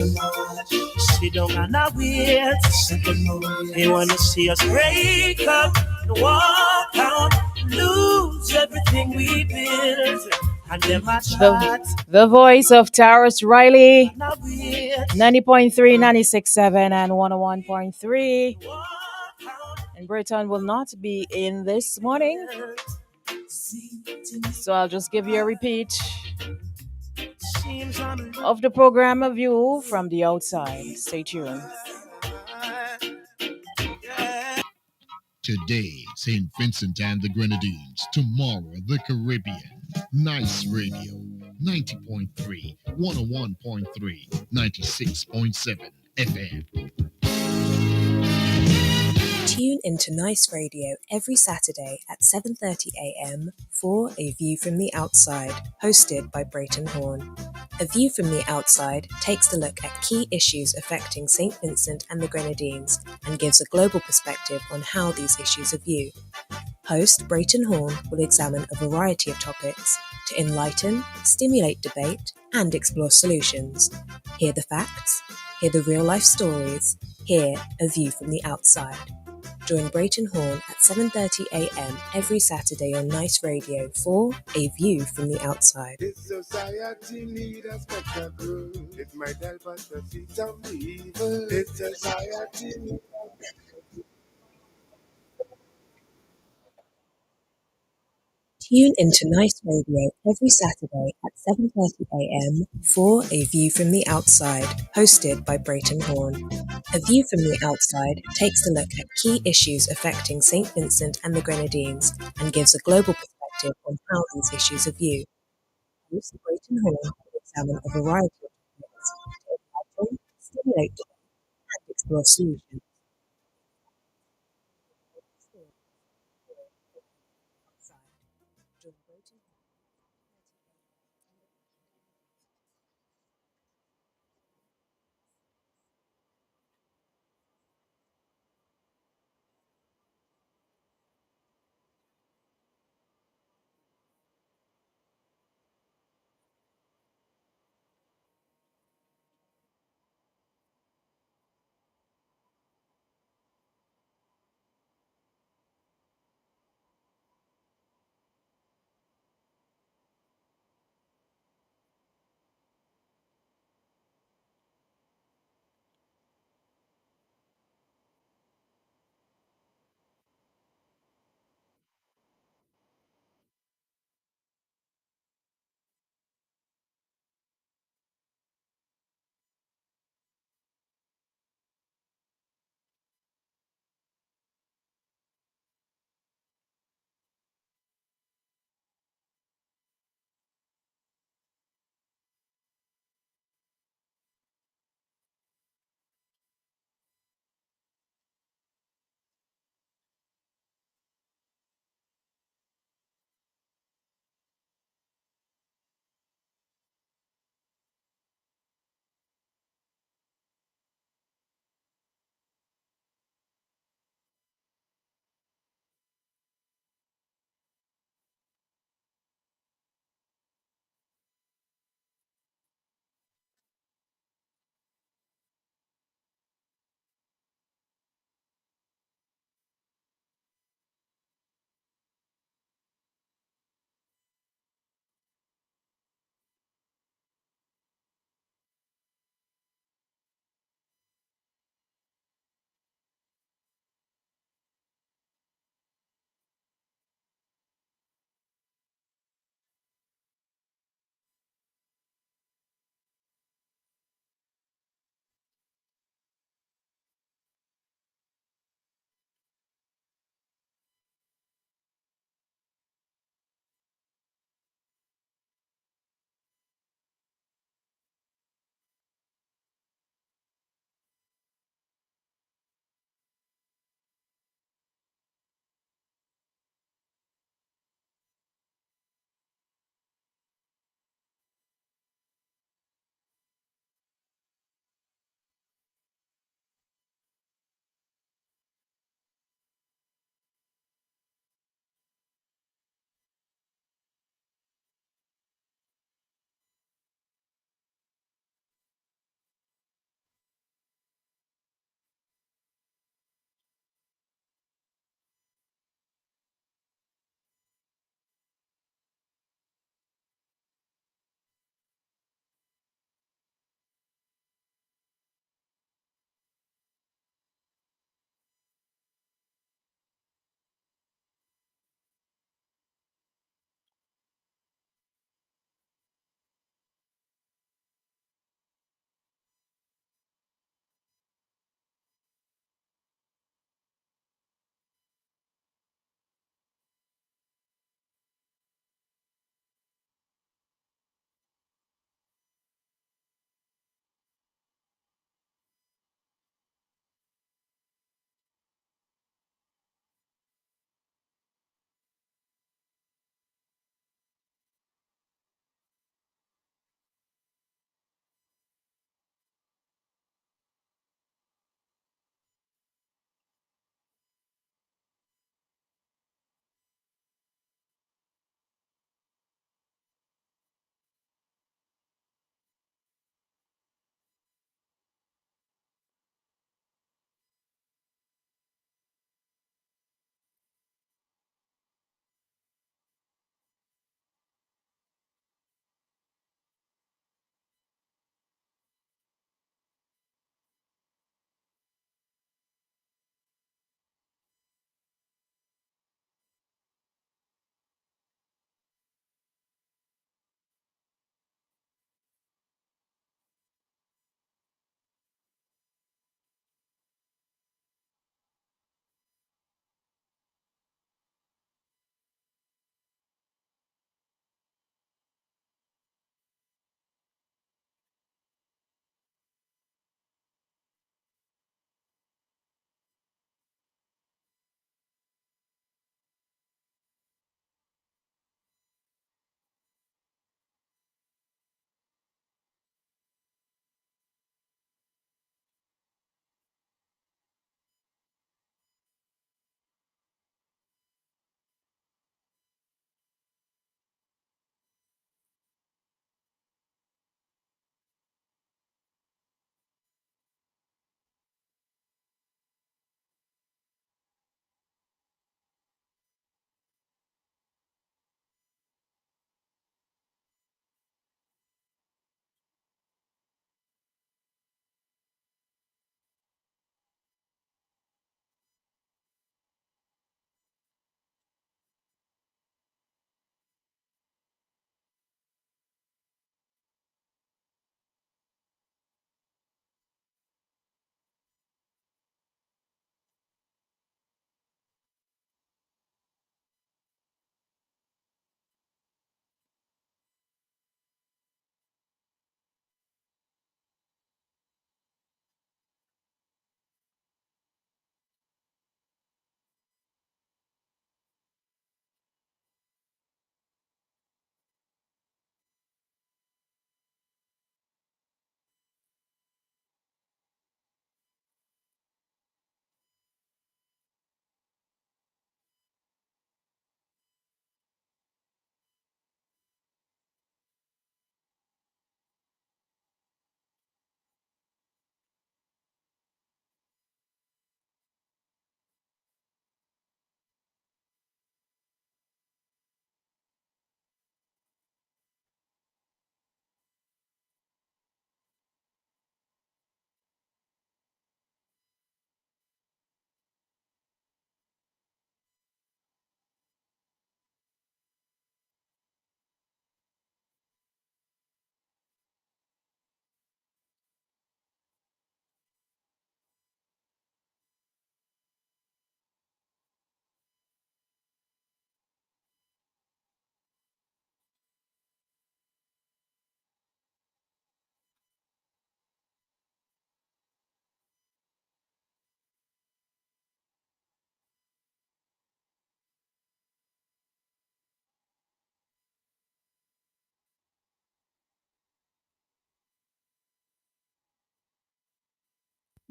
Sit down and I wait. They wanna see us break up and walk out, lose everything we built. And them a chat. The voice of Taurus Riley, 90.3, 96.7, and 101.3. And Britain will not be in this morning. So I'll just give you a repeat of the program of view from the outside. Stay tuned. Today, St. Vincent and the Grenadines. Tomorrow, the Caribbean. Nice Radio. 90.3, 101.3, 96.7 FM. Tune into Nice Radio every Saturday at 7:30 a.m. for A View from the Outside, hosted by Brayton Horn. A View from the Outside takes a look at key issues affecting St. Vincent and the Grenadines and gives a global perspective on how these issues are viewed. Host Brayton Horn will examine a variety of topics to enlighten, stimulate debate, and explore solutions. Hear the facts, hear the real-life stories, hear A View from the Outside. Join Brayton Horn at 7:30 a.m. every Saturday on Nice Radio for A View from the Outside. This society needs a spectacle. It might help us to see some evil. This society needs Tune into Nice Radio every Saturday at 7:30 a.m. for A View from the Outside, hosted by Brayton Horn. A View from the Outside takes a look at key issues affecting St. Vincent and the Grenadines and gives a global perspective on how these issues are viewed. Host Brayton Horn will examine a variety of topics to enlighten, stimulate debate, and explore solutions. Join Brayton Horn.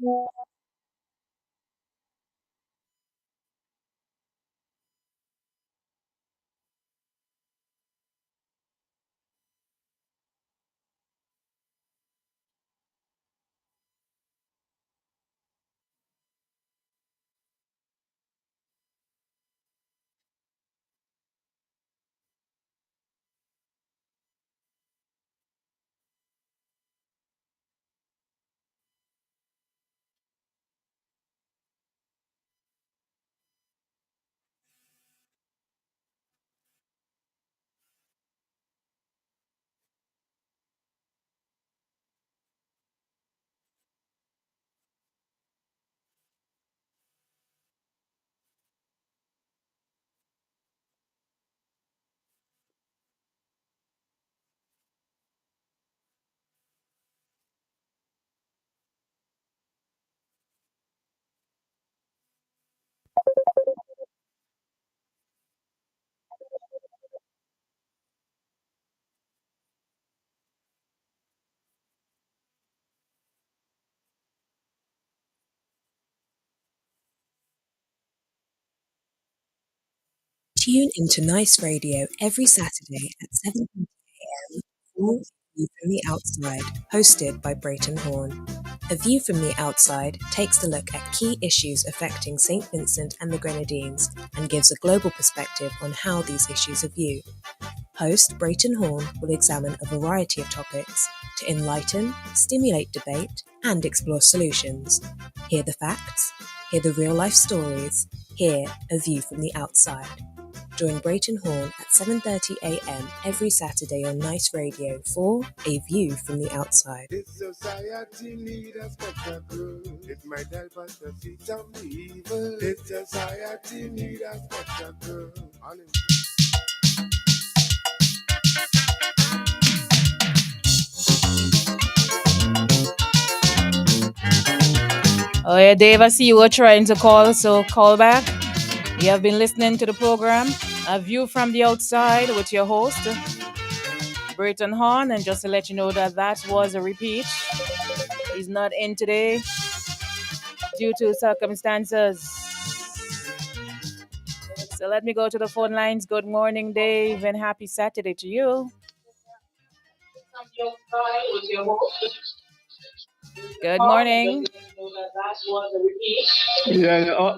Tune into Nice Radio every Saturday at 7 for A View from the Outside, hosted by Brayton Horn. A View from the Outside takes a look at key issues affecting St. Vincent and the Grenadines and gives a global perspective on how these issues are viewed. Host Brayton Horn will examine a variety of topics to enlighten, stimulate debate, and explore solutions. Hear the facts, hear the real-life stories, hear A View from the Outside. Join Brayton Horn at 7:30 a.m. every Saturday on Nice Radio for A View from the Outside. This society need a spectacle. It might help us to see some evil. This society need a spectacle. Oh yeah, Dave, I see you were trying to call, so call back. You have been listening to the program, A View from the Outside with your host, Brayton Horn, and just to let you know that that was a repeat. He's not in today due to circumstances. So let me go to the phone lines. Good morning, Dave, and happy Saturday to you. Good morning. Yeah,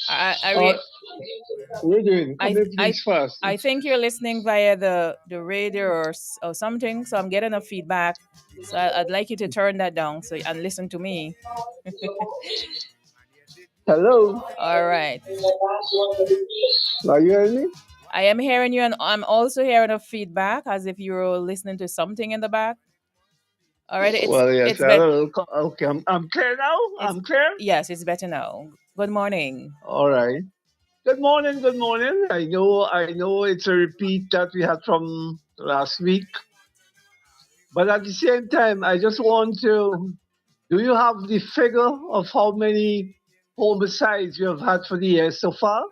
I, re- Adrian, come I, here I, please first. I think you're listening via the radio or something, so I'm getting a feedback. So I'd like you to turn that down and listen to me. Hello, All right. are you hearing me? I am hearing you, and I'm also hearing a feedback as if you were listening to something in the back. All right, Well, yes, it's better. okay, I'm clear now. It's I'm clear. Yes, it's better now. Good morning. All right. Good morning. Good morning. I know. It's a repeat that we had from last week, but at the same time, I just want to. Do you have the figure of how many homicides you have had for the year so far?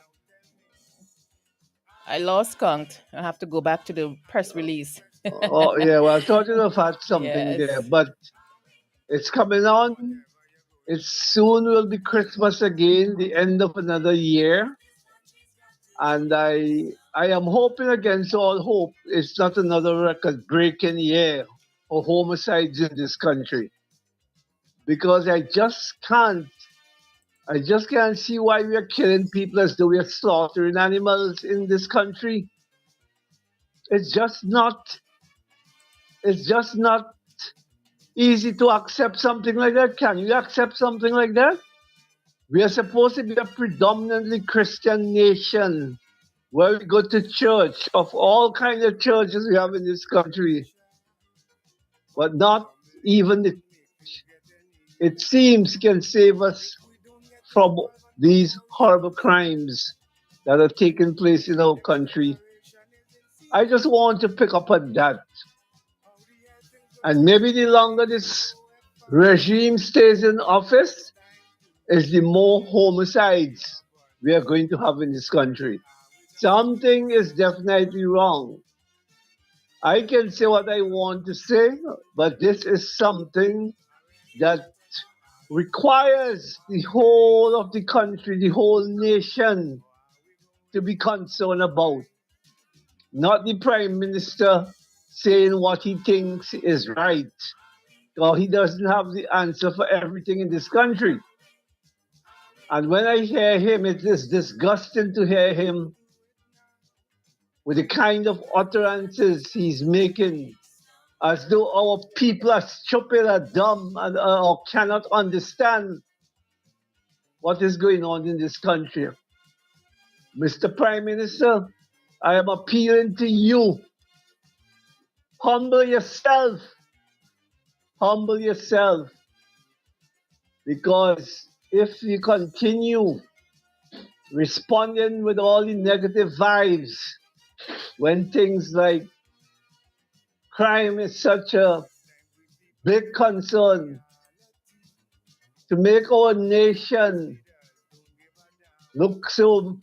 I lost count. I have to go back to the press release. Oh, yeah. Well, I thought you have had something Yes. there, but it's coming on. It soon will be Christmas again, the end of another year, and I am hoping against all hope it's not another record-breaking year for homicides in this country, because I just can't see why we are killing people as though we are slaughtering animals in this country. It's just not. It's just not easy to accept something like that. Can you accept something like that? We are supposed to be a predominantly Christian nation where we go to church, of all kinds of churches we have in this country, but not even it seems can save us from these horrible crimes that are taking place in our country. I just want to pick up on that. And maybe the longer this regime stays in office, is the more homicides we are going to have in this country. Something is definitely wrong. I can say what I want to say, but this is something that requires the whole of the country, the whole nation to be concerned about. Not the Prime Minister saying what he thinks is right, or he doesn't have the answer for everything in this country. And when I hear him, it is disgusting to hear him with the kind of utterances he's making, as though our people are stupid or dumb and, or cannot understand what is going on in this country. Mr. Prime Minister, I am appealing to you. Humble yourself. Humble yourself. Because if you continue responding with all the negative vibes when things like crime is such a big concern to make our nation look so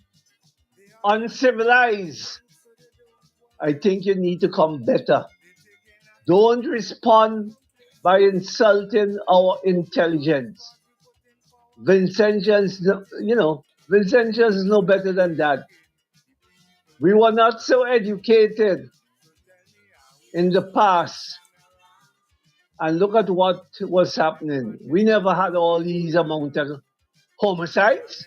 uncivilized, I think you need to come better. Don't respond by insulting our intelligence. Vincentians, Vincentians is no better than that. We were not so educated in the past. And look at what was happening. We never had all these amount of homicides.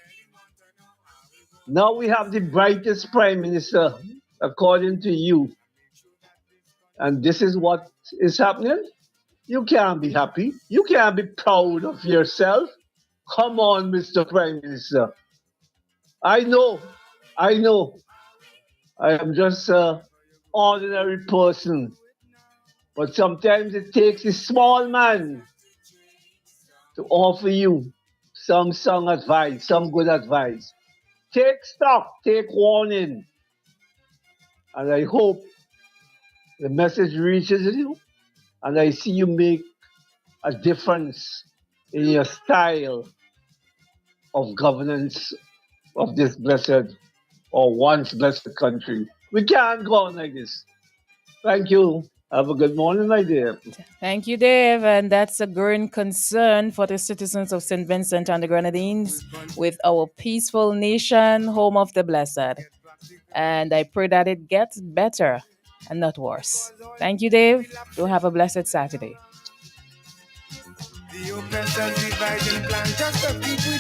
Now we have the brightest prime minister, according to you. And this is what is happening? You can't be happy. You can't be proud of yourself. Come on, Mr. Prime Minister. I know. I am just an ordinary person. But sometimes it takes a small man to offer you some advice, some good advice. Take stock, take warning. And I hope the message reaches you and I see you make a difference in your style of governance of this blessed or once blessed country. We can't go on like this. Thank you. Have a good morning, my dear. Thank you, Dave. And that's a growing concern for the citizens of St. Vincent and the Grenadines with our peaceful nation, home of the blessed. And I pray that it gets better and not worse. Thank you, Dave. Do have a blessed Saturday. The oppressors dividing plan just to keep we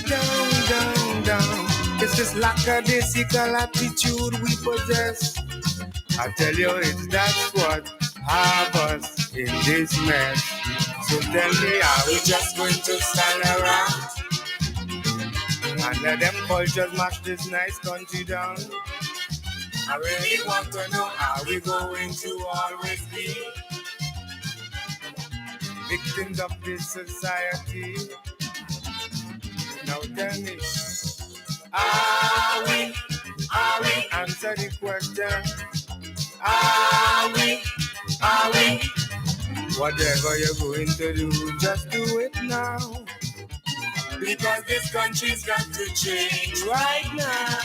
down. It's this lackadaisical attitude we possess. I tell you, that's what have us in this mess. So tell me, are we just going to stand around and let them cultures mash this nice country down? I really want to know, are we going to always be victims of this society? Now tell me, are we? Answer the question. Are we? Whatever you're going to do, just do it now. Because this country's got to change right now.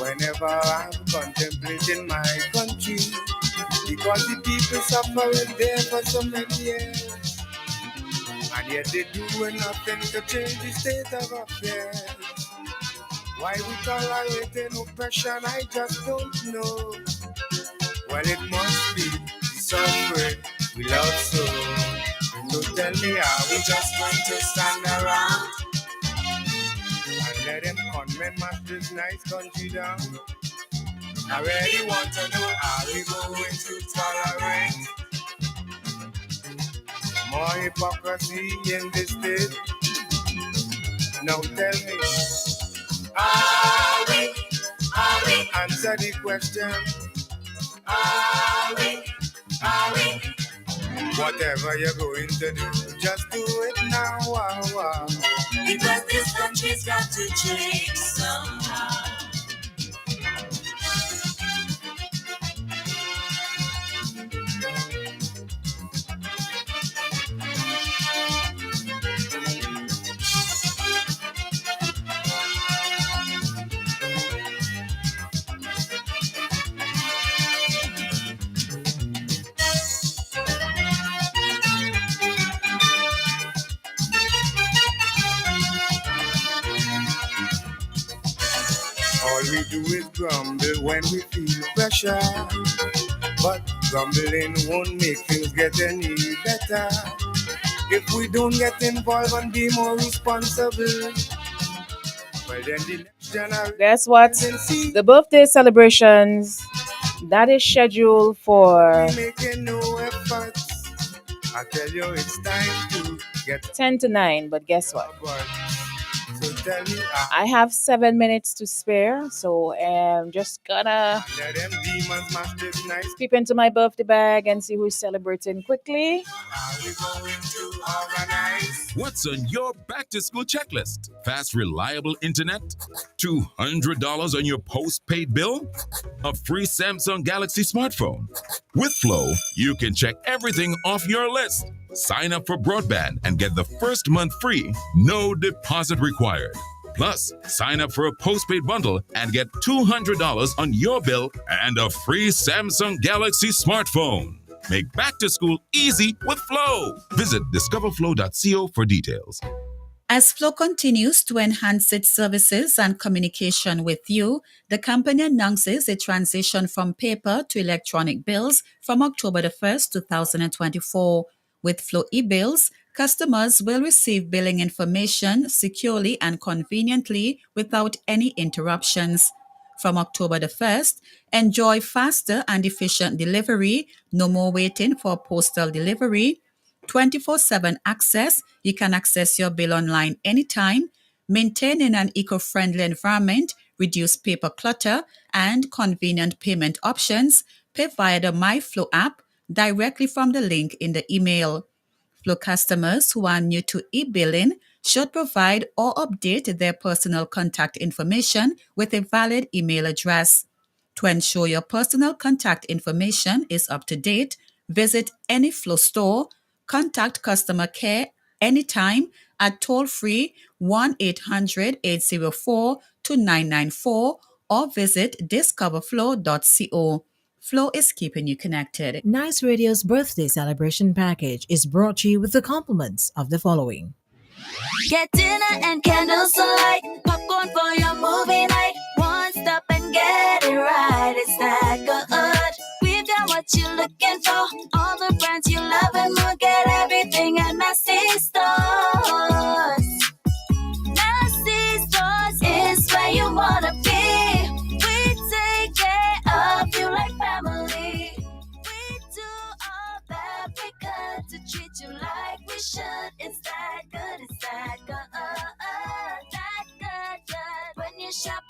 Whenever I'm contemplating my country, because the people suffering there for so many years, and yet they doing nothing to change the state of affairs. Why we tolerating oppression, I just don't know. Well, it must be the suffering we love so. So tell me, are we just going to stand around and let Women must this nice country down. I really want to know how we going to tolerate more hypocrisy in this state. Now tell me, are we, answer the question. Are we, whatever you're going to do, just do it now, because this country's got to change somehow. All we do is grumble when we feel pressure, but grumbling won't make things get any better. If we don't get involved and be more responsible, well then the next generation. Guess what? The birthday celebrations that is scheduled for Making no efforts. I tell you it's time to get 10 to 9, but guess what? So tell me, I have 7 minutes to spare, so I'm just gonna let them demons mash this nice. peep into my birthday bag and see who's celebrating quickly. Are we going to organize? What's on your back-to-school checklist? Fast, reliable internet? $200 on your postpaid bill? A free Samsung Galaxy smartphone? With Flow, you can check everything off your list. Sign up for broadband and get the first month free, no deposit required. Plus, sign up for a postpaid bundle and get $200 on your bill and a free Samsung Galaxy smartphone. Make back to school easy with Flow. Visit discoverflow.co for details. As Flow continues to enhance its services and communication with you, the company announces a transition from paper to electronic bills from October the 1st, 2024. With Flow e-bills, customers will receive billing information securely and conveniently without any interruptions. From October the 1st, enjoy faster and efficient delivery, no more waiting for postal delivery, 24/7 access. You can access your bill online anytime, maintaining an eco-friendly environment, reduce paper clutter, and convenient payment options. Pay via the MyFlow app directly from the link in the email. Flow customers who are new to e-billing should provide or update their personal contact information with a valid email address. To ensure your personal contact information is up to date, visit any Flow store, contact customer care anytime at toll-free 1-800-804-2994 or visit discoverflow.co. Flow is keeping you connected. Nice Radio's birthday celebration package is brought to you with the compliments of the following. Get dinner and candles alight, popcorn for your movie night. One stop and get it right. It's that good. We've got what you're looking for. All the brands you love and more. Get everything at Massy Stores. Massy Stores is where you wanna be. We take care of you like family. We do all that we could to treat you like we should. It's that good, it's that good. That good. When you shop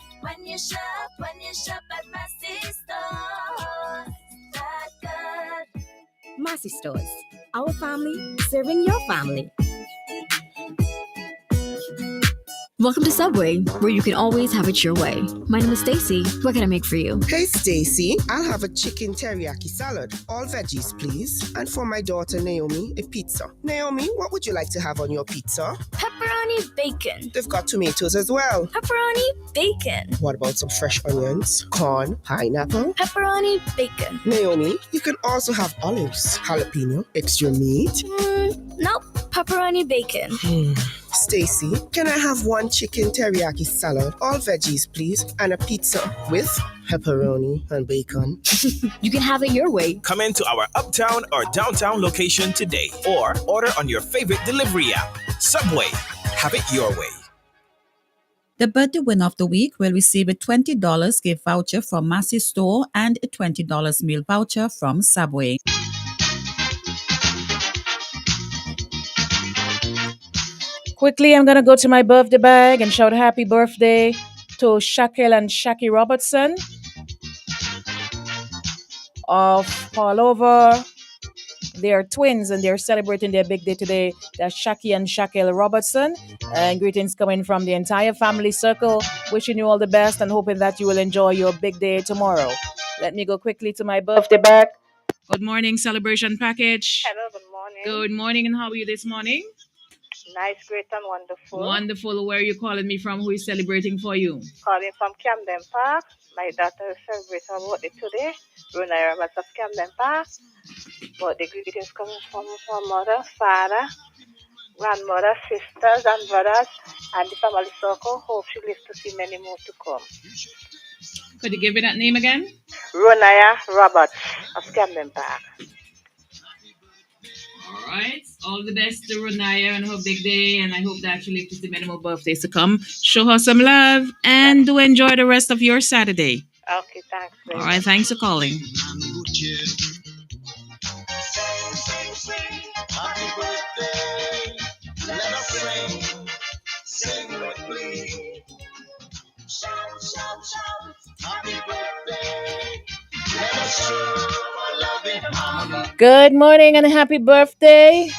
at Massy Stores. That good. Massy Stores, our family serving your family. Welcome to Subway, where you can always have it your way. My name is Stacy. What can I make for you? Hey, Stacy. I'll have a chicken teriyaki salad. All veggies, please. And for my daughter, Naomi, a pizza. Naomi, what would you like to have on your pizza? Pepperoni bacon. They've got tomatoes as well. Pepperoni bacon. What about some fresh onions, corn, pineapple? Pepperoni bacon. Naomi, you can also have olives, jalapeno, extra meat. Nope. Pepperoni bacon. Stacy, can I have one chicken teriyaki salad, all veggies, please, and a pizza with pepperoni and bacon? You can have it your way. Come into our uptown or downtown location today or order on your favorite delivery app. Subway. Have it your way. The birthday winner of the week will receive a $20 gift voucher from Massey Store and a $20 meal voucher from Subway. Quickly, I'm going to go to my birthday bag and shout happy birthday to Shaquille and Shaki Robertson of Paulover. They are twins and they're celebrating their big day today. That's Shaki and Shaquille Robertson. And greetings coming from the entire family circle. Wishing you all the best and hoping that you will enjoy your big day tomorrow. Let me go quickly to my birthday bag. Good morning, celebration package. Hello, good morning. Good morning, and how are you this morning? Nice, great, and wonderful. Wonderful. Where are you calling me from? Who is celebrating for you? Calling from Camden Park. My daughter is celebrating her birthday today. Brunei Roberts of Camden Park. Birthday greetings coming from her mother, father, grandmother, sisters, and brothers, and the family circle. Hope she lives to see many more to come. Could you give me that name again? Ronaya Roberts of Camden Park. All right. All the best to Ronaya on her big day, and I hope that you live to see many more birthdays to come. Show her some love and do enjoy the rest of your Saturday. Okay, thanks. All right, thanks for calling. Happy birthday, let us sing with glee. Shout, shout, shout, happy birthday, let us show our love in harmony. Good morning and happy birthday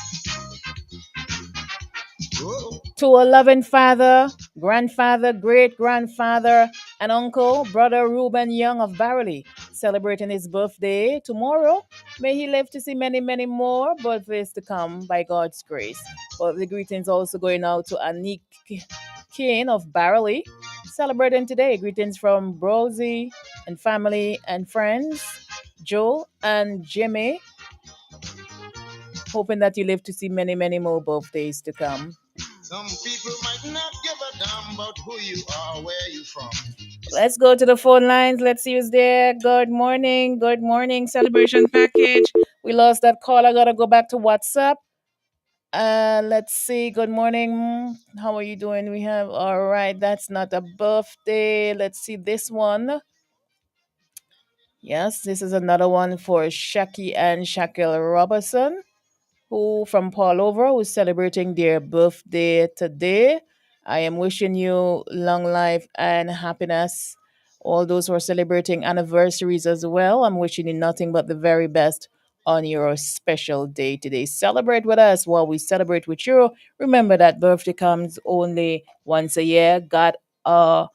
to a loving father, grandfather, great-grandfather, and uncle, brother Reuben Young of Barley, celebrating his birthday tomorrow. May he live to see many, many more birthdays to come by God's grace. But the greetings also going out to Anik Kane of Barley, celebrating today. Greetings from Brozy and family and friends, Joe and Jimmy. Hoping that you live to see many, many more birthdays to come. Some people might not give a damn about who you are, where you from. Let's go to the phone lines. Let's see who's there. Good morning. Good morning. Celebration package. We lost that call. I gotta go back to WhatsApp. Let's see. Good morning. How are you doing? We have all right. That's not a birthday. Let's see this one. Yes, this is another one for Shaki and Shaquille Robertson, who from Paulover, who's celebrating their birthday today. I am wishing you long life and happiness. All those who are celebrating anniversaries as well, I'm wishing you nothing but the very best on your special day today. Celebrate with us while we celebrate with you. Remember that birthday comes only once a year. Got a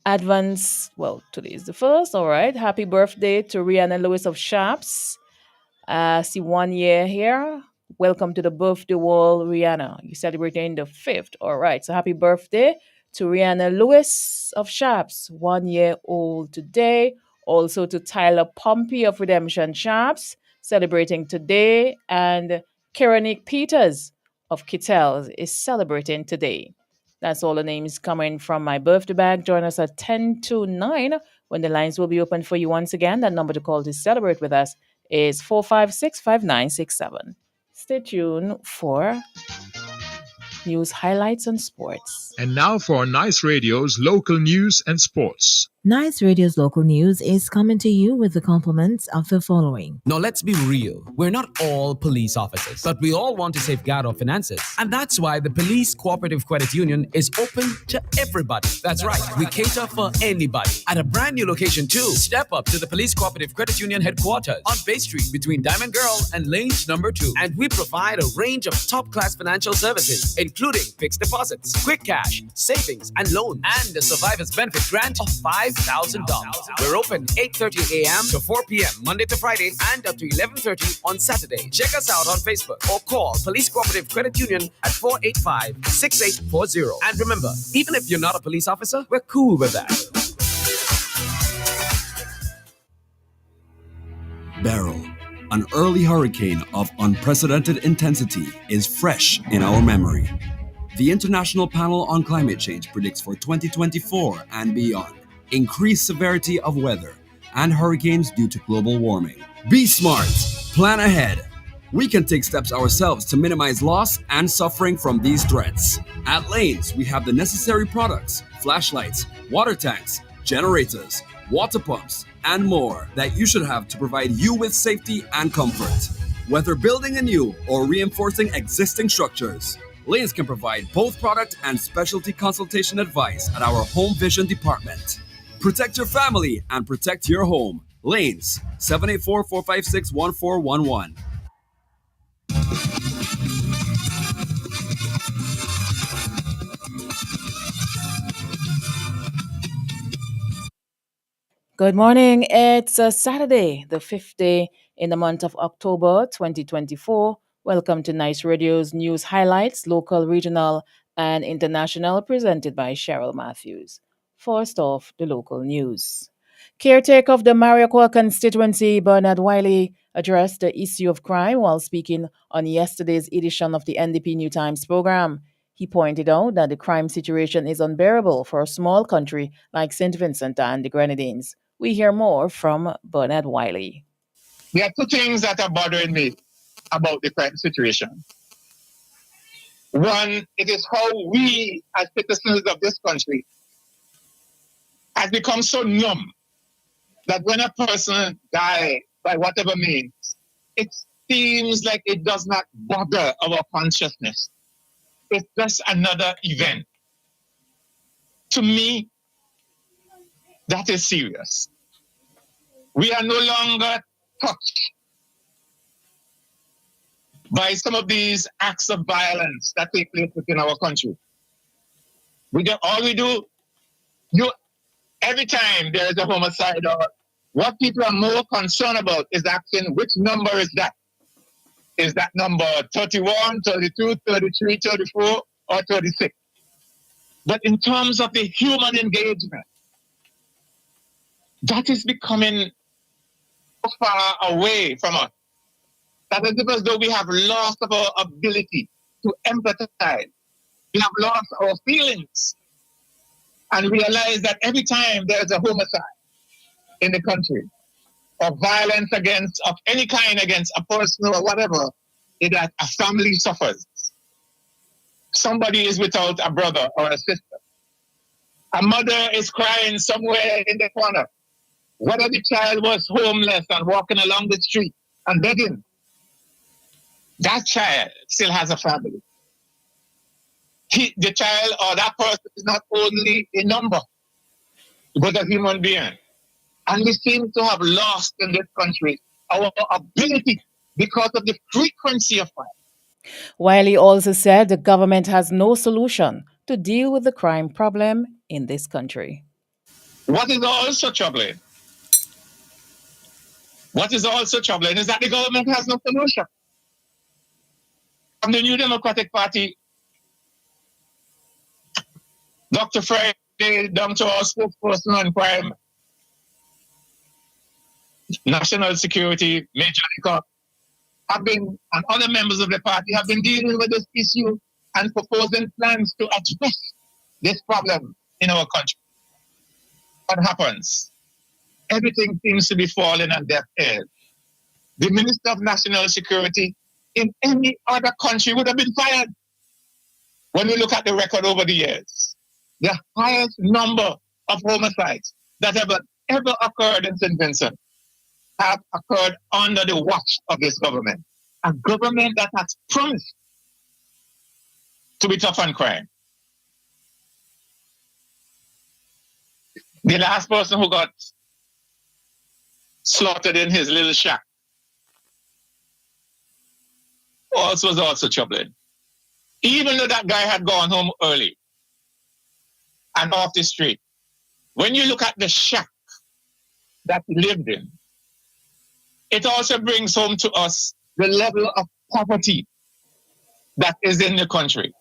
advance. Well, today is the first. All right. Happy birthday to Rihanna Lewis of Shops. See 1 year here. Welcome to the birthday wall, Rihanna. You're celebrating the 5th. All right. So happy birthday to Rihanna Lewis of Shops, 1 year old today. Also to Tyler Pompey of Redemption Shops, celebrating today. And Keronique Peters of Kittels is celebrating today. That's all the names coming from my birthday bag. Join us at 10 to 9 when the lines will be open for you once again. That number to call to celebrate with us is 456-5967. Stay tuned for news highlights and sports. And now for Nice Radio's local news and sports. Nice Radio's local news is coming to you with the compliments of the following. Now, let's be real. We're not all police officers, but we all want to safeguard our finances. And that's why the Police Cooperative Credit Union is open to everybody. That's right. We cater for anybody. At a brand new location, too. Step up to the Police Cooperative Credit Union headquarters on Bay Street between Diamond Girl and Lanes number 2. And we provide a range of top-class financial services, including fixed deposits, quick cash, savings, and loans, and a survivor's benefit grant of $5,000. We're open 8:30 a.m. to 4 p.m. Monday to Friday and up to 11:30 on Saturday. Check us out on Facebook or call Police Cooperative Credit Union at 485-6840. And remember, even if you're not a police officer, we're cool with that. Beryl, an early hurricane of unprecedented intensity, is fresh in our memory. The International Panel on Climate Change predicts for 2024 and beyond increased severity of weather and hurricanes due to global warming. Be smart, plan ahead, We can take steps ourselves to minimize loss and suffering from these threats. At Lanes, we have the necessary products, flashlights, water tanks, generators, water pumps, and more that you should have to provide you with safety and comfort. Whether building a new or reinforcing existing structures, Lanes can provide both product and specialty consultation advice at our Home Vision department. Protect your family and protect your home. Lanes, 784-456-1411. Good morning. It's Saturday, the 5th day in the month of October 2024. Welcome to Nice Radio's news highlights, local, regional, and international, presented by Cheryl Matthews. First off, the local news. Caretaker of the Mariaqua constituency, Bernard Wiley, addressed the issue of crime while speaking on yesterday's edition of the NDP New Times program. He pointed out that the crime situation is unbearable for a small country like St. Vincent and the Grenadines. We hear more from Bernard Wiley. There are two things that are bothering me about the crime situation. One, it is how we, as citizens of this country, have become so numb that when a person dies by whatever means, it seems like it does not bother our consciousness. It's just another event. To me, that is serious. We are no longer touched by some of these acts of violence that take place within our country. All we do, every time there is a homicide, or what people are more concerned about is asking which number is that? Is that number 31, 32, 33, 34, or 36? But in terms of the human engagement, that is becoming so far away from us. That is because though we have lost our ability to empathize. We have lost our feelings and realize that every time there is a homicide in the country, or violence of any kind against a person or whatever, that a family suffers. Somebody is without a brother or a sister. A mother is crying somewhere in the corner. Whether the child was homeless and walking along the street and begging, that child still has a family. The child or that person is not only a number, but a human being. And we seem to have lost in this country our ability because of the frequency of crime. Wiley also said the government has no solution to deal with the crime problem in this country. What is also troubling is that the government has no solution. From the New Democratic Party, Dr. Friday, down to our spokesperson on crime, national security, Major Nicole, and other members of the party have been dealing with this issue and proposing plans to address this problem in our country. What happens? Everything seems to be falling on deaf ears. The Minister of National Security in any other country would have been fired. When we look at the record over the years, the highest number of homicides that have ever occurred in St. Vincent have occurred under the watch of this government. A government that has promised to be tough on crime. The last person who got slaughtered in his little shack was also troubling. Even though that guy had gone home early and off the street, when you look at the shack that he lived in, it also brings home to us the level of poverty that is in the country.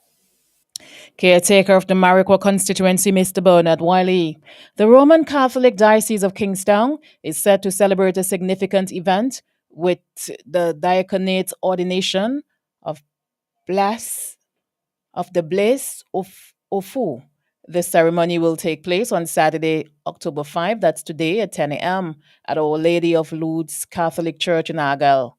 Caretaker of the Mariaqua constituency, Mr. Bernard Wiley. The Roman Catholic Diocese of Kingstown is set to celebrate a significant event with the diaconate ordination of the Blessed Ofu. The ceremony will take place on Saturday, October 5, that's today at 10 a.m. at Our Lady of Lourdes Catholic Church in Argyle.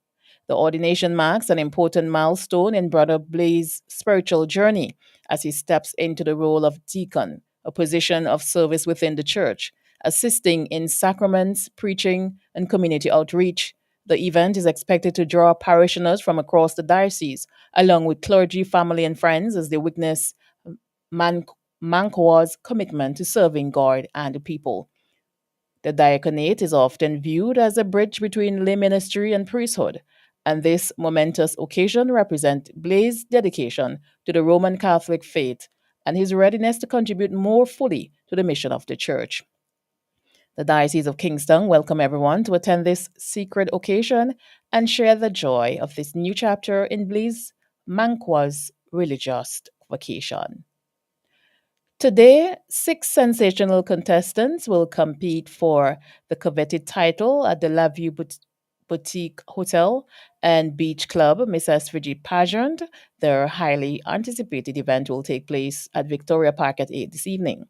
The ordination marks an important milestone in Brother Blaze's spiritual journey as he steps into the role of deacon, a position of service within the church, assisting in sacraments, preaching, and community outreach. The event is expected to draw parishioners from across the diocese, along with clergy, family, and friends, as they witness Man- Mankwa's commitment to serving God and the people. The diaconate is often viewed as a bridge between lay ministry and priesthood, and this momentous occasion represents Blaze's dedication to the Roman Catholic faith and his readiness to contribute more fully to the mission of the church. The Diocese of Kingston welcome everyone to attend this secret occasion and share the joy of this new chapter in Blaze Mankwa's religious vocation. Today, six sensational contestants will compete for the coveted title at the La Vue Boutique Hotel and Beach Club Miss SVG pageant. Their highly anticipated event will take place at Victoria Park at 8 this evening.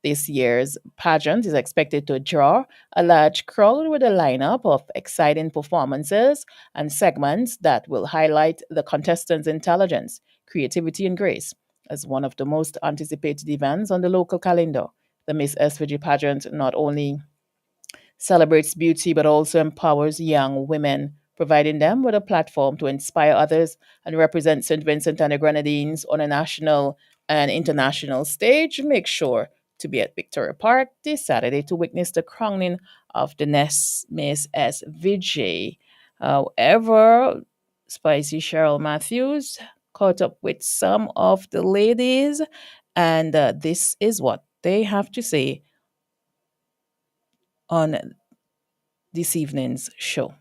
This year's pageant is expected to draw a large crowd with a lineup of exciting performances and segments that will highlight the contestants' intelligence, creativity, and grace. As one of the most anticipated events on the local calendar, the Miss SVG pageant not only celebrates beauty but also empowers young women, providing them with a platform to inspire others and represent St. Vincent and the Grenadines on a national and international stage. Make sure to be at Victoria Park this Saturday to witness the crowning of the next Miss SVG. However, Spicy Cheryl Matthews caught up with some of the ladies, and this is what they have to say on this evening's show.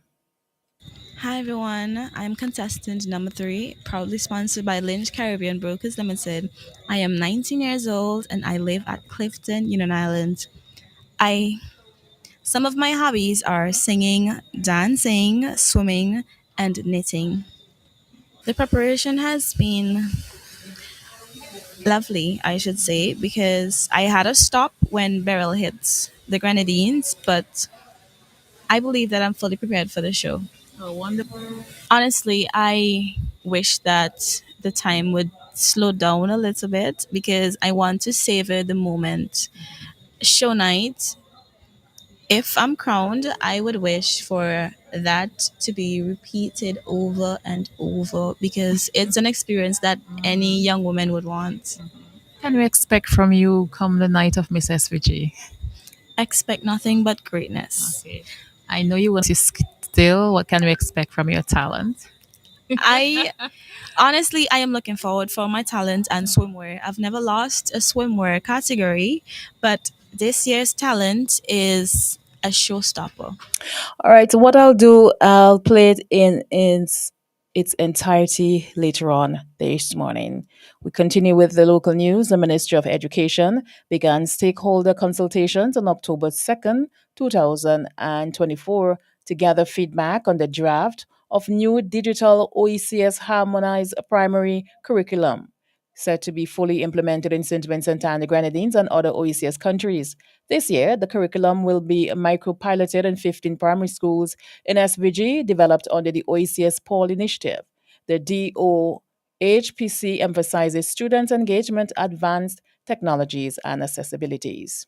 Hi everyone, I'm contestant number 3, proudly sponsored by Lynch Caribbean Brokers Limited. I am 19 years old and I live at Clifton, Union Island. I Some of my hobbies are singing, dancing, swimming, and knitting. The preparation has been lovely, I should say, because I had a stop when Beryl hit the Grenadines, but I believe that I'm fully prepared for the show. Honestly, I wish that the time would slow down a little bit because I want to savor the moment. Show night, if I'm crowned, I would wish for that to be repeated over and over because it's an experience that any young woman would want. Can we expect from you come the night of Miss SVG? Expect nothing but greatness. Okay. I know you want to still. What can we expect from your talent? I Honestly, I am looking forward for my talent and swimwear. I've never lost a swimwear category, but this year's talent is a showstopper. All right. So what I'll do, I'll play it in its entirety later on this morning. We continue with the local news. The Ministry of Education began stakeholder consultations on October 2nd, 2024, to gather feedback on the draft of new digital OECS harmonized primary curriculum, set to be fully implemented in St. Vincent and the Grenadines and other OECS countries. This year, the curriculum will be micro-piloted in 15 primary schools in SVG, developed under the OECS Paul initiative. The DOHPC emphasizes student engagement, advanced technologies, and accessibilities.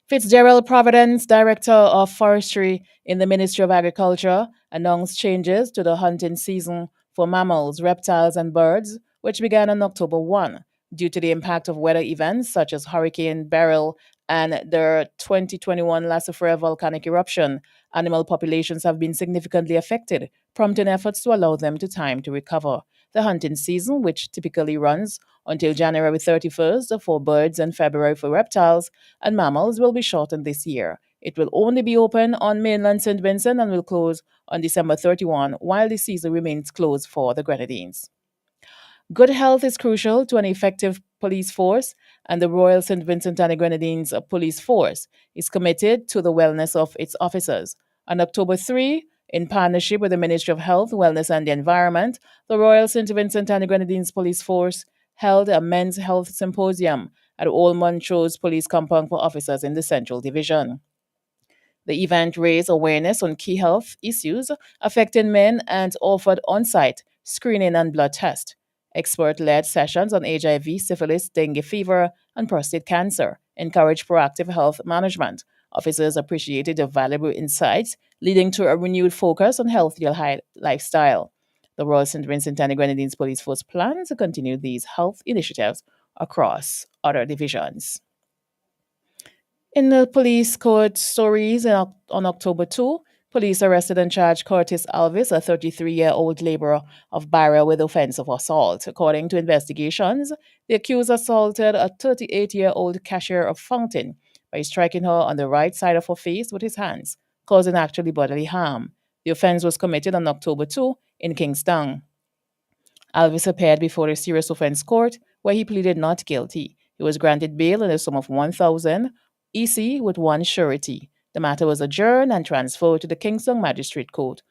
Fitzgerald Providence, Director of Forestry in the Ministry of Agriculture, announced changes to the hunting season for mammals, reptiles, and birds, which began on October 1. Due to the impact of weather events such as Hurricane Beryl and the 2021 Lassifera volcanic eruption, animal populations have been significantly affected, prompting efforts to allow them time to recover. The hunting season, which typically runs until January 31st for birds and February for reptiles, and mammals will be shortened this year. It will only be open on mainland St. Vincent and will close on December 31, while the season remains closed for the Grenadines. Good health is crucial to an effective police force, and the Royal St. Vincent and the Grenadines Police Force is committed to the wellness of its officers. On October 3, in partnership with the Ministry of Health, Wellness and the Environment, the Royal St. Vincent and the Grenadines Police Force held a men's health symposium at Old Montrose Police Compound for officers in the Central Division. The event raised awareness on key health issues affecting men and offered on site screening and blood tests. Expert led sessions on HIV, syphilis, dengue fever, and prostate cancer encouraged proactive health management. Officers appreciated the valuable insights, leading to a renewed focus on healthier lifestyle. The Royal St. Vincent and the Grenadines Police Force plans to continue these health initiatives across other divisions. In the police court stories on October 2, police arrested and charged Curtis Alvis, a 33-year-old laborer of Barra, with offense of assault. According to investigations, the accused assaulted a 38-year-old cashier of Fountain by striking her on the right side of her face with his hands, causing actually bodily harm. The offense was committed on October 2 in Kingston. Alvis appeared before the serious offense court where he pleaded not guilty. He was granted bail in the sum of 1,000 EC with one surety. The matter was adjourned and transferred to the Kingston Magistrate Court.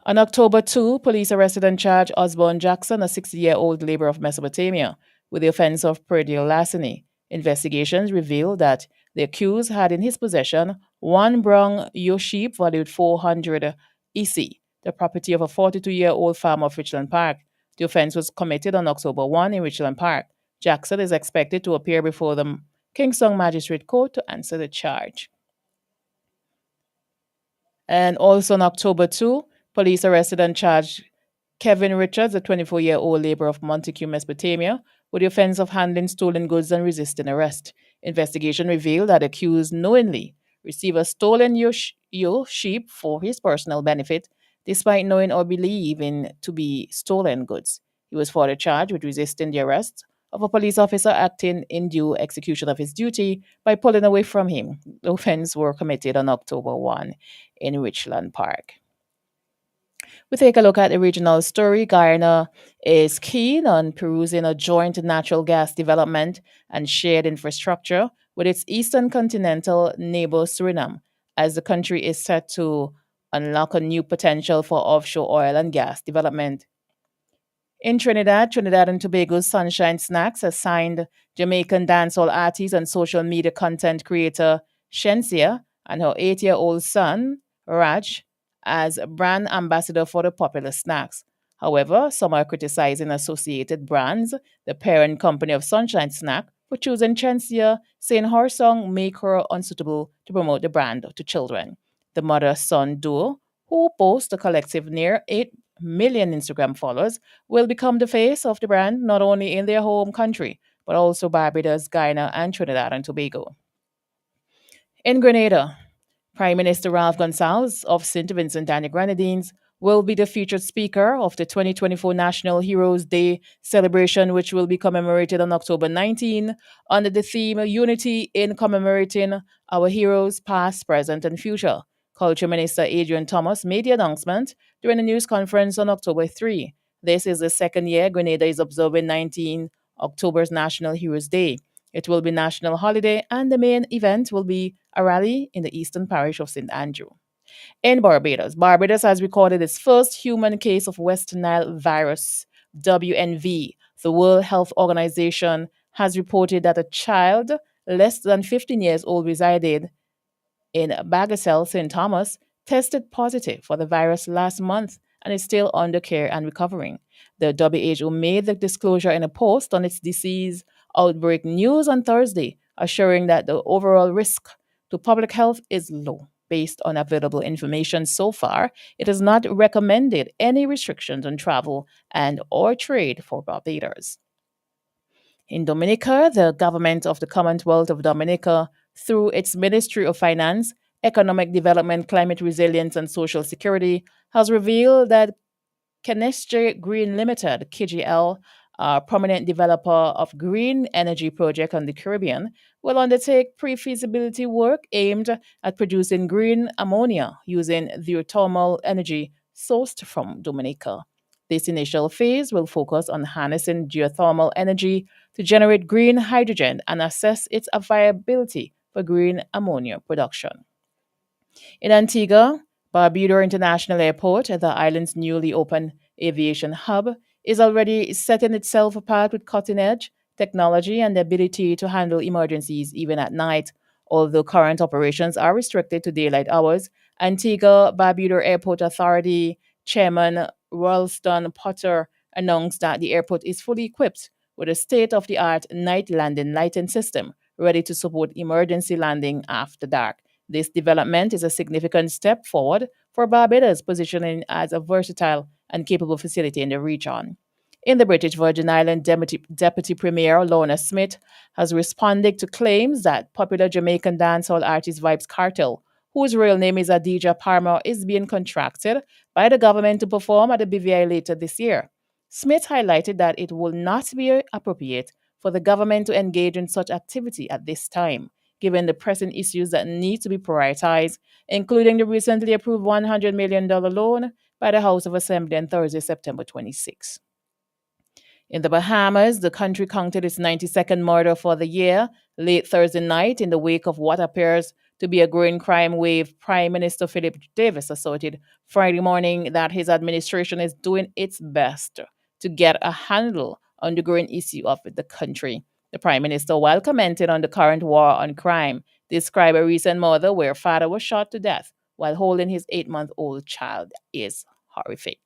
On October 2, police arrested and charged Osborne Jackson, a 60-year-old laborer of Mesopotamia, with the offense of predial larceny. Investigations revealed that the accused had in his possession one brown ewe sheep valued 400 EC, the property of a 42-year-old farmer of Richland Park. The offense was committed on October 1 in Richland Park. Jackson is expected to appear before the Kingston Magistrate Court to answer the charge. And also on October 2, police arrested and charged Kevin Richards, a 24-year-old laborer of Montague, Mesopotamia, with the offense of handling stolen goods and resisting arrest. Investigation revealed that the accused knowingly received a stolen ewe sheep for his personal benefit, despite knowing or believing to be stolen goods. He was further charged with resisting the arrest of a police officer acting in due execution of his duty by pulling away from him. The offense were committed on October 1 in Richland Park. We take a look at the regional story. Guyana is keen on perusing a joint natural gas development and shared infrastructure with its eastern continental neighbor Suriname, as the country is set to unlock a new potential for offshore oil and gas development. In Trinidad and Tobago's Sunshine Snacks has signed Jamaican dancehall artist and social media content creator Shensia and her 8-year-old son, Raj, as brand ambassador for the popular snacks. However, some are criticizing Associated Brands, the parent company of Sunshine Snack, for choosing Shensia, saying her song make her unsuitable to promote the brand to children. The mother-son duo, who boast a collective near 8 million Instagram followers, will become the face of the brand not only in their home country, but also Barbados, Guyana, and Trinidad and Tobago. In Grenada, Prime Minister Ralph Gonsalves of St. Vincent and the Grenadines will be the featured speaker of the 2024 National Heroes Day celebration, which will be commemorated on October 19 under the theme Unity in Commemorating Our Heroes Past, Present, and Future. Culture Minister Adrian Thomas made the announcement during a news conference on October 3. This is the second year Grenada is observing 19 October's National Heroes Day. It will be national holiday, and the main event will be a rally in the eastern parish of St. Andrew. In Barbados, Barbados has recorded its first human case of West Nile virus, WNV. The World Health Organization has reported that a child less than 15 years old resided in Bagasel, St. Thomas, tested positive for the virus last month and is still under care and recovering. The WHO made the disclosure in a post on its disease outbreak news on Thursday, assuring that the overall risk to public health is low. Based on available information so far, it has not recommended any restrictions on travel and or trade for Barbados. In Dominica, the government of the Commonwealth of Dominica, through its Ministry of Finance, Economic Development, Climate Resilience, and Social Security, has revealed that Kenestre Green Limited, KGL, a prominent developer of green energy project on the Caribbean, will undertake pre-feasibility work aimed at producing green ammonia using geothermal energy sourced from Dominica. This initial phase will focus on harnessing geothermal energy to generate green hydrogen and assess its viability for green ammonia production. In Antigua, Barbuda International Airport, the island's newly opened aviation hub, is already setting itself apart with cutting edge technology, and the ability to handle emergencies even at night. Although current operations are restricted to daylight hours, Antigua Barbuda Airport Authority Chairman Ralston Potter announced that the airport is fully equipped with a state of the art night landing lighting system ready to support emergency landing after dark. This development is a significant step forward for Barbados' positioning as a versatile and capable facility in the region. In the British Virgin Islands, Deputy Premier Lorna Smith has responded to claims that popular Jamaican dancehall artist Vibes Cartel, whose real name is Adija Parma, is being contracted by the government to perform at the BVI later this year. Smith highlighted that it will not be appropriate for the government to engage in such activity at this time, given the pressing issues that need to be prioritized, including the recently approved $100 million loan by the House of Assembly on Thursday, September 26. In the Bahamas, the country counted its 92nd murder for the year late Thursday night in the wake of what appears to be a growing crime wave. Prime Minister Philip Davis asserted Friday morning that his administration is doing its best to get a handle on the growing issue of the country. The Prime Minister, while commenting on the current war on crime, described a recent murder where a father was shot to death while holding his 8-month-old child is horrific.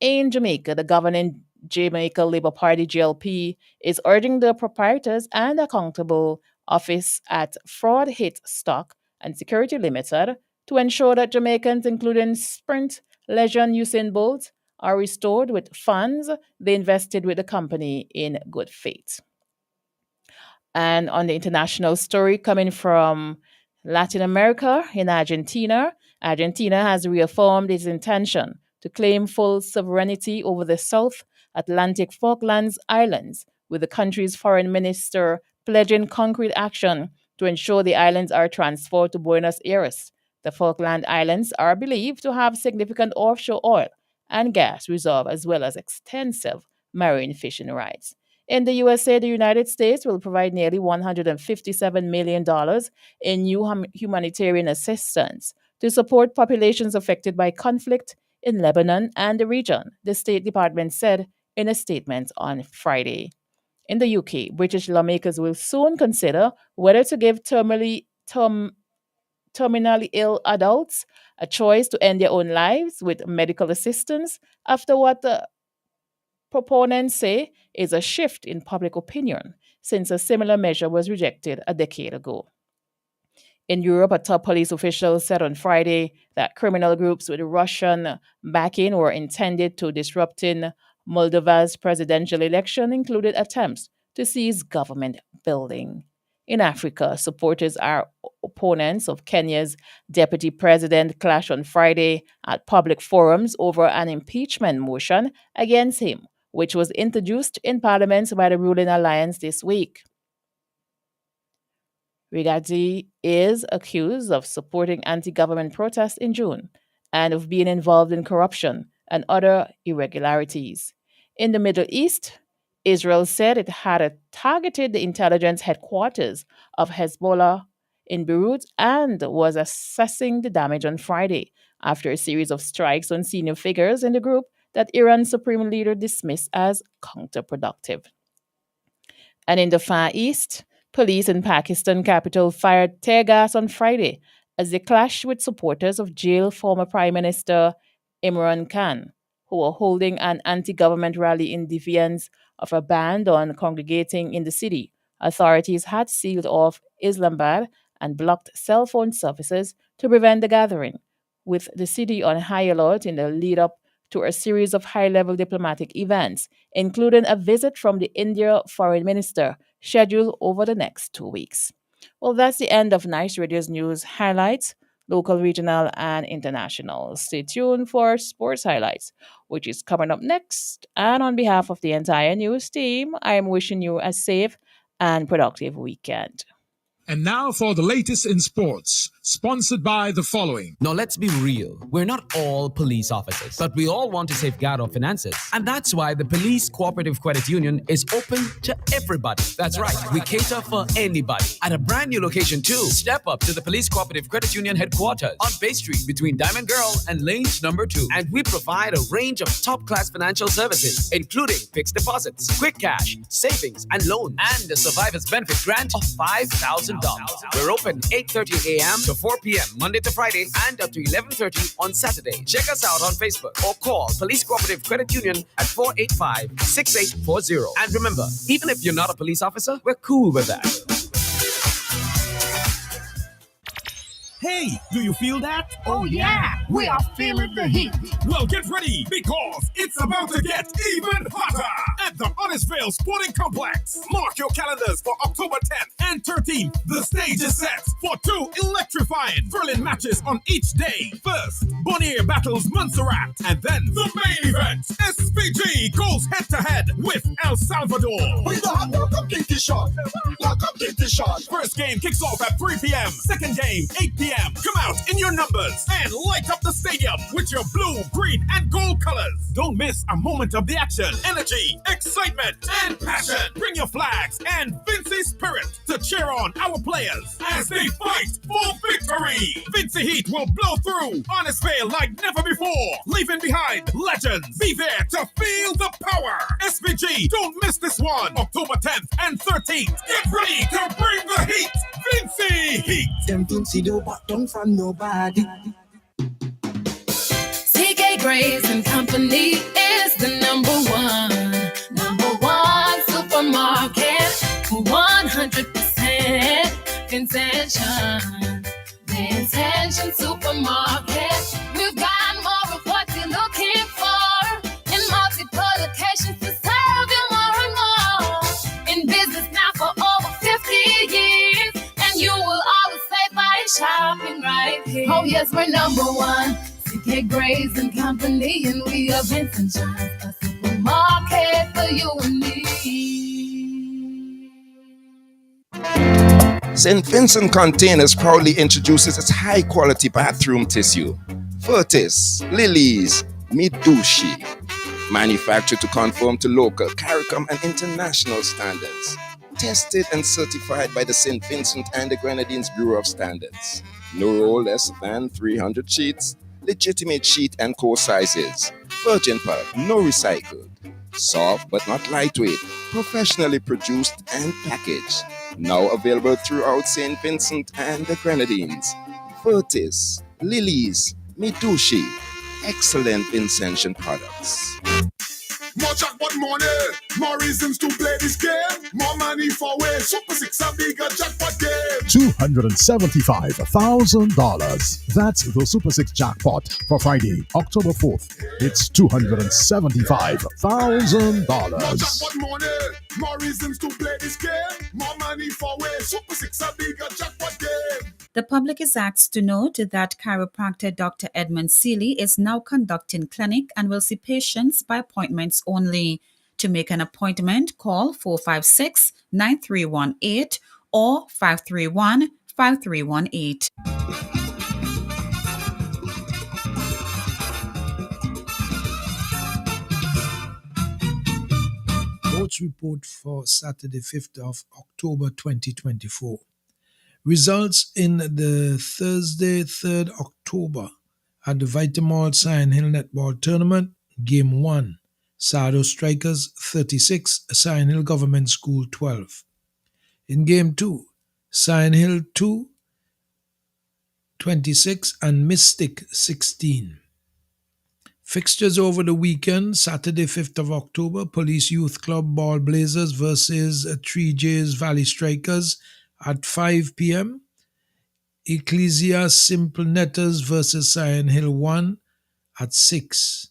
In Jamaica, the governing Jamaica Labour Party (JLP) is urging the proprietors and accountable office at Fraud Hit Stock and Security Limited to ensure that Jamaicans, including Sprint, Leisure, and Usain Bolt, are restored with funds they invested with the company in good faith. And on the international story coming from Latin America, in Argentina, Argentina has reaffirmed its intention to claim full sovereignty over the South Atlantic Falklands Islands, with the country's foreign minister pledging concrete action to ensure the islands are transferred to Buenos Aires. The Falkland Islands are believed to have significant offshore oil and gas reserve as well as extensive marine fishing rights. In the USA, the United States will provide nearly $157 million in new humanitarian assistance to support populations affected by conflict in Lebanon and the region, the State Department said in a statement on Friday. In the UK, British lawmakers will soon consider whether to give terminally ill adults a choice to end their own lives with medical assistance after what the proponents say is a shift in public opinion since a similar measure was rejected a decade ago. In Europe, a top police official said on Friday that criminal groups with Russian backing were intended to disrupting Moldova's presidential election, included attempts to seize government building. In Africa, supporters are opponents of Kenya's deputy president clashed on Friday at public forums over an impeachment motion against him, which was introduced in parliament by the ruling alliance this week. Rigathi is accused of supporting anti government protests in June and of being involved in corruption and other irregularities. In the Middle East, Israel said it had targeted the intelligence headquarters of Hezbollah in Beirut and was assessing the damage on Friday after a series of strikes on senior figures in the group that Iran's supreme leader dismissed as counterproductive. And in the Far East, police in Pakistan capital fired tear gas on Friday as they clashed with supporters of jailed former Prime Minister Imran Khan, who were holding an anti-government rally in defiance of a ban on congregating in the city. Authorities had sealed off Islamabad and blocked cell phone services to prevent the gathering, with the city on high alert in the lead up to a series of high level diplomatic events, including a visit from the India foreign minister scheduled over the next 2 weeks. Well, that's the end of Nice Radio's news highlights, local, regional, and international. Stay tuned for sports highlights, which is coming up next. And on behalf of the entire news team, I am wishing you a safe and productive weekend. And now for the latest in sports, Sponsored by the following. Now, let's be real. We're not all police officers, but we all want to safeguard our finances. And that's why the Police Cooperative Credit Union is open to everybody. That's right. We cater for anybody. At a brand new location, too. Step up to the Police Cooperative Credit Union headquarters on Bay Street between Diamond Girl and Lanes number 2. And we provide a range of top-class financial services, including fixed deposits, quick cash, savings, and loans, and a survivor's benefit grant of $5,000. We're open 8:30 a.m. to 4 p.m. Monday to Friday and up to 11:30 on Saturday. Check us out on Facebook or call Police Cooperative Credit Union at 485-6840. And remember, even if you're not a police officer, we're cool with that. Hey, do you feel that? Oh yeah, we are feeling the heat. Well, get ready because it's about to get even hotter at the Honnestville Sporting Complex. Mark your calendars for October 10th and 13th. The stage is set for 2 electrifying thrilling matches on each day. First, Bonnier battles Montserrat, and then the main event. SPG goes head-to-head with El Salvador. First game kicks off at 3 p.m. Second game, 8 p.m. Come out in your numbers and light up the stadium with your blue, green, and gold colors. Don't miss a moment of the action, energy, excitement, and passion. Bring your flags and Vincy spirit to cheer on our players as they fight for victory. Vincy Heat will blow through Honnestville like never before, leaving behind legends. Be there to feel the power. SPG, don't miss this one. October 10th and 13th. Get ready to bring the heat. Vincy Heat. Them Vincy do bottom from nobody. CK Graves and Company is the number one supermarket for 100% Vincention Supermarket. We've got more of what you're looking for in multiple locations to serve you more and more. In business now for over 50 years, and you will always save by shopping right here. Oh yes, we're number one. CK Graves and Company, and we are Vincention, a supermarket for you and me. St. Vincent Containers proudly introduces its high-quality bathroom tissue. Furtis, Lilies, Midushi. Manufactured to conform to local, CARICOM, and international standards. Tested and certified by the St. Vincent and the Grenadines Bureau of Standards. No roll less than 300 sheets. Legitimate sheet and core sizes. Virgin pulp, no recycled. Soft but not lightweight. Professionally produced and packaged. Now available throughout St. Vincent and the Grenadines. Furtis, Lilies, Midushi. Excellent Vincentian products. More jackpot money, more reasons to play this game. More money for way, Super 6 a bigger jackpot game. $275,000. That's the Super 6 jackpot for Friday, October 4th. It's $275,000. More jackpot money, more reasons to play this game. More money for way, Super 6 a bigger jackpot game. The public is asked to note that chiropractor Dr. Edmund Seeley is now conducting clinic and will see patients by appointments only. To make an appointment, call 456-9318 or 531-5318. Votes report for Saturday, 5th of October 2024. Results in the Thursday, 3rd October at the Vitamall Cyan Hill Netball Tournament, Game 1, Sado Strikers 36, Cyan Hill Government School 12. In Game 2, Cyan Hill 2, 26 and Mystic 16. Fixtures over the weekend, Saturday, 5th of October, Police Youth Club Ball Blazers versus 3J's Valley Strikers at 5 p.m. Ecclesia Simple Netters versus Cyan Hill 1 at 6.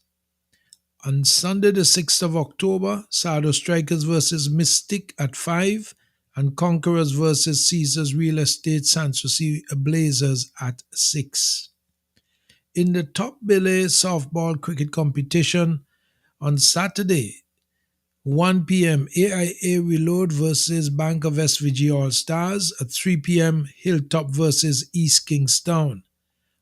On Sunday, the 6th of October, Sado Strikers versus Mystic at 5 and Conquerors versus Caesars Real Estate Sanssouci Blazers at 6. In the Top Billy softball cricket competition on Saturday, 1 p.m. AIA Reload versus Bank of SVG All Stars. At 3 p.m. Hilltop versus East Kingstown.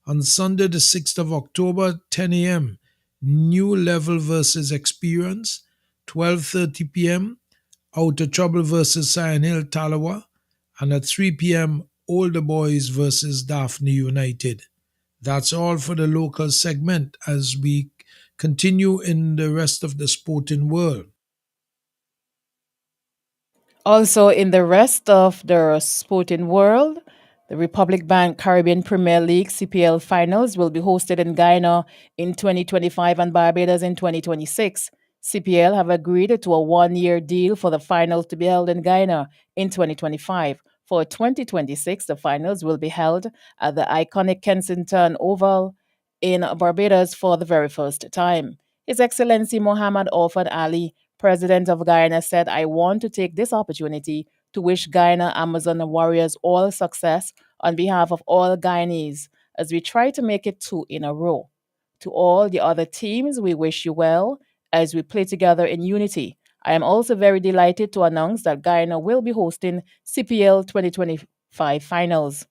On Sunday, the 6th of October, 10 a.m., New Level versus Experience. 12:30 p.m., Outer Trouble versus Cyan Hill Talawa. And at 3 p.m., Older Boys versus Daphne United. That's all for the local segment as we continue in the rest of the sporting world. Also, in the rest of the sporting world, the Republic Bank Caribbean Premier League CPL finals will be hosted in Guyana in 2025 and Barbados in 2026. CPL have agreed to a 1 year deal for the finals to be held in Guyana in 2025. For 2026, the finals will be held at the iconic Kensington Oval in Barbados for the very first time. His Excellency Mohammed Orfad Ali, President of Guyana, said, I want to take this opportunity to wish Guyana Amazon Warriors all success on behalf of all Guyanese as we try to make it 2 in a row. To all the other teams, we wish you well as we play together in unity. I am also very delighted to announce that Guyana will be hosting CPL 2025 finals.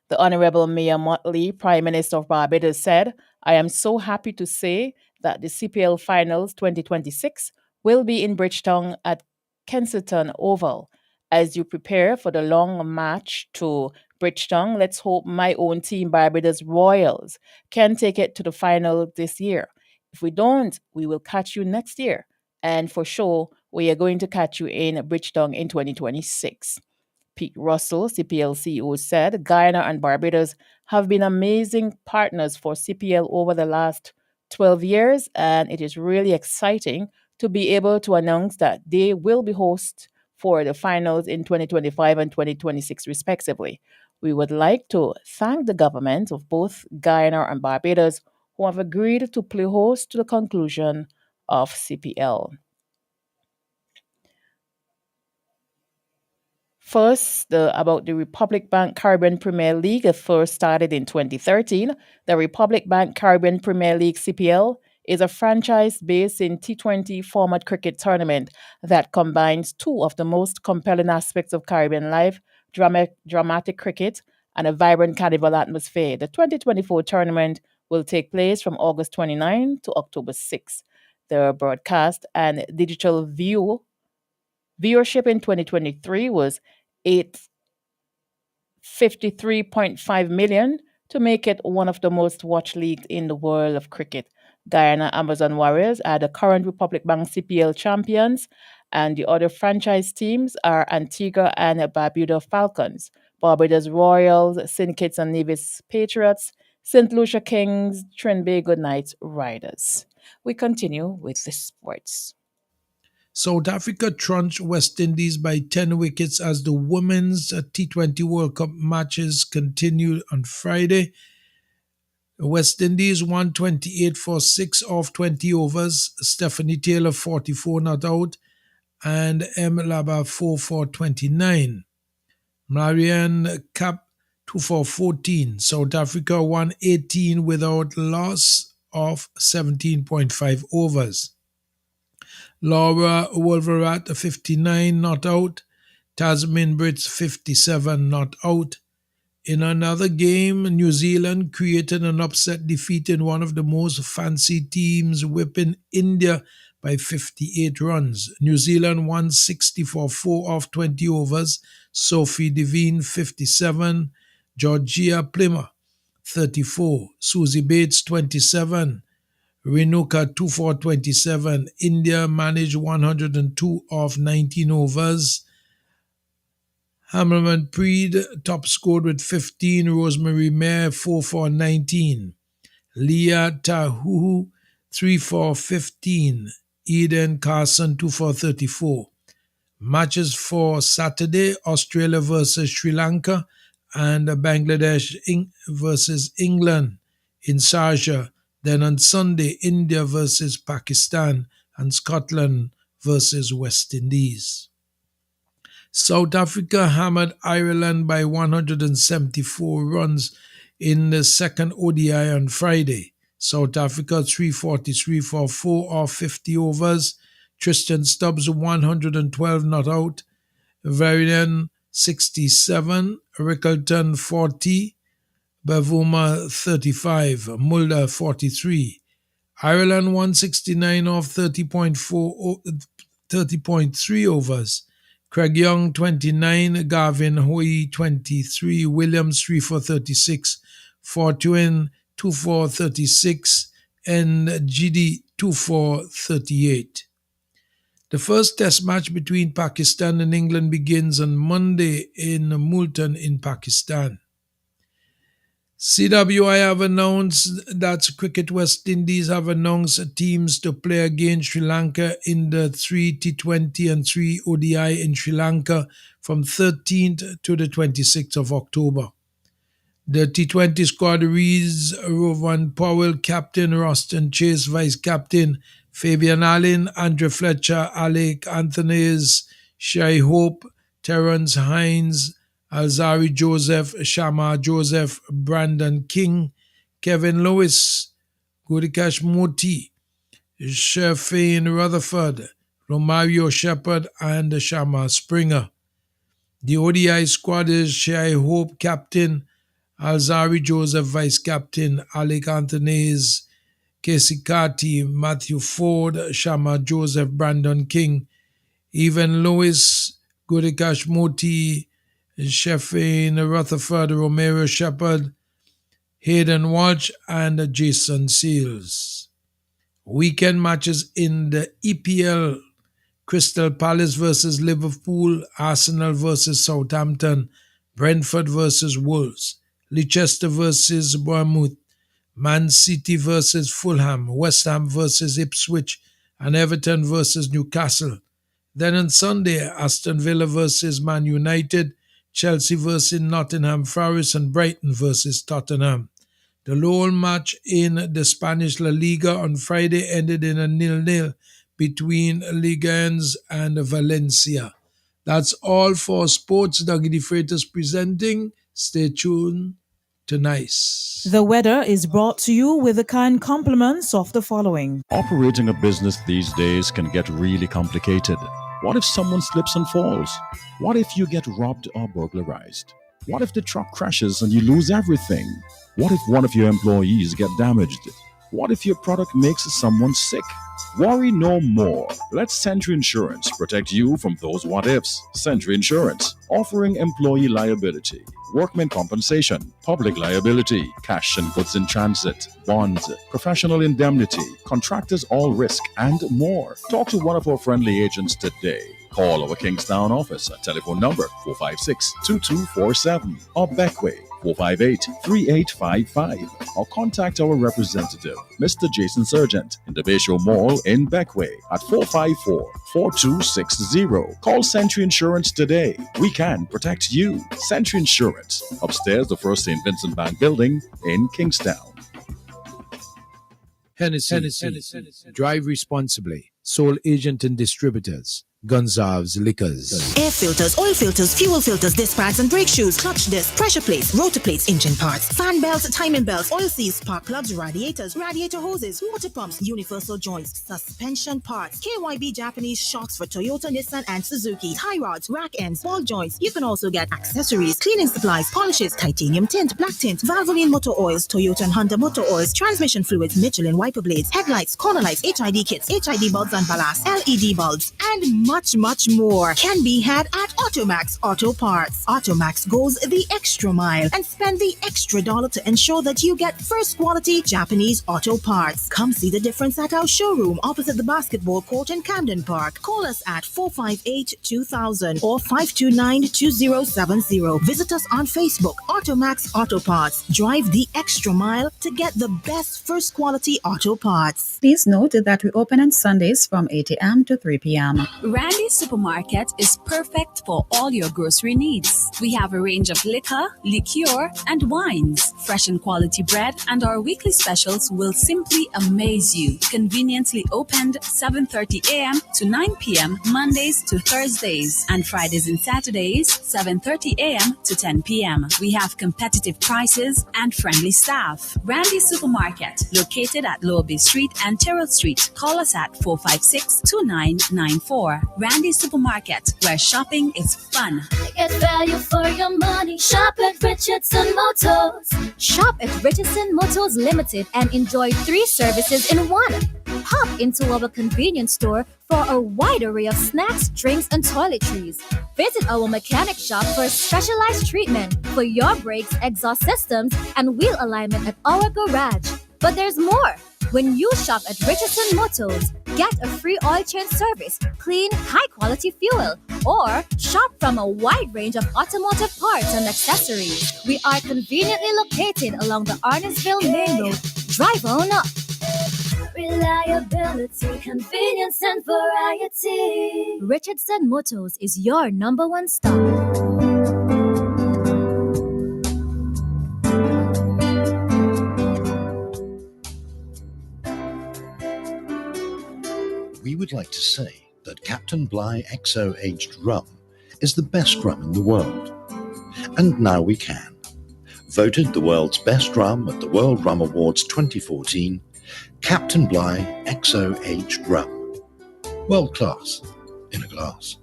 The Honorable Mayor Motley, Prime Minister of Barbados, said, I am so happy to say that the CPL Finals 2026 will be in Bridgetown at Kensington Oval. As you prepare for the long march to Bridgetown, let's hope my own team, Barbados Royals, can take it to the final this year. If we don't, we will catch you next year. And for sure, we are going to catch you in Bridgetown in 2026. Pete Russell, CPL CEO, said Guyana and Barbados have been amazing partners for CPL over the last 12 years, and it is really exciting to be able to announce that they will be host for the finals in 2025 and 2026, respectively. We would like to thank the government of both Guyana and Barbados who have agreed to play host to the conclusion of CPL. First, about the Republic Bank Caribbean Premier League. It first started in 2013. The Republic Bank Caribbean Premier League (CPL) is a franchise based in T20 format cricket tournament that combines two of the most compelling aspects of Caribbean life: dramatic cricket and a vibrant carnival atmosphere. The 2024 tournament will take place from August 29 to October 6. The broadcast and digital viewership in 2023 was 853.5 million to make it one of the most watched leagues in the world of cricket. Guyana Amazon Warriors are the current Republic Bank CPL champions, and the other franchise teams are Antigua and Barbuda Falcons, Barbados Royals, St. Kitts and Nevis Patriots, St. Lucia Kings, Trinbago Knights Riders. We continue with the sports. South Africa trunched West Indies by 10 wickets as the Women's T20 World Cup matches continued on Friday. West Indies won 28 for 6 off 20 overs. Stephanie Taylor 44 not out and M. Laba 4 for 29. Marianne Kapp 2 for 14. South Africa won 18 without loss of 17.5 overs. Laura Wolverat 59 not out. Tasmin Brits 57 not out. In another game, New Zealand created an upset defeat in one of the most fancy teams, whipping India by 58 runs. New Zealand won 60 for 4 off 20 overs. Sophie Devine 57. Georgia Plymouth 34. Susie Bates 27. Renuka 2 for 27. India managed 102 off 19 overs. Hamilman Preed top scored with 15. Rosemary Mayer 4 for 19. Leah Tahuhu 3 for 15. Eden Carson 2 for 34. Matches for Saturday: Australia versus Sri Lanka and Bangladesh versus England in Sharjah. Then on Sunday, India versus Pakistan and Scotland versus West Indies. South Africa hammered Ireland by 174 runs in the second ODI on Friday. South Africa 343 for 4 off 50 overs. Tristan Stubbs 112 not out. Varian 67. Rickleton 40. Bavuma 35. Mulder 43. Ireland 169 off 30.3 overs. Craig Young 29, Gavin Hoey 23, Williams 3 for 36, Fortuin 2 for 36, and GD 2 for 38. The first test match between Pakistan and England begins on Monday in Multan in Pakistan. CWI have announced that Cricket West Indies have announced teams to play against Sri Lanka in the 3 T20 and 3 ODI in Sri Lanka from 13th to the 26th of October. The T20 squad reads Rowan Powell, captain, Roston Chase, vice-captain, Fabian Allen, Andre Fletcher, Alec Anthony's, Shai Hope, Terence Hines, Alzari Joseph, Shama Joseph, Brandon King, Kevin Lewis, Gurikash Moti, Shafane Rutherford, Romario Shepard, and Shama Springer. The ODI squad is Shai Hope, captain, Alzari Joseph, vice-captain, Alec Anthony's, Casey Carty, Matthew Ford, Shama Joseph, Brandon King, Evan Lewis, Gurikash Moti, Sheffin Rutherford, Romero Shepard, Hayden Walsh, and Jason Seals. Weekend matches in the EPL: Crystal Palace versus Liverpool, Arsenal versus Southampton, Brentford versus Wolves, Leicester versus Bournemouth, Man City versus Fulham, West Ham versus Ipswich, and Everton versus Newcastle. Then on Sunday, Aston Villa versus Man United, Chelsea versus Nottingham Forest, and Brighton versus Tottenham. The lone match in the Spanish La Liga on Friday ended in a 0-0 between Leganés and Valencia. That's all for sports. Dougie the Freitas presenting. Stay tuned to Nice. The weather is brought to you with the kind compliments of the following. Operating a business these days can get really complicated. What if someone slips and falls? What if you get robbed or burglarized? What if the truck crashes and you lose everything? What if one of your employees get damaged? What if your product makes someone sick? Worry no more. Let Sentry Insurance protect you from those what ifs. Sentry Insurance, offering employee liability, workmen compensation, public liability, cash and goods in transit, bonds, professional indemnity, contractors all risk, and more. Talk to one of our friendly agents today. Call our Kingstown office at telephone number 456-2247 or Beckway 458-3855, or contact our representative, Mr. Jason Sargent, in the Bayshore Mall in Beckway at 454-4260. Call Sentry Insurance today. We can protect you. Sentry Insurance, upstairs the First St. Vincent Bank building in Kingstown. Hennessy. Drive responsibly. Sole agent and distributors. Gonzalez Liquors. Air filters, oil filters, fuel filters, disc pads and brake shoes, clutch disc, pressure plates, rotor plates, engine parts, fan belts, timing belts, oil seals, spark plugs, radiators, radiator hoses, water pumps, universal joints, suspension parts, KYB Japanese shocks for Toyota, Nissan and Suzuki, tie rods, rack ends, ball joints. You can also get accessories, cleaning supplies, polishes, titanium tint, black tint, Valvoline motor oils, Toyota and Honda motor oils, transmission fluids, Michelin wiper blades, headlights, corner lights, HID kits, HID bulbs and ballast, LED bulbs, and much more can be had at Automax Auto Parts. Automax goes the extra mile and spend the extra dollar to ensure that you get first quality Japanese auto parts. Come see the difference at our showroom opposite the basketball court in Camden Park. Call us at 458-2000 or 529-2070. Visit us on Facebook, Automax Auto Parts. Drive the extra mile to get the best first quality auto parts. Please note that we open on Sundays from 8 a.m. to 3 p.m. Randy's Supermarket is perfect for all your grocery needs. We have a range of liquor, liqueur, and wines, fresh and quality bread, and our weekly specials will simply amaze you. Conveniently opened 7:30 a.m. to 9 p.m. Mondays to Thursdays, and Fridays and Saturdays 7:30 a.m. to 10 p.m. We have competitive prices and friendly staff. Randy's Supermarket, located at Lower Bay Street and Terrell Street. Call us at 458 856-2994. Randy Supermarket, where shopping is fun. Get value for your money. Shop at Richardson Motors. Shop at Richardson Motors Limited and enjoy 3 services in one. Pop into our convenience store for a wide array of snacks, drinks, and toiletries. Visit our mechanic shop for a specialized treatment for your brakes, exhaust systems, and wheel alignment at our garage. But there's more. When you shop at Richardson Motors, get a free oil change service, clean, high-quality fuel, or shop from a wide range of automotive parts and accessories. We are conveniently located along the Arnesville Main Road. Drive on up. Reliability, convenience, and variety. Richardson Motors is your number one stop. We would like to say that Captain Bligh XO Aged Rum is the best rum in the world. And now we can. Voted the world's best rum at the World Rum Awards 2014, Captain Bligh XO Aged Rum. World class in a glass.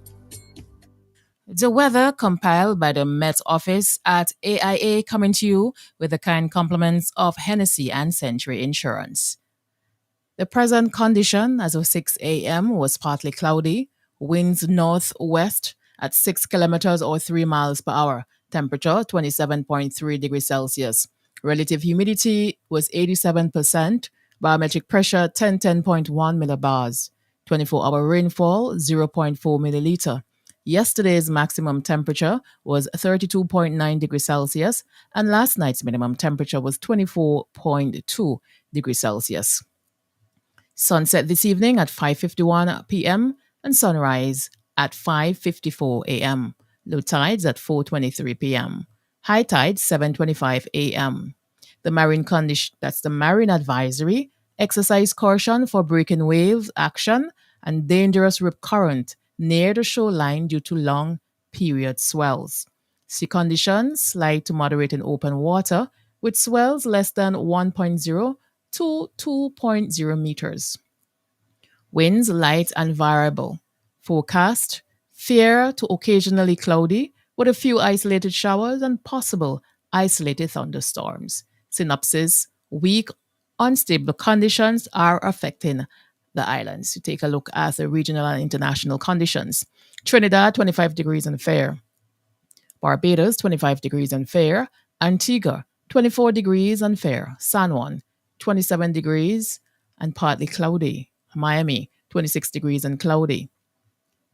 The weather compiled by the Met Office at AIA coming to you with the kind compliments of Hennessy and Century Insurance. The present condition as of 6 a.m. was partly cloudy, winds northwest at 6 kilometers or 3 miles per hour, temperature 27.3 degrees Celsius. Relative humidity was 87%, barometric pressure 10.1 millibars, 24-hour rainfall 0.4 milliliter. Yesterday's maximum temperature was 32.9 degrees Celsius, and last night's minimum temperature was 24.2 degrees Celsius. Sunset this evening at 5:51 p.m. and sunrise at 5:54 a.m. Low tides at 4:23 p.m. High tides 7:25 a.m. The marine condition, that's the marine advisory, exercise caution for breaking waves action and dangerous rip current near the shoreline due to long period swells. Sea conditions slight to moderate in open water with swells less than 1.0 to 2.0 meters. Winds light and variable. Forecast, fair to occasionally cloudy with a few isolated showers and possible isolated thunderstorms. Synopsis, weak, unstable conditions are affecting the islands. You take a look at the regional and international conditions. Trinidad, 25 degrees and fair. Barbados, 25 degrees and fair. Antigua, 24 degrees and fair. San Juan, 27 degrees and partly cloudy. Miami, 26 degrees and cloudy.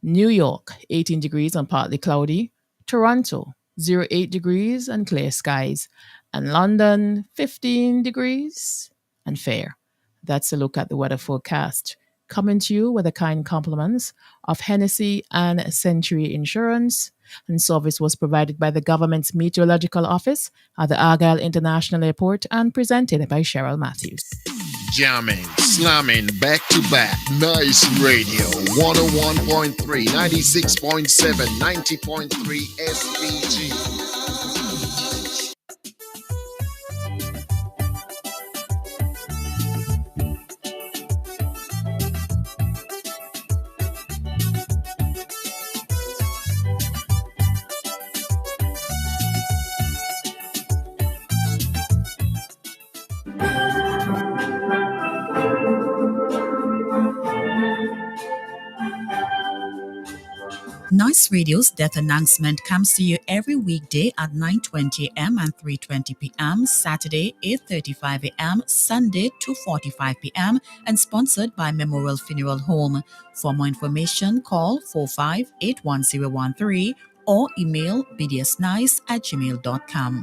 New York, 18 degrees and partly cloudy. Toronto, 08 degrees and clear skies. And London, 15 degrees and fair. That's a look at the weather forecast. Coming to you with the kind compliments of Hennessy and Century Insurance. And service was provided by the government's meteorological office at the Argyle International Airport and presented by Cheryl Matthews. Jamming, slamming, back to back. Nice radio. 101.3, 96.7, 90.3 SVG. Nice Radio's Death Announcement comes to you every weekday at 9:20 a.m. and 3:20 p.m., Saturday 8:35 a.m., Sunday 2:45 p.m., and sponsored by Memorial Funeral Home. For more information, call 45-81013 or email bdsnice@gmail.com.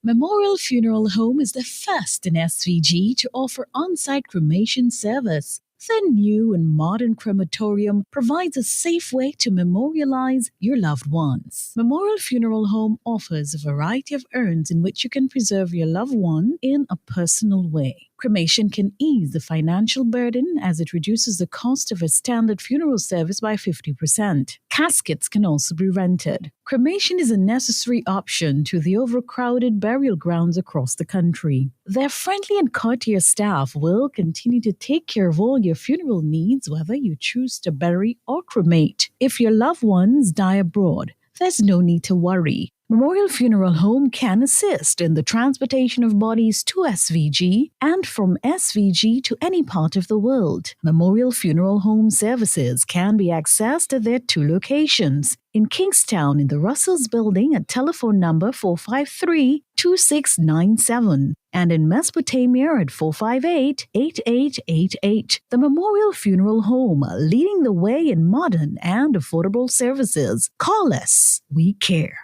Memorial Funeral Home is the first in SVG to offer on-site cremation service. Their new and modern crematorium provides a safe way to memorialize your loved ones. Memorial Funeral Home offers a variety of urns in which you can preserve your loved one in a personal way. Cremation can ease the financial burden as it reduces the cost of a standard funeral service by 50%. Caskets can also be rented. Cremation is a necessary option to the overcrowded burial grounds across the country. Their friendly and courteous staff will continue to take care of all your funeral needs, whether you choose to bury or cremate. If your loved ones die abroad, there's no need to worry. Memorial Funeral Home can assist in the transportation of bodies to SVG and from SVG to any part of the world. Memorial Funeral Home services can be accessed at their two locations. In Kingstown in the Russells Building at telephone number 453-2697 and in Mesopotamia at 458-8888. The Memorial Funeral Home, leading the way in modern and affordable services. Call us. We care.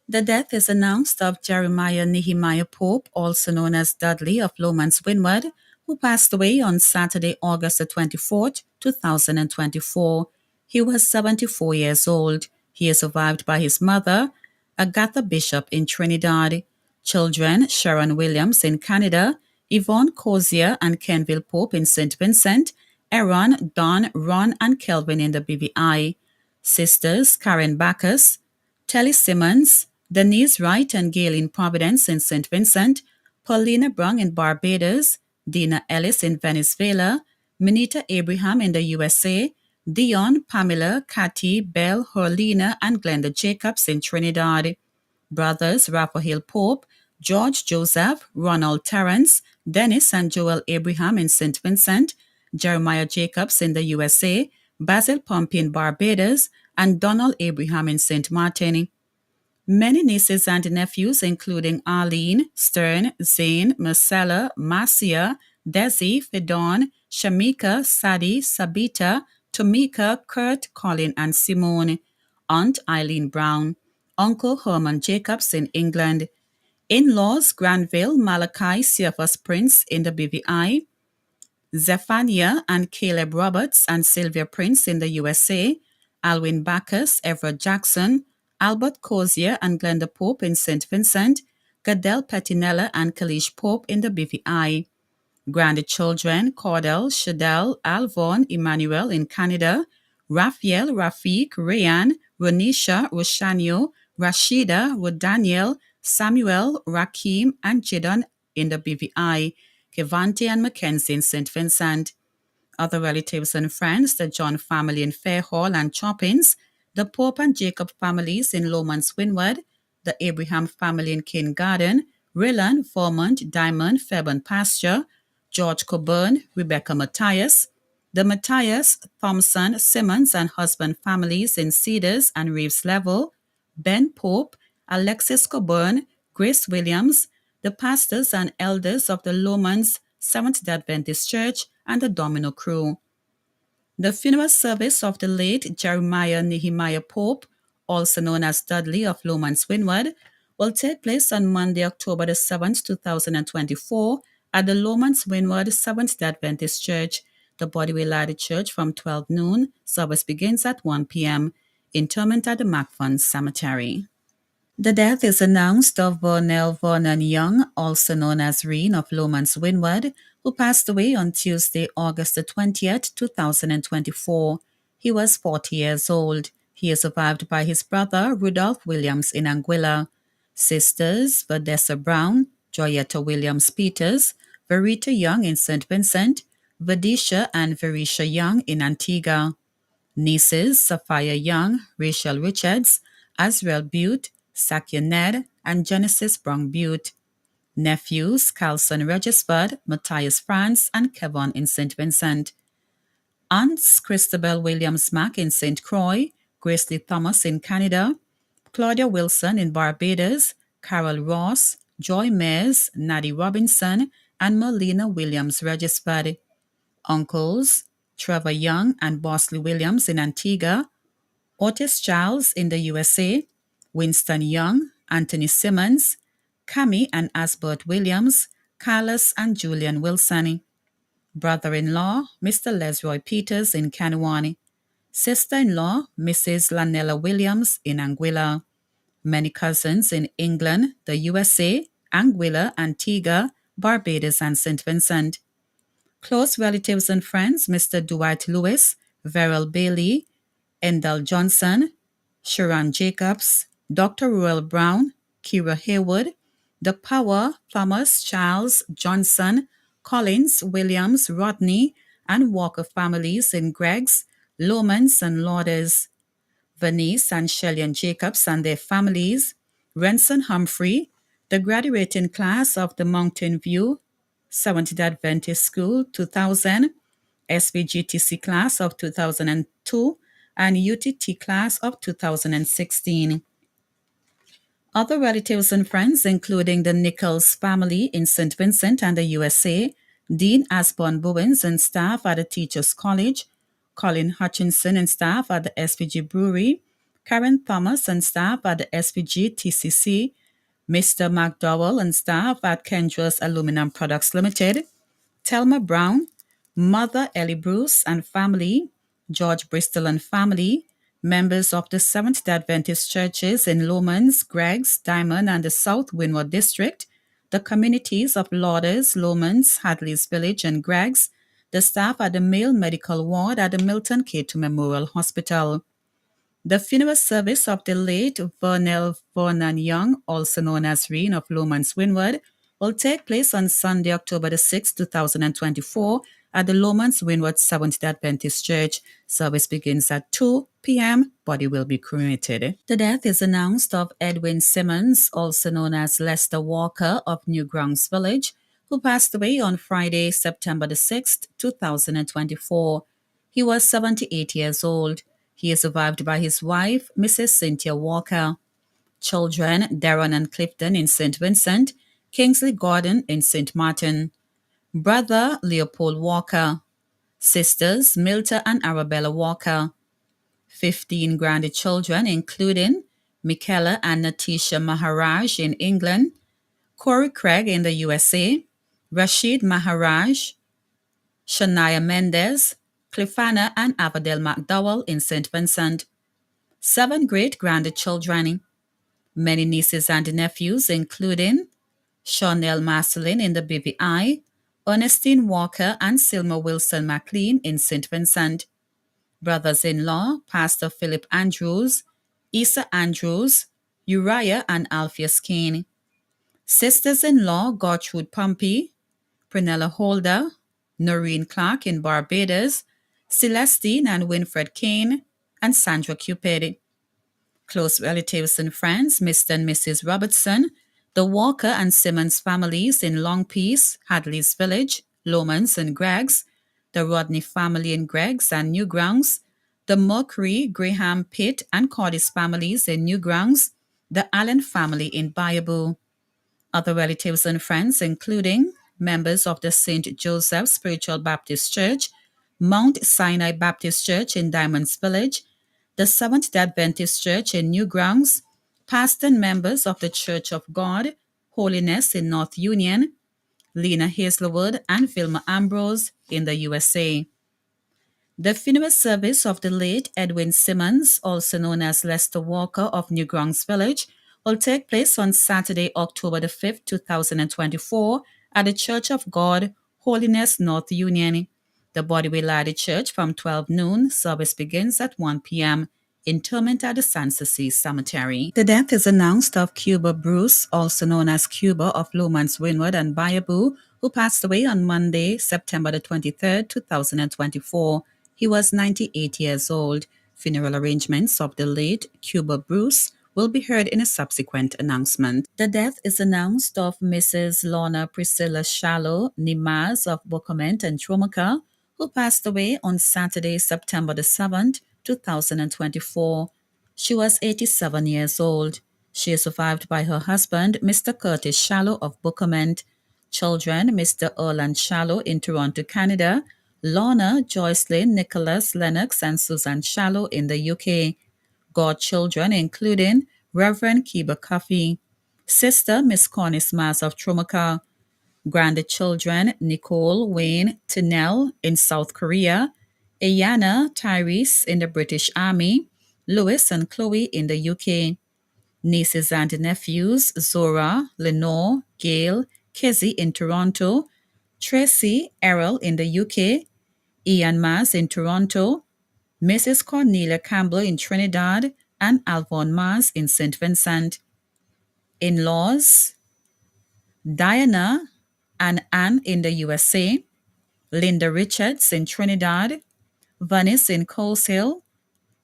The death is announced of Jeremiah Nehemiah Pope, also known as Dudley of Lomans Windward, who passed away on Saturday, August the 24th, 2024. He was 74 years old. He is survived by his mother, Agatha Bishop in Trinidad, children Sharon Williams in Canada, Yvonne Cozier and Kenville Pope in St. Vincent, Aaron, Don, Ron, and Kelvin in the BVI, sisters Karen Bacchus, Telly Simmons, Denise Wright and Gail in Providence in St. Vincent, Paulina Brung in Barbados, Dina Ellis in Venezuela, Minita Abraham in the USA, Dion, Pamela, Kathy, Belle, Horlina, and Glenda Jacobs in Trinidad. Brothers Raphael Pope, George Joseph, Ronald Terrence, Dennis and Joel Abraham in St. Vincent, Jeremiah Jacobs in the USA, Basil Pompey in Barbados, and Donald Abraham in St. Martin. Many nieces and nephews, including Arlene, Stern, Zane, Marcella, Marcia, Desi, Fedon, Shamika, Sadie, Sabita, Tomika, Kurt, Colin, and Simone. Aunt Eileen Brown. Uncle Herman Jacobs in England. In-laws Granville, Malachi, Cephas Prince in the BVI. Zephaniah and Caleb Roberts and Sylvia Prince in the USA, Alwyn Bacchus, Everett Jackson, Albert Cozier and Glenda Pope in St. Vincent, Gadel Pettinella and Kalish Pope in the BVI. Grandchildren Cordell, Shadell, Alvon, Emmanuel in Canada, Raphael, Rafiq, Rayan, Ronisha, Roshanio, Rashida, Rodaniel, Samuel, Rakim, and Jidon in the BVI. Kevante and Mackenzie in St. Vincent. Other relatives and friends, the John family in Fairhall and Choppins, the Pope and Jacob families in Lomans Windward, the Abraham family in King Garden, Rillan, Vermont, Diamond, Febon Pasture, George Coburn, Rebecca Matthias, the Matthias, Thompson, Simmons and husband families in Cedars and Reeves Level, Ben Pope, Alexis Coburn, Grace Williams, the pastors and elders of the Lomans Seventh-day Adventist Church, and the Domino crew. The funeral service of the late Jeremiah Nehemiah Pope, also known as Dudley of Lomans Windward, will take place on Monday, October the 7th, 2024, at the Lomans Windward Seventh-day Adventist Church. The body will lie at the church from 12 noon. Service begins at 1 p.m. Interment at the McFun Cemetery. The death is announced of Burnell Vernon Young, also known as Reen of Lomans Windward, who passed away on Tuesday, August the 20th, 2024. He was 40 years old. He is survived by his brother, Rudolph Williams in Anguilla, sisters, Vanessa Brown, Joyetta Williams Peters, Verita Young in St. Vincent, Vadisha and Verisha Young in Antigua, nieces, Sophia Young, Rachel Richards, Azrael Butte, Sakya Ned, and Genesis Brown Butte. Nephews, Carlson Regisford, Matthias France, and Kevon in St. Vincent. Aunts, Christabel Williams Mack in St. Croix, Grace Lee Thomas in Canada, Claudia Wilson in Barbados, Carol Ross, Joy Mayers, Nadie Robinson, and Melina Williams Regisford. Uncles, Trevor Young and Bosley Williams in Antigua, Otis Giles in the USA, Winston Young, Anthony Simmons, Cami and Asbert Williams, Carlos and Julian Wilson. Brother-in-law, Mr. Lesroy Peters in Kanawani. Sister-in-law, Mrs. Lanella Williams in Anguilla. Many cousins in England, the USA, Anguilla, Antigua, Barbados, and St. Vincent. Close relatives and friends Mr. Dwight Lewis, Verrill Bailey, Endell Johnson, Sharon Jacobs, Dr. Royal Brown, Kira Haywood, the Power, Thomas, Charles, Johnson, Collins, Williams, Rodney, and Walker families in Greggs, Lomans, and Lauders. Venice and Shelley Jacobs and their families, Renson Humphrey, the graduating class of the Mountain View Seventh-day Adventist School 2000, SVGTC class of 2002, and UTT class of 2016. Other relatives and friends, including the Nichols family in St. Vincent and the USA, Dean Asborn Bowens and staff at the Teachers College, Colin Hutchinson and staff at the SVG Brewery, Karen Thomas and staff at the SVG TCC, Mr. McDowell and staff at Kendra's Aluminum Products Limited, Thelma Brown, Mother Ellie Bruce and family, George Bristol and family, members of the Seventh-day Adventist churches in Lomans, Greggs, Diamond, and the South Windward District, the communities of Lauders, Lomans, Hadley's Village, and Greggs, the staff at the male medical ward at the Milton K2 Memorial Hospital. The funeral service of the late Vernell Vernon Young, also known as Reen of Lomans Windward, will take place on Sunday, October the 6th, 2024, at the Lomans Windward Seventh-day Adventist Church. Service begins at 2 p.m. Body will be cremated. The death is announced of Edwin Simmons, also known as Lester Walker of Newgrounds Village, who passed away on Friday, September the 6th, 2024. He was 78 years old. He is survived by his wife, Mrs. Cynthia Walker. Children, Darren and Clifton in St. Vincent, Kingsley Gordon in St. Martin. Brother, Leopold Walker. Sisters, Milta and Arabella Walker. 15 grandchildren, including Michaela and Natisha Maharaj in England, Corey Craig in the USA, Rashid Maharaj, Shania Mendez, Clifana and Avadel McDowell in St. Vincent. 7 great-grandchildren, many nieces and nephews, including Chanel Marcelin in the BVI, Ernestine Walker and Silma Wilson McLean in St. Vincent. Brothers-in-law, Pastor Philip Andrews, Issa Andrews, Uriah and Alpheus Kane. Sisters-in-law, Gertrude Pompey, Prunella Holder, Noreen Clark in Barbados, Celestine and Winfred Kane, and Sandra Cupid. Close relatives and friends, Mr. and Mrs. Robertson, the Walker and Simmons families in Long Peace, Hadley's Village, Lomans and Greggs, the Rodney family in Greggs and Newgrounds, the Mercury, Graham, Pitt, and Cordis families in Newgrounds, the Allen family in Bayaboo. Other relatives and friends, including members of the St. Joseph Spiritual Baptist Church, Mount Sinai Baptist Church in Diamonds Village, the Seventh-day Adventist Church in Newgrounds, past and members of the Church of God, Holiness in North Union, Lena Hazelwood and Vilma Ambrose in the USA. The funeral service of the late Edwin Simmons, also known as Lester Walker of Newgrounds Village, will take place on Saturday, October the 5th, 2024, at the Church of God, Holiness North Union. The body will lie at the church from 12 noon. Service begins at 1 p.m. Interment at the Sanssouci Cemetery. The death is announced of Cuba Bruce, also known as Cuba of Lomans Windward and Bayaboo, who passed away on Monday, September the 23rd, 2024. He was 98 years old. Funeral arrangements of the late Cuba Bruce will be heard in a subsequent announcement. The death is announced of Mrs. Lorna Priscilla Shallow Nimaz of Bokoment and Tromoka, who passed away on Saturday, September the 7th, 2024. She was 87 years old. She is survived by her husband, Mr. Curtis Shallow of Bokoment, children, Mr. Erland Shallow in Toronto, Canada, Lorna, Joycelyn, Nicholas, Lennox, and Susan Shallow in the UK. Godchildren, including Reverend Kiba Coffey, Sister Miss Cornice Mars of Tromoka, grandchildren Nicole, Wayne, Tinell in South Korea, Ayana, Tyrese in the British Army, Louis and Chloe in the UK. Nieces and nephews Zora, Lenore, Gail, Kizzy in Toronto, Tracy Errol in the UK, Ian Mas in Toronto, Mrs. Cornelia Campbell in Trinidad, and Alvon Mas in St. Vincent. In-laws, Diana and Anne in the USA, Linda Richards in Trinidad, Venice in Coles Hill,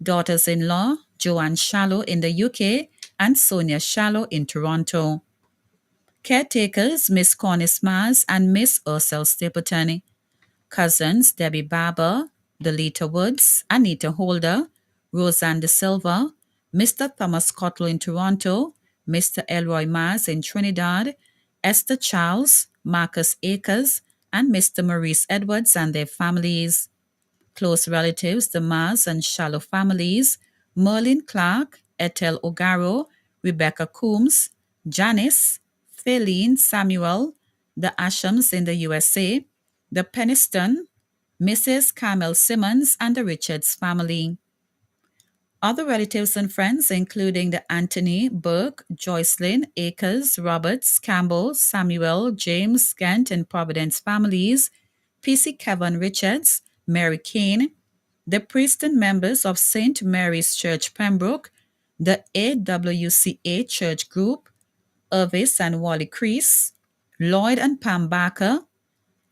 daughters-in-law, Joanne Shallow in the UK, and Sonia Shallow in Toronto. Caretakers, Miss Cornice Mars and Miss Ursel Stapleton. Cousins, Debbie Barber, Delita Woods, Anita Holder, Roseanne De Silva, Mr. Thomas Cottle in Toronto, Mr. Elroy Mars in Trinidad, Esther Charles, Marcus Akers, and Mr. Maurice Edwards and their families. Close relatives, the Mars and Shallow families, Merlin Clark, Ethel Ogaro, Rebecca Coombs, Janice, Feline Samuel, the Ashams in the USA, the Peniston, Mrs. Carmel Simmons, and the Richards family. Other relatives and friends, including the Anthony, Burke, Joycelyn, Akers, Roberts, Campbell, Samuel, James, Kent, and Providence families, PC Kevin Richards, Mary Kane, the priests and members of St. Mary's Church Pembroke, the AWCA Church Group, Irvis and Wally Crease, Lloyd and Pam Barker.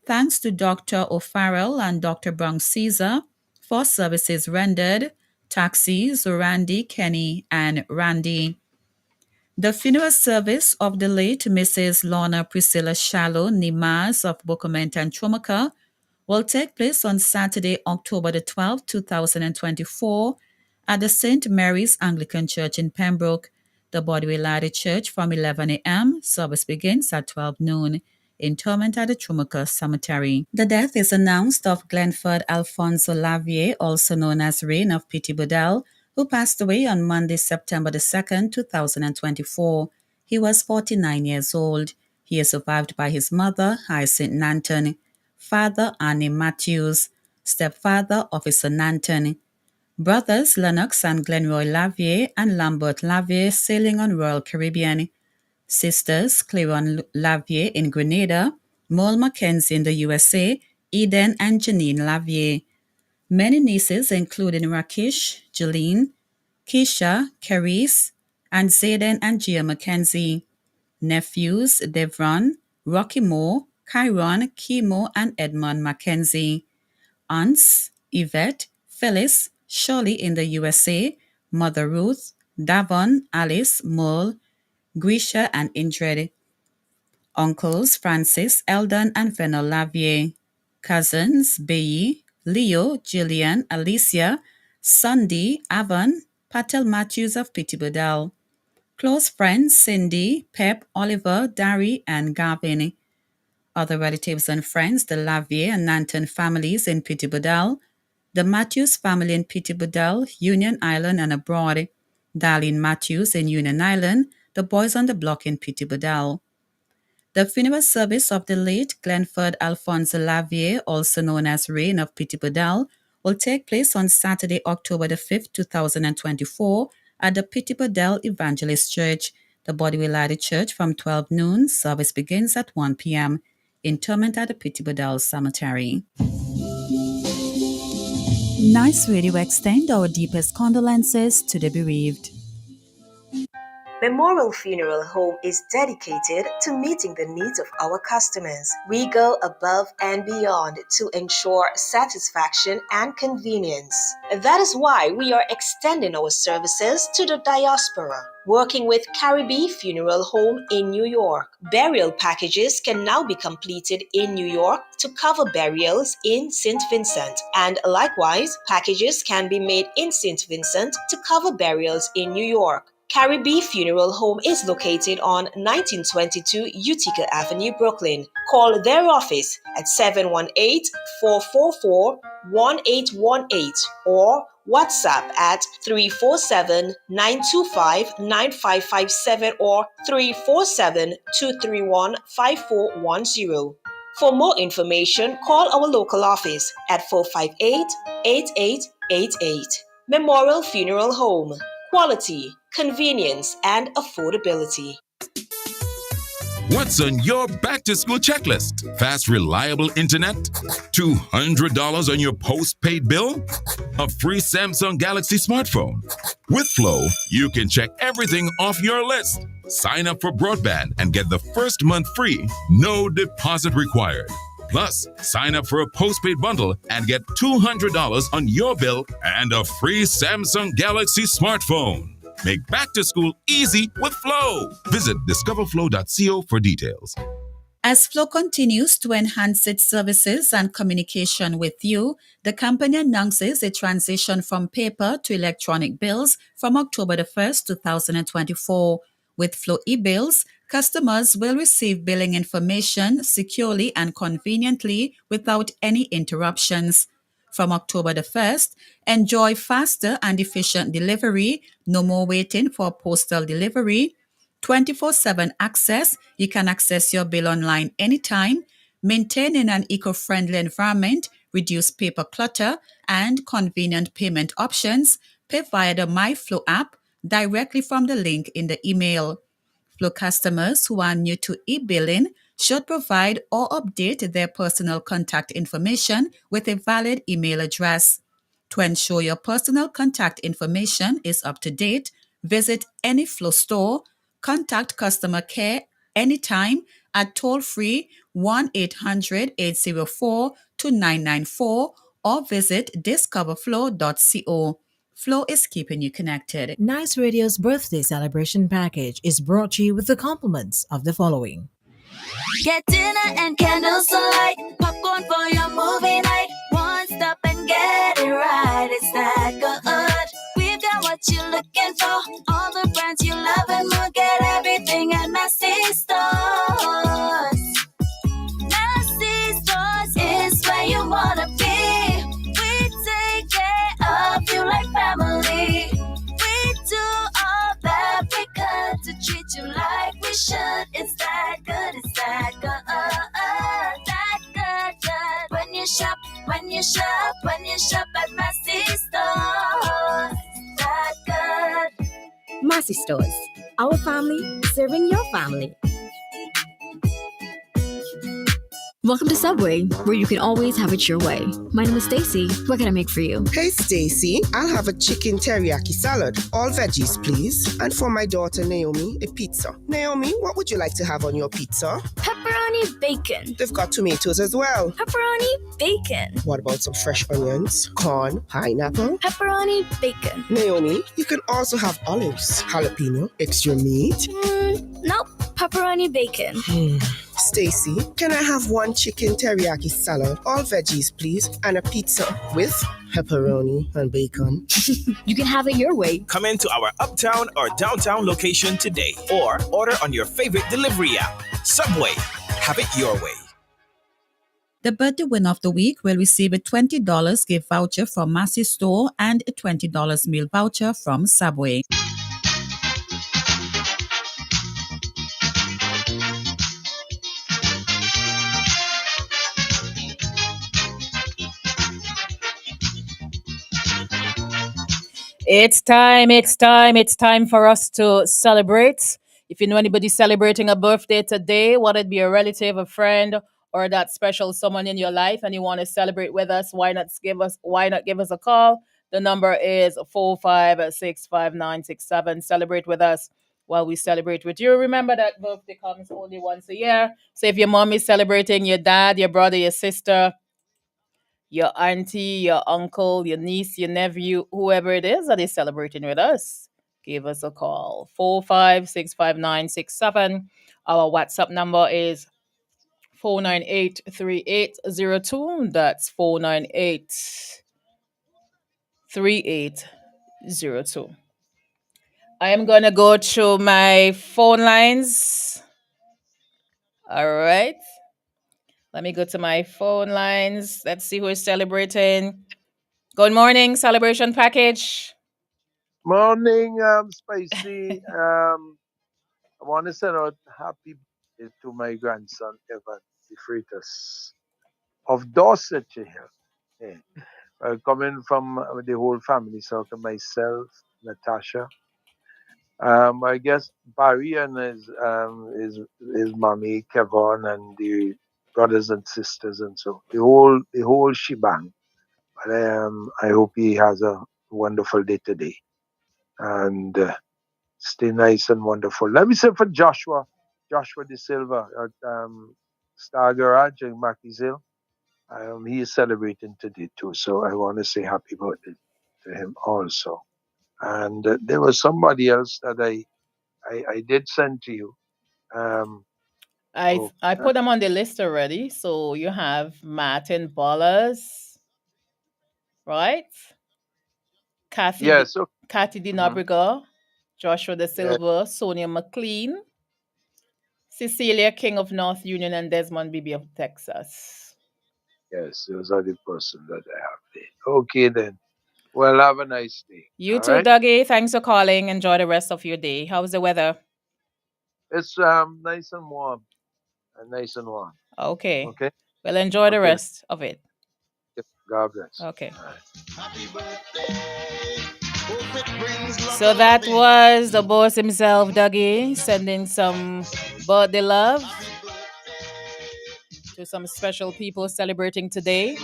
Thanks to Dr. O'Farrell and Dr. Brown Caesar for services rendered, taxis, Randy, Kenny, and Randy. The funeral service of the late Mrs. Lorna Priscilla Shallow Nimas of Bokomenta and Chomaka will take place on Saturday, October the 12th, 2024 at the St. Mary's Anglican Church in Pembroke. The body will lie at the church from 11 a.m. Service begins at 12 noon. Interment at the Chumaka Cemetery. The death is announced of Glenford Alfonso Lavier, also known as Rain of Pity Budel, who passed away on Monday, September the 2nd, 2024. He was 49 years old. He is survived by his mother, Hyacinth Nanton, father Annie Matthews, stepfather Officer Nanton, brothers Lennox and Glenroy Lavier and Lambert Lavier sailing on Royal Caribbean, sisters Claron Lavier in Grenada, Moll Mackenzie in the USA, Eden and Janine Lavier. Many nieces including Rakesh, Jeline, Keisha, Carice, and Zayden and Gia Mackenzie. Nephews Devron, Rocky Moore, Chiron, Kimo, and Edmund Mackenzie. Aunts Yvette, Phyllis, Shirley in the USA, Mother Ruth, Davon, Alice, Merle, Grisha, and Indred. Uncles Francis, Eldon, and Venel Lavier. Cousins Bayi, Leo, Gillian, Alicia, Sunday, Avon, Patel Matthews of Pittibudal. Close friends Cindy, Pep, Oliver, Dari, and Gavin. Other relatives and friends, the Lavier and Nanton families in Pittibudal, the Matthews family in Pittibudal, Union Island, and abroad, Darlene Matthews in Union Island, the Boys on the Block in Pittibudal. The funeral service of the late Glenford Alfonso Lavier, also known as Rain of Pittibudal, will take place on Saturday, October the 5th, 2024 at the Pittibudal Evangelist Church. The body will lie at the church from 12 noon. Service begins at 1 p.m. Interment at the Pittibudal Cemetery. Nice Radio extend our deepest condolences to the bereaved. Memorial Funeral Home is dedicated to meeting the needs of our customers. We go above and beyond to ensure satisfaction and convenience. That is why we are extending our services to the diaspora. Working with Caribbean Funeral Home in New York. Burial packages can now be completed in New York to cover burials in St. Vincent. And likewise, packages can be made in St. Vincent to cover burials in New York. Caribbean Funeral Home is located on 1922 Utica Avenue, Brooklyn. Call their office at 718-444-1818 or WhatsApp at 347-925-9557 or 347-231-5410. For more information, call our local office at 458-8888. Memorial Funeral Home. Quality, convenience, and affordability. What's on your back to school checklist? Fast, reliable internet? $200 on your postpaid bill? A free Samsung Galaxy smartphone? With Flow, you can check everything off your list. Sign up for broadband and get the first month free, no deposit required. Plus, sign up for a postpaid bundle and get $200 on your bill and a free Samsung Galaxy smartphone. Make back to school easy with Flow. Visit discoverflow.co for details. As Flow continues to enhance its services and communication with you, the company announces a transition from paper to electronic bills from October the 1st, 2024. With Flow e-bills, customers will receive billing information securely and conveniently without any interruptions. From October the 1st, enjoy faster and efficient delivery, no more waiting for postal delivery, 24/7 access. You can access your bill online anytime, maintaining an eco-friendly environment, reduce paper clutter, and convenient payment options. Pay via the MyFlow app directly from the link in the email. Flow customers who are new to e-billing should provide or update their personal contact information with a valid email address. To ensure your personal contact information is up to date, visit any Flow store, contact customer care anytime at toll-free 1-800-804-2994 or visit discoverflow.co. Flow is keeping you connected. Nice Radio's birthday celebration package is brought to you with the compliments of the following. Get dinner and candles alight, popcorn for your movie night. One stop and get it right. It's that good. We've got what you're looking for. All the brands you love and more. Get everything at Massy Stores. Massy Stores is where you wanna be. We take care of you like family. We do all that we could to treat you like we should. It's that good, it's that good. That good. When you shop at Massy Stores. That good. Massy Stores, our family serving your family. Welcome to Subway, where you can always have it your way. My name is Stacy. What can I make for you? Hey, Stacy. I'll have a chicken teriyaki salad. All veggies, please. And for my daughter, Naomi, a pizza. Naomi, what would you like to have on your pizza? Pepperoni bacon. They've got tomatoes as well. Pepperoni bacon. What about some fresh onions, corn, pineapple? Pepperoni bacon. Naomi, you can also have olives, jalapeno, extra meat. Nope. Pepperoni bacon. Stacy, can I have one chicken teriyaki salad, all veggies, please, and a pizza with pepperoni and bacon? You can have it your way. Come into our uptown or downtown location today or order on your favorite delivery app. Subway. Have it your way. The birthday winner of the week will receive a $20 gift voucher from Massy Store and a $20 meal voucher from Subway. It's time for us to celebrate. If you know anybody celebrating a birthday today, whether it be a relative, a friend, or that special someone in your life, and you want to celebrate with us, why not give us a call? The number is 4565967. Celebrate with us while we celebrate with you. Remember that birthday comes only once a year. So if your mom is celebrating, your dad, your brother, your sister, your auntie, your uncle, your niece, your nephew, whoever it is that is celebrating with us, give us a call. 4565967. Our WhatsApp number is 4983802. That's 4983802. I am going to go through my phone lines. All right. Let me go to my phone lines. Let's see who is celebrating. Good morning, celebration package. Morning, Spicy. I want to send out happy birthday to my grandson, Evan the Freitas of Dorsetshire. Yeah. Coming from the whole family circle, myself, Natasha, I guess Barry and his mommy Kevon and the brothers and sisters and so the whole shebang. But I hope he has a wonderful day today and stay nice and wonderful. Let me say for Joshua De Silva at Star Garage in Mackey's Hill. He is celebrating today too, so I want to say happy birthday to him also. And there was somebody else that I did send to you. Um, I oh, I put them on the list already. So you have Martin Ballas, right? yeah, so Kathy mhm, Dinabriga, Joshua De yeah, Silva, Sonia McLean, Cecilia King of North Union, and Desmond Bibi of Texas. yes, those are the person that I have there. Okay then. Well, have a nice day. You All too, right. Dougie. Thanks for calling. Enjoy the rest of your day. How's the weather? It's nice and warm. Nice and warm. Okay. Okay. Well, enjoy the Okay. Then. rest of it. God bless. Okay. All right. So that was the boss himself, Dougie, sending some birthday love to some special people celebrating today.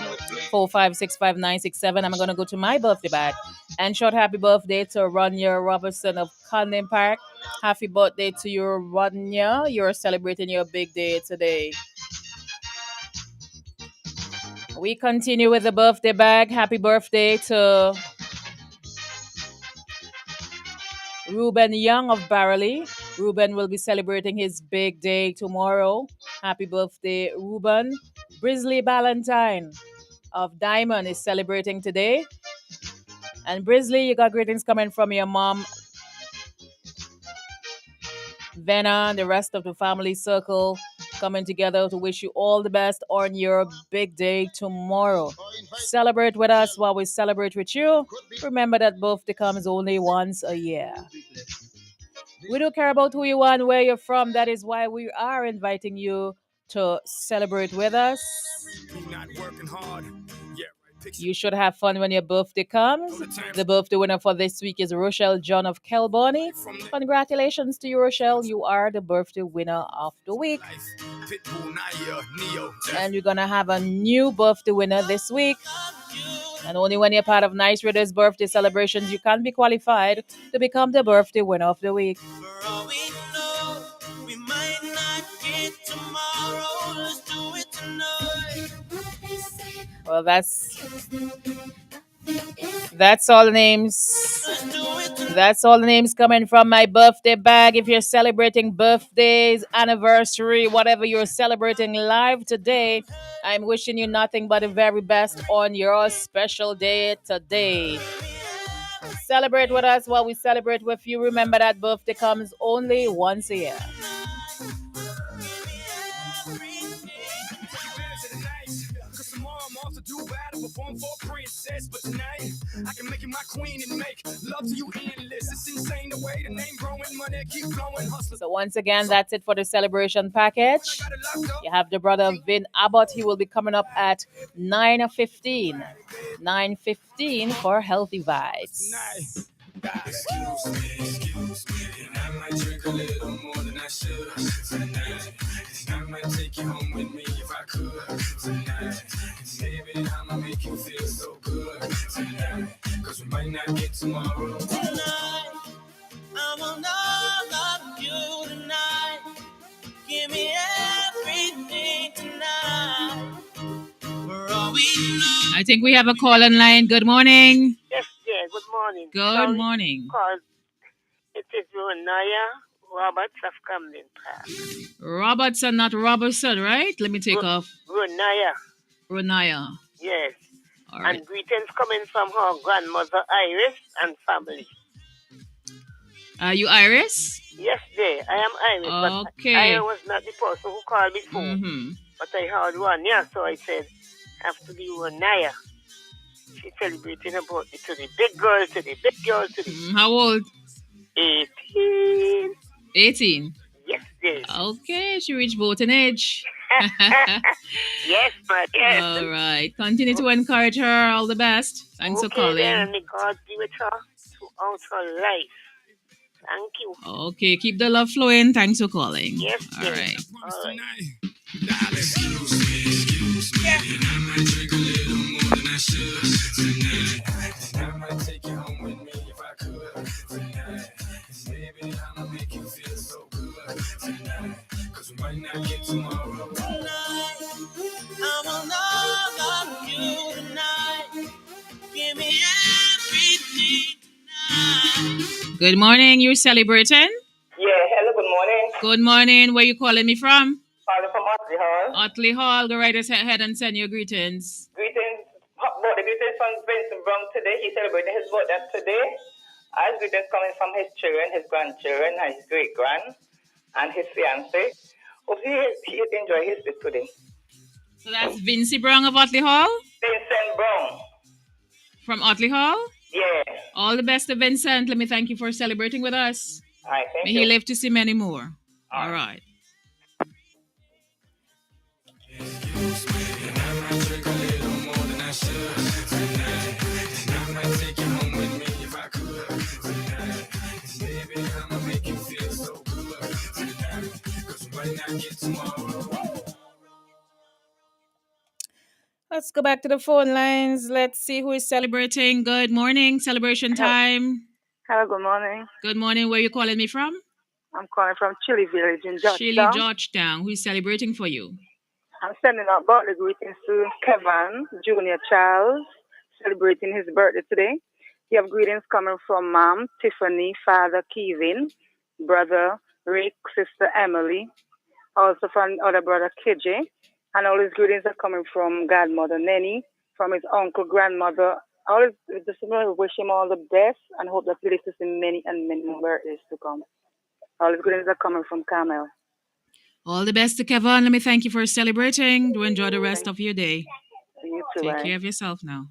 4565967. I'm gonna go to my birthday bag and shout happy birthday to Rania Robertson of Condon Park. Happy birthday to you, Rania. You're celebrating your big day today. We continue with the birthday bag. Happy birthday to Ruben Young of Barley. Ruben will be celebrating his big day tomorrow. Happy birthday, Ruben. Brisley Ballantyne of Diamond is celebrating today. And Brisley, you got greetings coming from your mom, Venna, and the rest of the family circle coming together to wish you all the best on your big day tomorrow. Celebrate with us while we celebrate with you. Remember that birthday comes only once a year. We don't care about who you are and where you're from. That is why we are inviting you to celebrate with us. You should have fun when your birthday comes. The birthday winner for this week is Rochelle John of Kelboni. Congratulations to you, Rochelle. You are the birthday winner of the week. And we're going to have a new birthday winner this week. And only when you're part of Nice Readers' birthday celebrations, you can be qualified to become the birthday winner of the week. Well, that's all the names. That's all the names coming from my birthday bag. If you're celebrating birthdays, anniversary, whatever you're celebrating live today, I'm wishing you nothing but the very best on your special day today. Celebrate with us while we celebrate with you. Remember that birthday comes only once a year. But tonight, I can make you my queen and make love to you endless. It's insane the way the name growing, money keep flowing. So once again, that's it for the celebration package. You have the brother Vin Abbott. He will be coming up at 9:15. 9:15 for Healthy Vibes. Excuse me, and I might drink a little more than I should tonight. I might take you home with me if I could tonight. Baby, I'ma make you feel so good tonight. Cause we might not get tomorrow. Tonight, I want all of you tonight. Give me everything tonight. For all we know. I think we have a call online. Good morning. Yes, yeah, good morning. Good morning. Because it is Runaya Roberts of Camden Park. Robertson, not Robertson, right? Let me take off. Runaya. Runaya. Yes. All right. And greetings coming from her grandmother Iris and family. Are you Iris? Yes, dear. I am Iris. Okay. But I was not the person who called before. Mm-hmm. But I heard Runaya, so I said, have to be Runaya. She's celebrating her birthday today. Big girl today. Big girl today. How old? 18. 18? Yes, dear. Okay, she reached voting age. Yes, but yes. All right. Continue to encourage her. All the best. Thanks for calling. Then, may God be with her throughout her life. Thank you. Okay, keep the love flowing. Thanks for calling. Yes, All dear. right. All right. Good morning. You're celebrating? Yeah, hello, good morning. Good morning. Where you calling me from? Calling from Otley Hall. Otley Hall. Go right ahead and send your greetings. Greetings from Vincent Brown today. He's celebrating his birthday today. As greetings coming from his children, his grandchildren, and his great grand, and his fiance. Hope he enjoy his day today. So that's Vincy Brown of Otley Hall? Vincent Brown. From Otley Hall? Yeah. All the best to Vincent. Let me thank you for celebrating with us. All right, thank May you. he live to see many more. All right. Let's go back to the phone lines. Let's see who is celebrating. Good morning. Celebration time. Hello, good morning. Good morning. Where are you calling me from? I'm calling from Chile Village in Georgetown. Chile, Georgetown. Who is celebrating for you? I'm sending out birthday greetings to Kevin Jr. Charles, celebrating his birthday today. You have greetings coming from Mom Tiffany, Father Kevin, Brother Rick, Sister Emily, also from other brother KJ. And all his greetings are coming from Godmother Nenny, from his uncle, grandmother. I just wish him all the best and hope that he lives to see many and many more birthdays to come. All his greetings are coming from Carmel. All the best to Kevin. Let me thank you for celebrating. Do enjoy the rest of your day. You too, Take care of yourself now.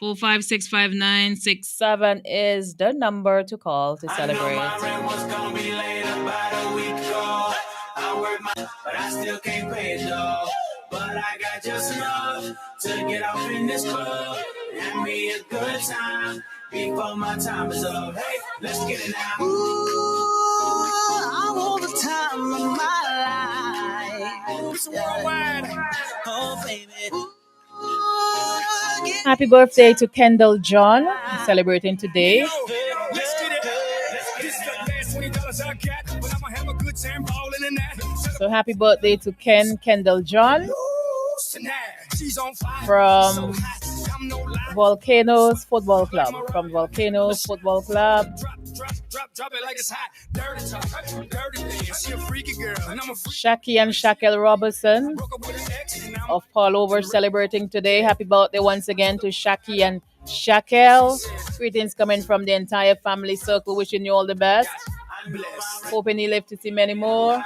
4565967 is the number to call to celebrate. But I still can't pay it though. But I got just enough to get off in this club. Have me a good time before my time is up. Hey, let's get it now. Ooh, I want the time of my life. It's worldwide. Oh, baby. Happy birthday to Kendall John, celebrating today. So happy birthday to Kendall John from Volcanoes Football Club. From Volcanoes Football Club. Shaki and Shakel Robertson of Paul Over celebrating today. Happy birthday once again to Shaki and Shakel. Greetings coming from the entire family circle, wishing you all the best. Hoping you live to see many more.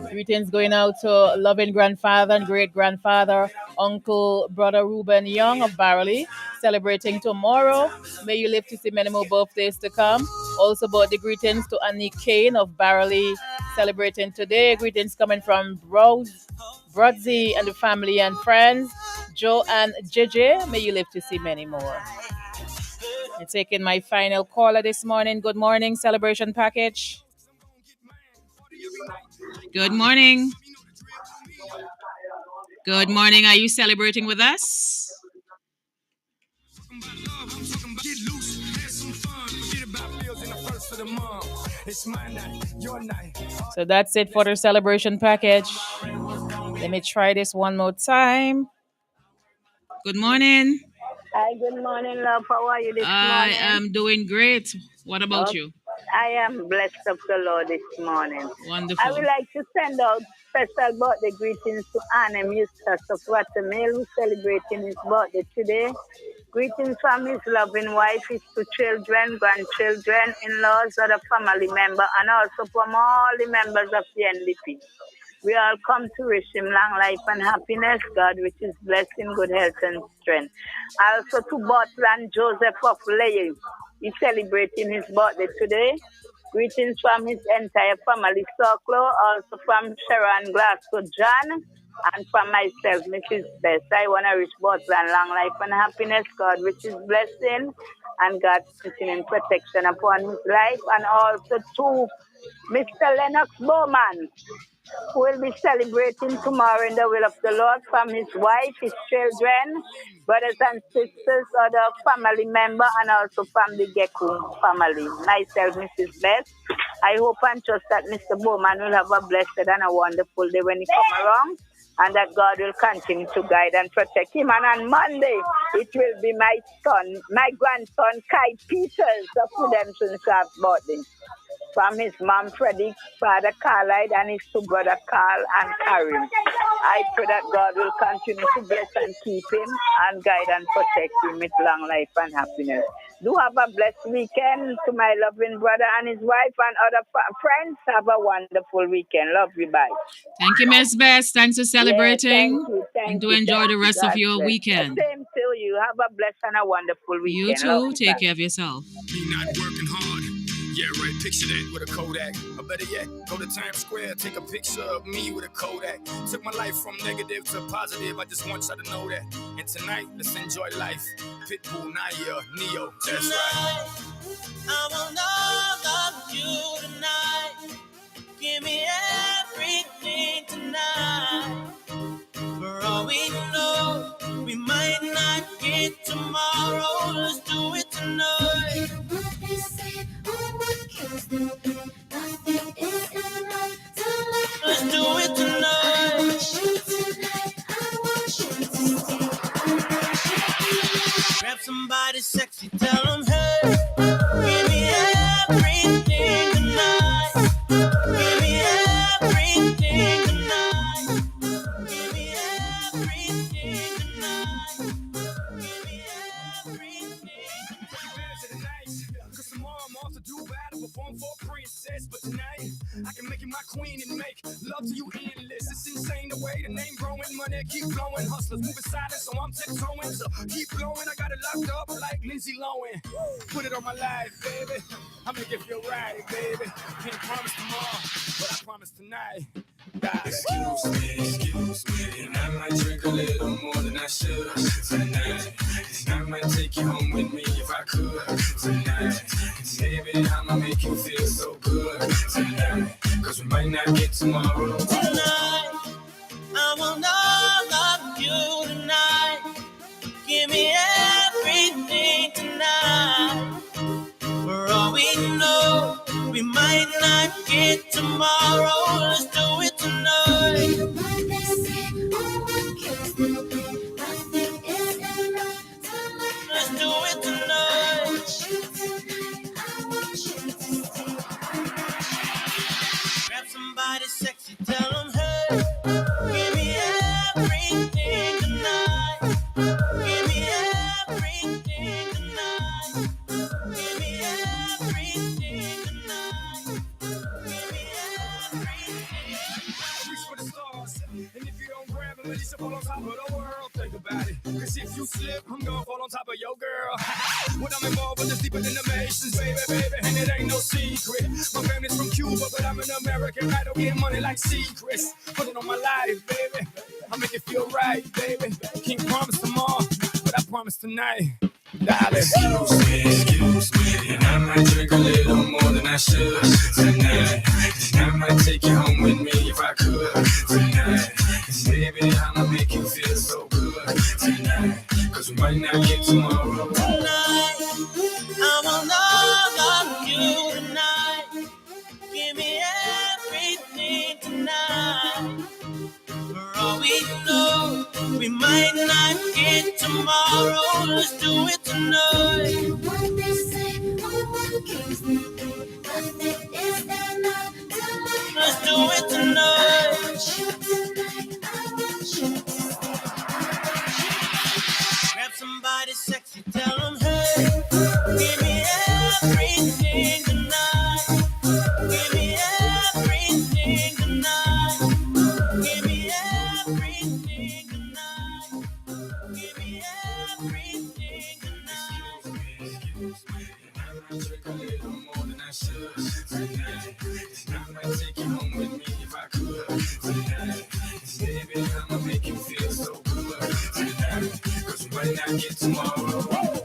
Greetings going out to loving grandfather and great grandfather, Uncle Brother Reuben Young of Barley, celebrating tomorrow. May you live to see many more birthdays to come. Also, birthday greetings to Annie Kane of Barley, celebrating today. Greetings coming from Brodsy and the family and friends. Joe and JJ, may you live to see many more. I'm taking my final caller this morning. Good morning, celebration package. Good morning. Good morning. Are you celebrating with us? So that's it for the celebration package. Let me try this one more time. Good morning. Hi, good morning, love. How are you this morning? I am doing great. What about you? I am blessed of the Lord this morning. Wonderful. I would like to send out special birthday greetings to Anna Eustace of Watermill, who's celebrating his birthday today. Greetings from his loving wife, his two children, grandchildren, in-laws, other family members, and also from all the members of the NDP. We all come to wish him long life and happiness, God, which is blessing, good health and strength. Also to Butland Joseph of Lay. He's celebrating his birthday today. Greetings from his entire family circle, also from Sharon Glasgow John, and from myself, Mrs. Best. I want to wish Butland long life and happiness, God, which is blessing and God's continuing protection upon his life, and also to Mr. Lennox Bowman, who will be celebrating tomorrow in the will of the Lord, from his wife, his children, brothers and sisters, other family member, and also from the Geku family. Myself, Mrs. Beth. I hope and trust that Mr. Bowman will have a blessed and a wonderful day when he come around, and that God will continue to guide and protect him. And on Monday, it will be my grandson, Kai Peters of Redemption Shaft birthday. From his mom, Freddie, father Carlide, and his two brother Carl and Karim. I pray that God will continue to bless and keep him and guide and protect him with long life and happiness. Do have a blessed weekend to my loving brother and his wife and other friends. Have a wonderful weekend. Love you. Bye. Thank you, Miss Bess. Thanks for celebrating. Thank and you. enjoy the rest of God your bless. weekend. Same to you. Have a blessed and a wonderful You weekend. too. Love Take bye. care of yourself. Me not working hard. Yeah, right. Picture that with a Kodak. Or better yet, go to Times Square, take a picture of me with a Kodak. Took my life from negative to positive. I just want y'all to know that. And tonight, let's enjoy life. Pitbull, Naya, Neo. That's right. I want all of you tonight. Give me everything tonight. For all we know, we might not get tomorrow. Let's do it tonight. Let's do it tonight. Grab somebody sexy, tell them, hey, give me everything tonight. Give me everything tonight. Give me everything tonight. Give me everything. Cause tomorrow I'm off to do battle, perform for a princess. But tonight, I can make you my queen and make love to you endless. It's insane the way the name growing, money keep flowing. Hustlers moving silent, so I'm tiptoeing. So keep blowing, I got it locked up like Lindsay Lohan. Put it on my life, baby. I'll make it feel right, baby. Can't promise tomorrow, but I promise tonight. Excuse me, and I might drink a little more than I should tonight. And I might take you home with me if I could tonight. Baby, I'ma make you feel so good tonight. Cause we might not get tomorrow. Tonight, I want all of you tonight. Give me everything tonight. For all we know, we might not get tomorrow. Let's do it tonight. Let's do it tonight. Grab somebody sexy, tell them, hey, give me everything tonight. Give me everything tonight. Give me everything tonight. Give me everything. Reach for the stars, and if you don't grab them, at least fall on top of the world. Think about it, cause if you slip, I'm gonna fall on top of your girl. When I'm involved with this deeper than the Masons, baby, and it ain't no secret. My family's from Cuba, but I'm an American. I don't get money like secrets. Put it on my life, baby. I'll make it feel right, baby. Can't promise tomorrow, but I promise tonight. Darling. Excuse me, and I might drink a little more than I should tonight. And I might take you home with me if I could tonight. Baby, I'ma make you feel so good tonight. Cause we might not get tomorrow. Tonight, I want all of you tonight. Give me everything tonight. For all we know, we might not get tomorrow. Let's do it tonight. What they say, what kings they do, nothing is enough tonight. Let's do it tonight. I want you tonight. I want you tonight. Grab somebody sexy, tell them, hey, give me everything tonight. Give me everything tonight. Give me everything tonight. Give me everything tonight. Excuse me, I might drink a little more than I should tonight. I might take you home with me if I could tonight. Baby, I'ma make you feel so good tonight. Cause we might not get tomorrow.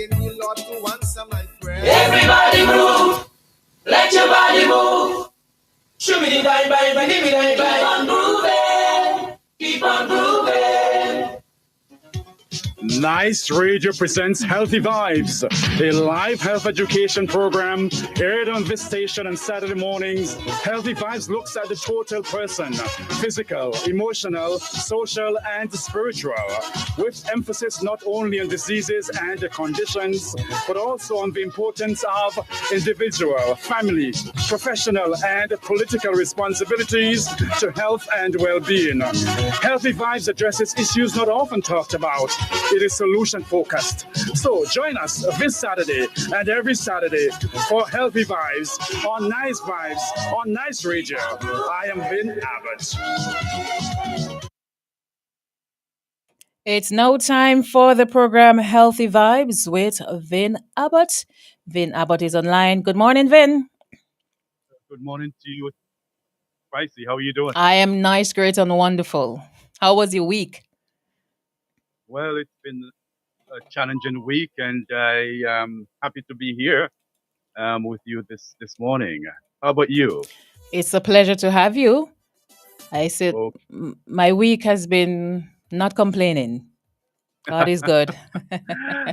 begging you, Lord, to answer my prayer. Everybody move, let your body move. Show me the bye bye, bye, give me the bye. Keep on grooving, keep on grooving. Nice Radio presents Healthy Vibes, a live health education program aired on this station on Saturday mornings. Healthy Vibes looks at the total person, physical, emotional, social, and spiritual, with emphasis not only on diseases and conditions, but also on the importance of individual, family, professional, and political responsibilities to health and well-being. Healthy Vibes addresses issues not often talked about. It is solution focused. So join us this Saturday and every Saturday for Healthy Vibes on Nice Vibes on Nice Radio. I am Vin Abbott. It's now time for the program Healthy Vibes with Vin Abbott. Vin Abbott is online. Good morning, Vin. Good morning to you, Pricey. How are you doing? I am nice, great, and wonderful. How was your week? Well, it's been a challenging week, and I am happy to be here with you this morning. How about you? It's a pleasure to have you. I said Oh, my week has been not complaining. God is good.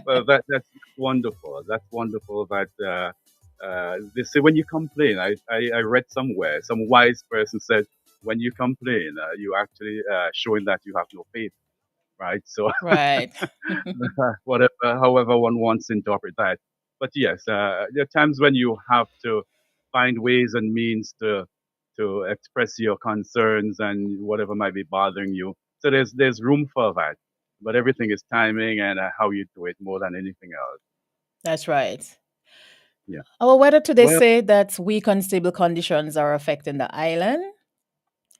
well, that's wonderful. That's wonderful. That they say when you complain, I read somewhere some wise person said when you complain, you actually showing that you have no faith, right? So Right. whatever, however one wants to interpret that. But yes, there are times when you have to find ways and means to express your concerns and whatever might be bothering you. So there's room for that, but everything is timing and how you do it more than anything else. That's right. Yeah. Our weather today Well. say that weak unstable conditions are affecting the island,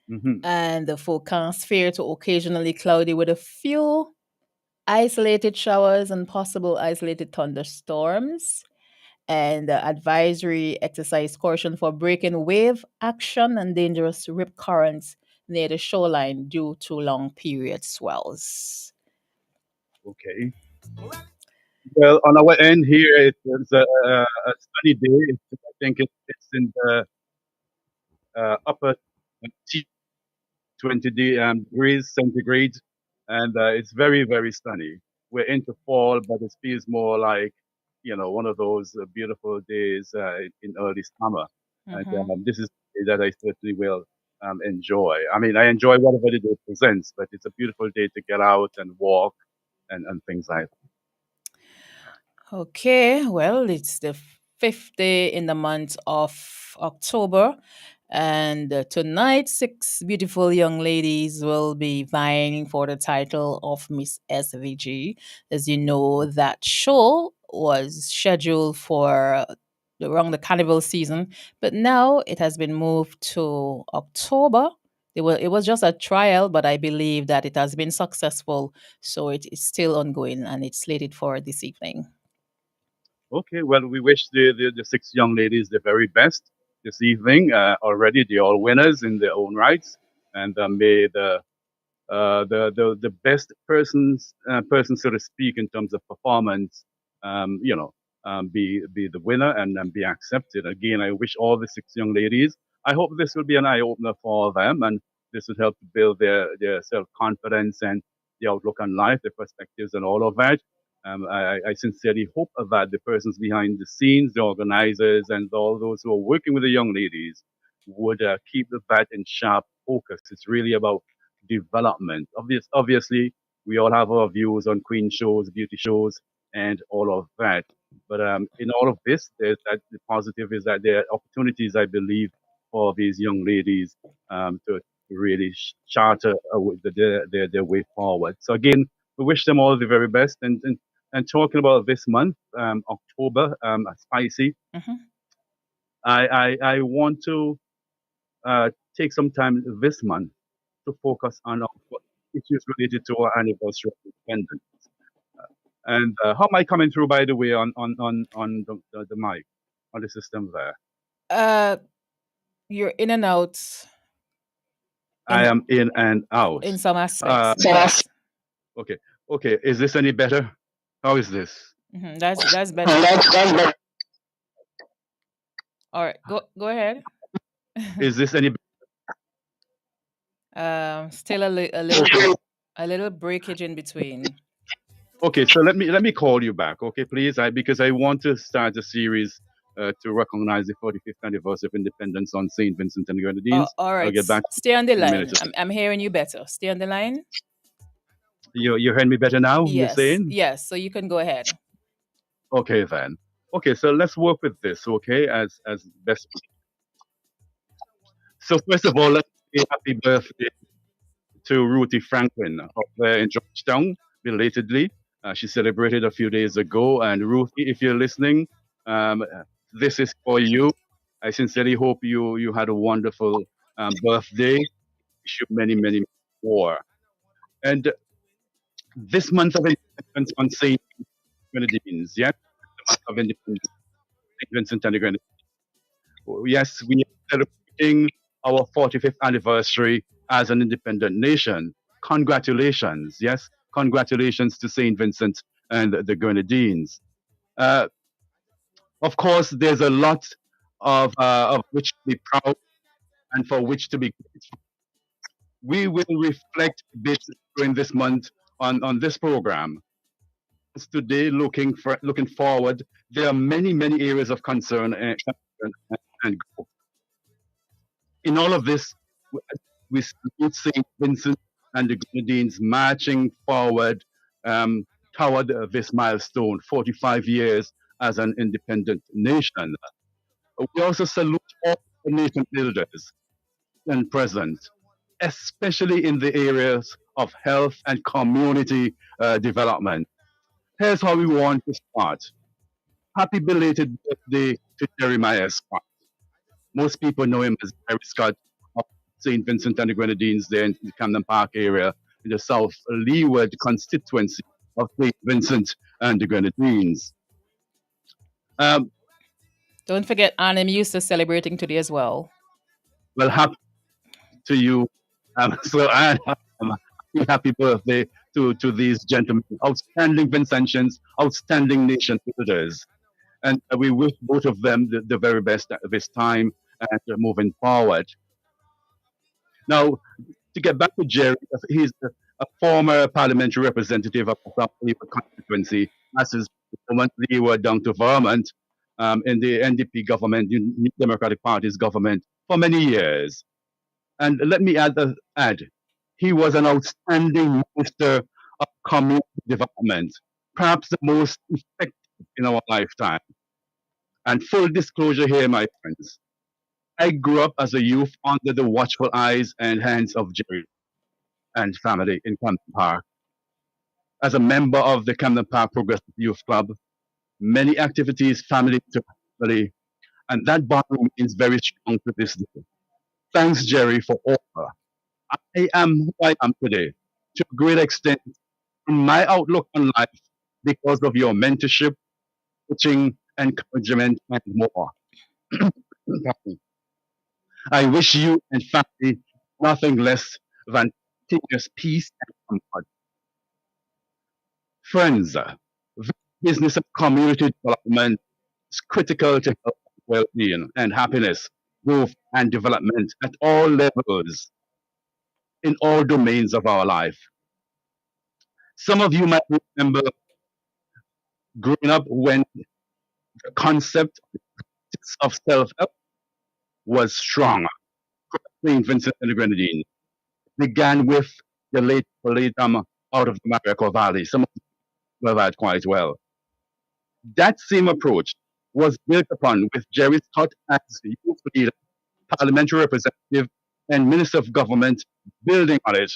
Mhm. and the forecast fair to occasionally cloudy with a few isolated showers and possible isolated thunderstorms. And advisory exercise caution for breaking wave action and dangerous rip currents near the shoreline due to long period swells. Okay. Well, on our end here, it's a sunny day. I think it's in the upper 20 degrees centigrade, and it's very, very sunny. We're into fall, but it feels more like, one of those beautiful days in early summer. And Mm-hmm. this is a day that I certainly will enjoy. I mean, I enjoy whatever the day presents, but it's a beautiful day to get out and walk and things like that. Okay, well, it's the fifth day in the month of October, and tonight, six beautiful young ladies will be vying for the title of Miss SVG. As you know, that show was scheduled for around the carnival season, but now it has been moved to October. It was just a trial, but I believe that it has been successful, so it is still ongoing and it's slated for this evening. Okay, well, we wish the six young ladies the very best this evening. Already, they're all winners in their own rights, and may the best person, so to speak, in terms of performance, be the winner and be accepted. Again, I wish all the six young ladies. I hope this will be an eye opener for them, and this will help to build their self confidence and the outlook on life, their perspectives, and all of that. I sincerely hope that the persons behind the scenes, the organizers, and all those who are working with the young ladies would keep that in sharp focus. It's really about development. Obviously, we all have our views on queen shows, beauty shows, and all of that. But in all of this, there's that the positive is that there are opportunities, I believe, for these young ladies to really charter their way forward. So again, we wish them all the very best. And talking about this month, October, spicy. Mm-hmm. I want to take some time this month to focus on what issues related to our anniversary of independence. And how am I coming through, by the way, on the mic, on the system there? Uh, you're in and out I in am in and out. in some aspects. Uh, Yes. okay, okay. Is this any better? How is this? That's better. All right, go ahead. Is this any? Still a little breakage in between. Okay, so let me call you back, okay, please, because I want to start a series to recognize the 45th anniversary of independence on Saint Vincent and Grenadines. All I'll right, get back to stay on the you in a line. minute. I'm hearing you better. Stay on the line. You heard me better now? You're Yes, saying? yes. So you can go ahead. Okay then. Okay, so let's work with this, okay, as best. So first of all, let's say happy birthday to Ruthie Franklin up there in Georgetown, belatedly. She celebrated a few days ago. And Ruthie, if you're listening, um, this is for you. I sincerely hope you had a wonderful birthday. Wish you many, many more. And this month of independence on St. Grenadines, yes, the month of independence, St. Vincent and the Grenadines. Yes, we are celebrating our 45th anniversary as an independent nation. Congratulations, yes, congratulations to St. Vincent and the Grenadines. Uh, of course, there's a lot of which to be proud and for which to be grateful. We will reflect this during this month on this program. Today, looking forward, there are many areas of concern and growth. In all of this, we see St. Vincent and the Grenadines marching forward um, toward this milestone, 45 years as an independent nation. We also salute all the nation builders and present, especially in the areas of health and community development. Here's how we want to start. Happy belated birthday to Jeremiah Scott. Most people know him as Jerry Scott of St. Vincent and the Grenadines there in the Camden Park area in the South Leeward constituency of St. Vincent and the Grenadines. Um, Don't forget Arnhem Eustace celebrating today as well. well, happy to you. Happy birthday to these gentlemen, outstanding Vincentians, outstanding nation builders. And we wish both of them the very best at this time and moving forward. Now, to get back to Jerry, he's a former parliamentary representative of the South Leeward constituency, as is Vermont Leeward down to Vermont in the NDP government, New Democratic Party's government, for many years. And let me add, he was an outstanding minister of community development, perhaps the most effective in our lifetime. And full disclosure here, my friends, I grew up as a youth under the watchful eyes and hands of Jerry and family in Camden Park. As a member of the Camden Park Progressive Youth Club, many activities, family to family, and that bond remains very strong to this day. Thanks, Jerry, for all. I am who I am today, to a great extent, in my outlook on life, because of your mentorship, coaching, encouragement, and more. I wish you and family nothing less than continuous peace and comfort. Friends, the business of community development is critical to health, well-being, and happiness, growth, and development at all levels, in all domains of our life. Some of you might remember growing up when the concept of self-help was strong. St. Vincent and the Grenadines began with the late out of the Marico Valley. Some of you know that quite well. That same approach was built upon with Jerry Scott as the youth leader, parliamentary representative, and minister of government building on it.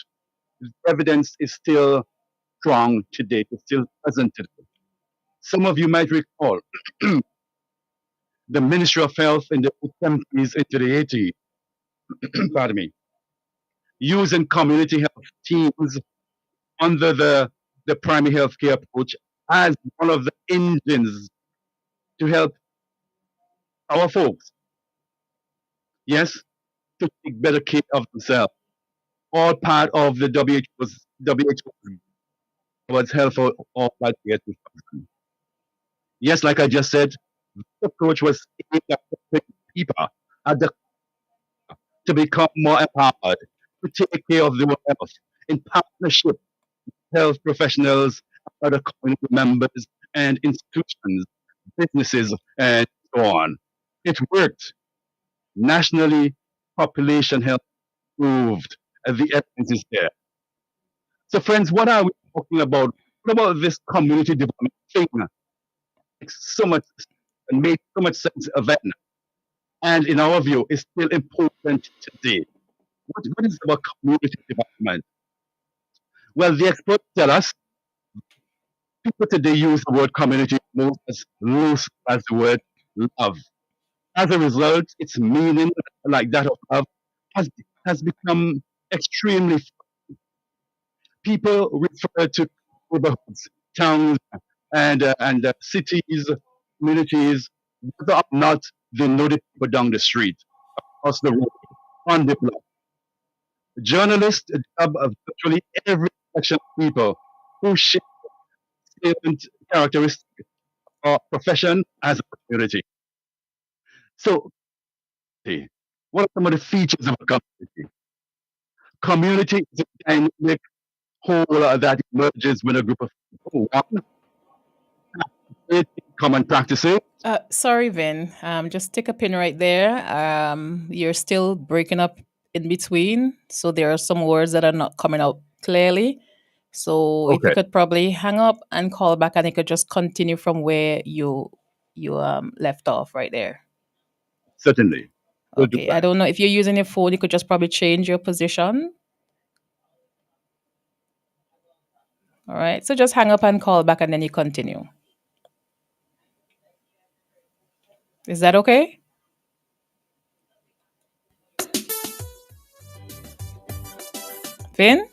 The evidence is still strong today, it's still present today. Some of you might recall the Ministry of Health in the 70s into the 80s, pardon me, using community health teams under the primary health care approach as one of the engines to help our folks, yes, to take better care of themselves. All part of the WHO was health for all by the year 2000. Yes, like I just said, the approach was aimed at helping people at the, to become more empowered, to take care of their health in partnership with health professionals, other community members, and institutions, businesses, and so on. It worked. Nationally, population health improved. The evidence is there. So, friends, what are we talking about? What about this community development thing? Makes so much and made so much sense then, and in our view, is still important today. What is about community development? Well, the experts tell us people today use the word community most as loose as the word love. As a result, its meaning, like that of love, has, has become extremely. People refer to neighborhoods, towns, and cities, communities, whether or not they know the people down the street, across the road, on the block. Journalists job of virtually every section of people who share different characteristics or profession as a community. So, what are some of the features of a community? Community is a dynamic whole that emerges when a group of people, one, common practices. Sorry, Vin. Just take a pin right there. You're still breaking up in between, so there are some words that are not coming out clearly. So if you Okay, could probably hang up and call back, and you could just continue from where you left off right there. certainly. We'll do Okay. I that. don't know if you're using your phone. You could just probably change your position. All right. So just hang up and call back, and then you continue. Is that okay? Vin?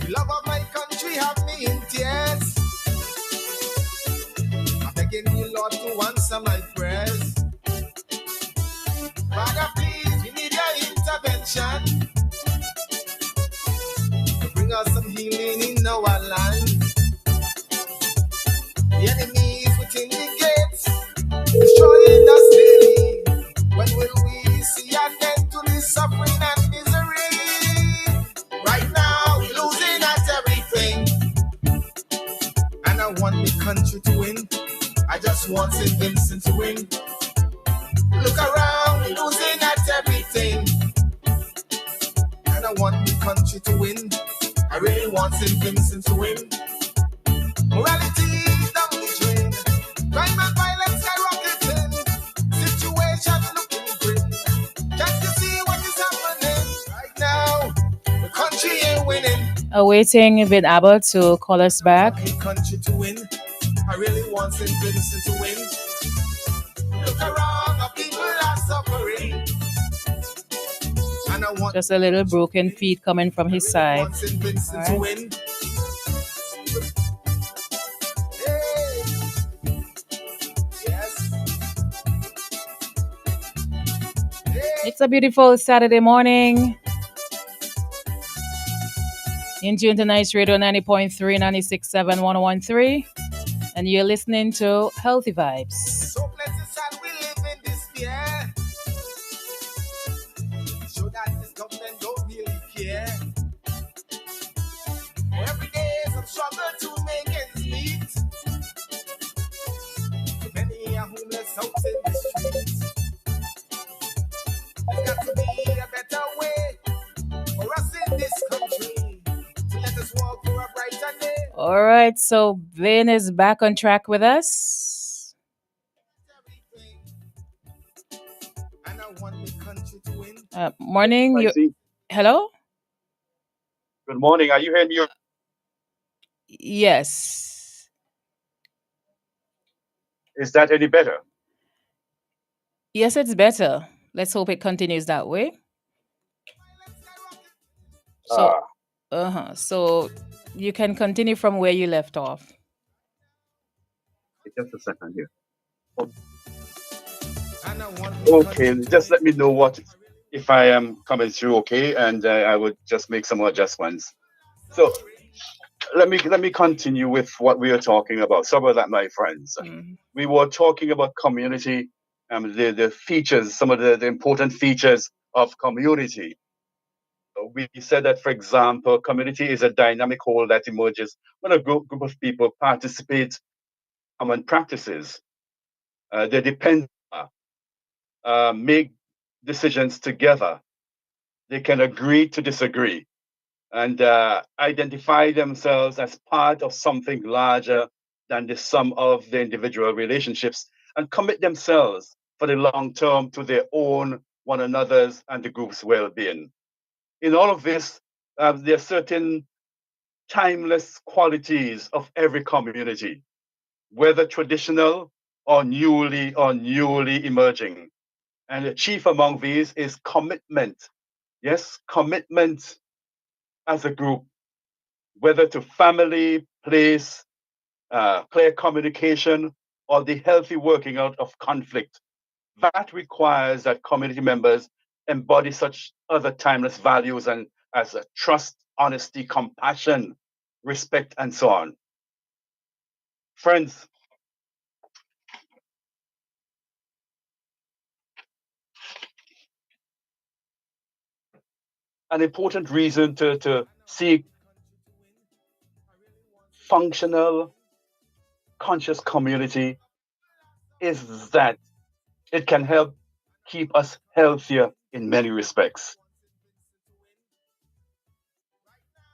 The love of my country have me in tears. I'm begging you, Lord, to answer my prayers. Father, please, we need your intervention to bring us some healing in our land. The enemy is within the gates, destroying us daily. When will we see an end to this suffering and misery? Right now, we're losing at everything, and I want the country to win. I just want St. Vincent to win. Look around, we're losing at everything, and I want the country to win. I really want St. Vincent to win. Morality is down the drain. Crime and violence skyrocketing. Situation looking grim. Can't you see what is happening right now? The country ain't winning. Awaiting Vin Abbott to call us back. The country to win. I really want St. Vincent to win. Look around, the people are suffering. And I want Just a little broken feed coming from his side. St. Vincent to win. Hey. Yes. It's a beautiful Saturday morning. In tune to Nice Radio 90.3, 96.7, 101.3. And you're listening to Healthy Vibes. So blessed sad we live in despair. Show that this government don't really care. Every day some struggle to make ends meet. So many are homeless out in the streets. There's got to be a better way for us in this country. So let us walk for a brighter day. All right, so Vin is back on track with us. And I want the country to win. Morning. Hello? Good morning. Are you hearing me? Yes. Is that any better? Yes, it's better. Let's hope it continues that way. So, So you can continue from where you left off. Just a second here. Okay, just let me know what if I am coming through. Okay, and I would just make some adjustments. So let me continue with what we are talking about. Sorry about that, my friends. We were talking about community, the features, some of the important features of community. We said that, for example, community is a dynamic whole that emerges when a group of people participate in common practices. They depend, make decisions together. They can agree to disagree and identify themselves as part of something larger than the sum of the individual relationships and commit themselves for the long term to their own, one another's, and the group's well being. In all of this, there are certain timeless qualities of every community, whether traditional or newly emerging. And the chief among these is commitment. Yes, commitment as a group, whether to family, place, clear communication, or the healthy working out of conflict. That requires that community members embody such other timeless values and as trust, honesty, compassion, respect, and so on. Friends, an important reason to seek functional, conscious community is that it can help keep us healthier in many respects.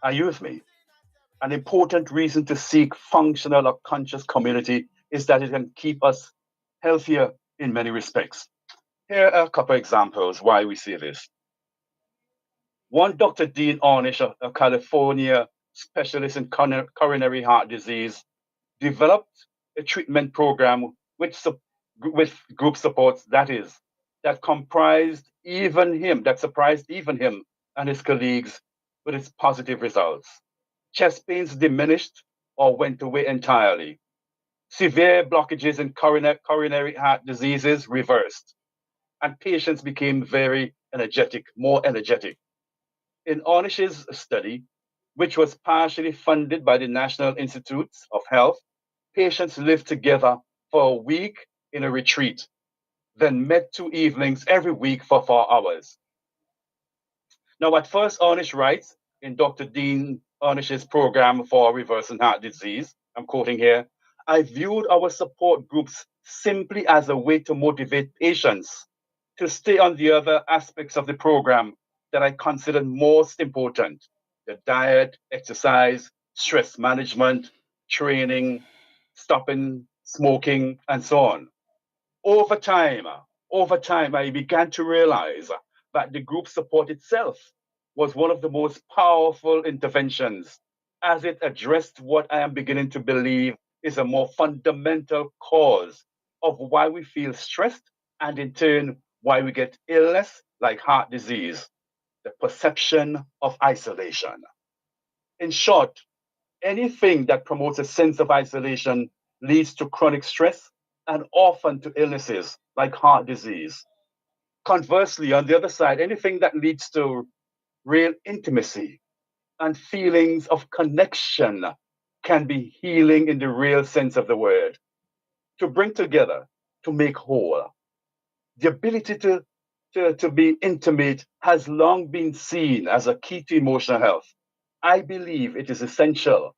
Are you with me? An important reason to seek functional or conscious community is that it can keep us healthier in many respects. Here are a couple of examples why we say this. One, Dr. Dean Ornish, a California specialist in coronary heart disease, developed a treatment program with group supports that surprised even him and his colleagues with its positive results. Chest pains diminished or went away entirely. Severe blockages in coronary heart diseases reversed, and patients became very energetic, more energetic. In Ornish's study, which was partially funded by the National Institutes of Health, patients lived together for a week in a retreat, then met 2 evenings every week for 4 hours. Now, at first, Ornish writes in Dr. Dean Ornish's program for reversing heart disease, I'm quoting here, I viewed our support groups simply as a way to motivate patients to stay on the other aspects of the program that I considered most important: the diet, exercise, stress management, training, stopping smoking, and so on. Over time, over time, I began to realize that the group support itself was one of the most powerful interventions, as it addressed what I am beginning to believe is a more fundamental cause of why we feel stressed and in turn why we get illness like heart disease: the perception of isolation. In short, anything that promotes a sense of isolation leads to chronic stress and often to illnesses like heart disease. Conversely, on the other side, anything that leads to real intimacy and feelings of connection can be healing in the real sense of the word. To bring together, to make whole. The ability to be intimate has long been seen as a key to emotional health. I believe it is essential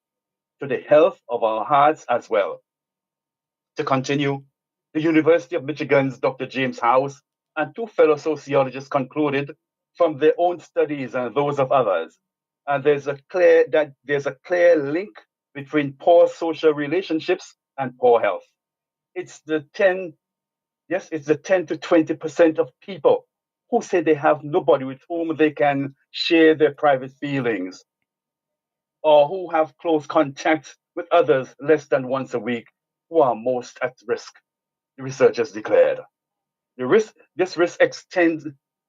to the health of our hearts as well. To continue, the University of Michigan's Dr. James House and two fellow sociologists concluded from their own studies and those of others, and there's a clear link between poor social relationships and poor health. It's the 10, yes, it's the 10 to 20% of people who say they have nobody with whom they can share their private feelings, or who have close contact with others less than once a week, who are most at risk, the researchers declared. This risk extends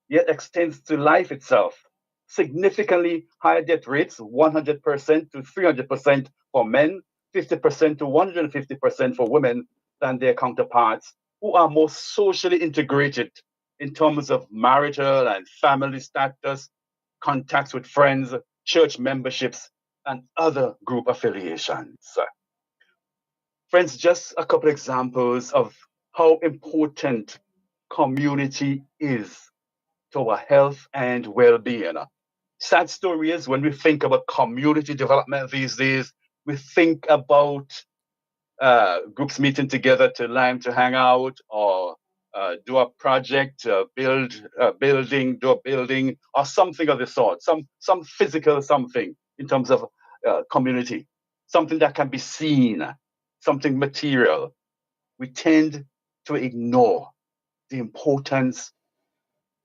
to life itself. Significantly higher death rates, 100% to 300% for men, 50% to 150% for women than their counterparts who are more socially integrated in terms of marital and family status, contacts with friends, church memberships, and other group affiliations. Friends, just a couple examples of how important community is to our health and well-being. Sad story is when we think about community development these days, we think about groups meeting together to hang out or do a project, do a building or something of the sort, some physical something in terms of community, something that can be seen, something material. We tend to ignore the importance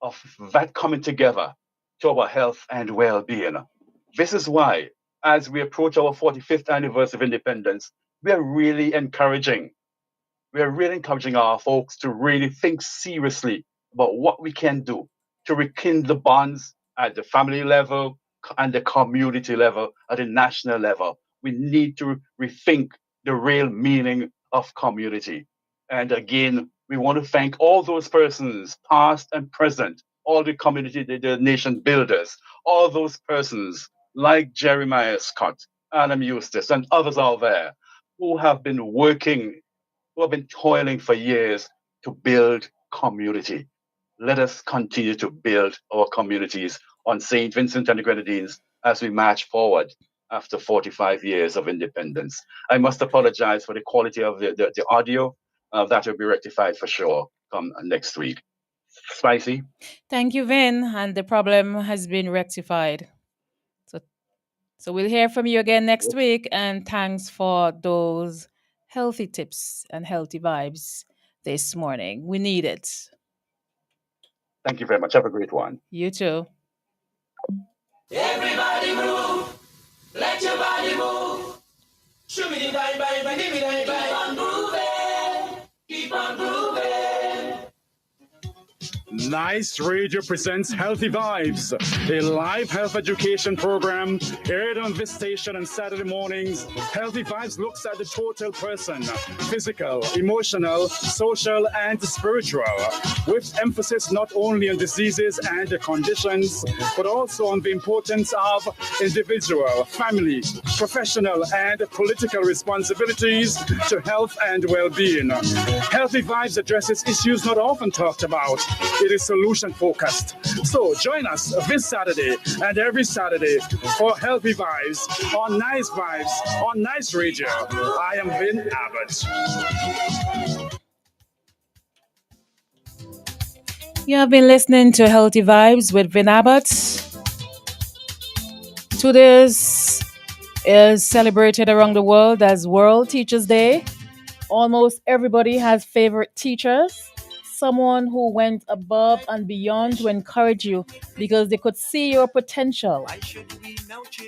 of that coming together to our health and well-being. This is why, as we approach our 45th anniversary of independence, we are really encouraging our folks to really think seriously about what we can do to rekindle the bonds at the family level and the community level, at the national level. We need to rethink the real meaning of community. And again, we want to thank all those persons, past and present, all the community, the nation builders, all those persons like Jeremiah Scott, Adam Eustace, and others out there who have been working, who have been toiling for years to build community. Let us continue to build our communities on St. Vincent and the Grenadines as we march forward after 45 years of independence. I must apologize for the quality of the audio. That will be rectified for sure come next week. Spicy? Thank you, Vin, and the problem has been rectified. So, so we'll hear from you again next week, and thanks for those healthy tips and healthy vibes this morning. We need it. Thank you very much. Have a great one. You too. Everybody move, let your body move. Show me the bye bye bye, give me the bye. Keep on moving, keep on moving. Nice Radio presents Healthy Vibes, a live health education program aired on this station on Saturday mornings. Healthy Vibes looks at the total person, physical, emotional, social, and spiritual, with emphasis not only on diseases and conditions, but also on the importance of individual, family, professional, and political responsibilities to health and well-being. Healthy Vibes addresses issues not often talked about. It is solution focused. So join us this Saturday and every Saturday for Healthy Vibes on Nice Vibes on Nice Radio. I am Vin Abbott. You have been listening to Healthy Vibes with Vin Abbott. Today is celebrated around the world as World Teachers Day. Almost everybody has favorite teachers. Someone who went above and beyond to encourage you because they could see your potential.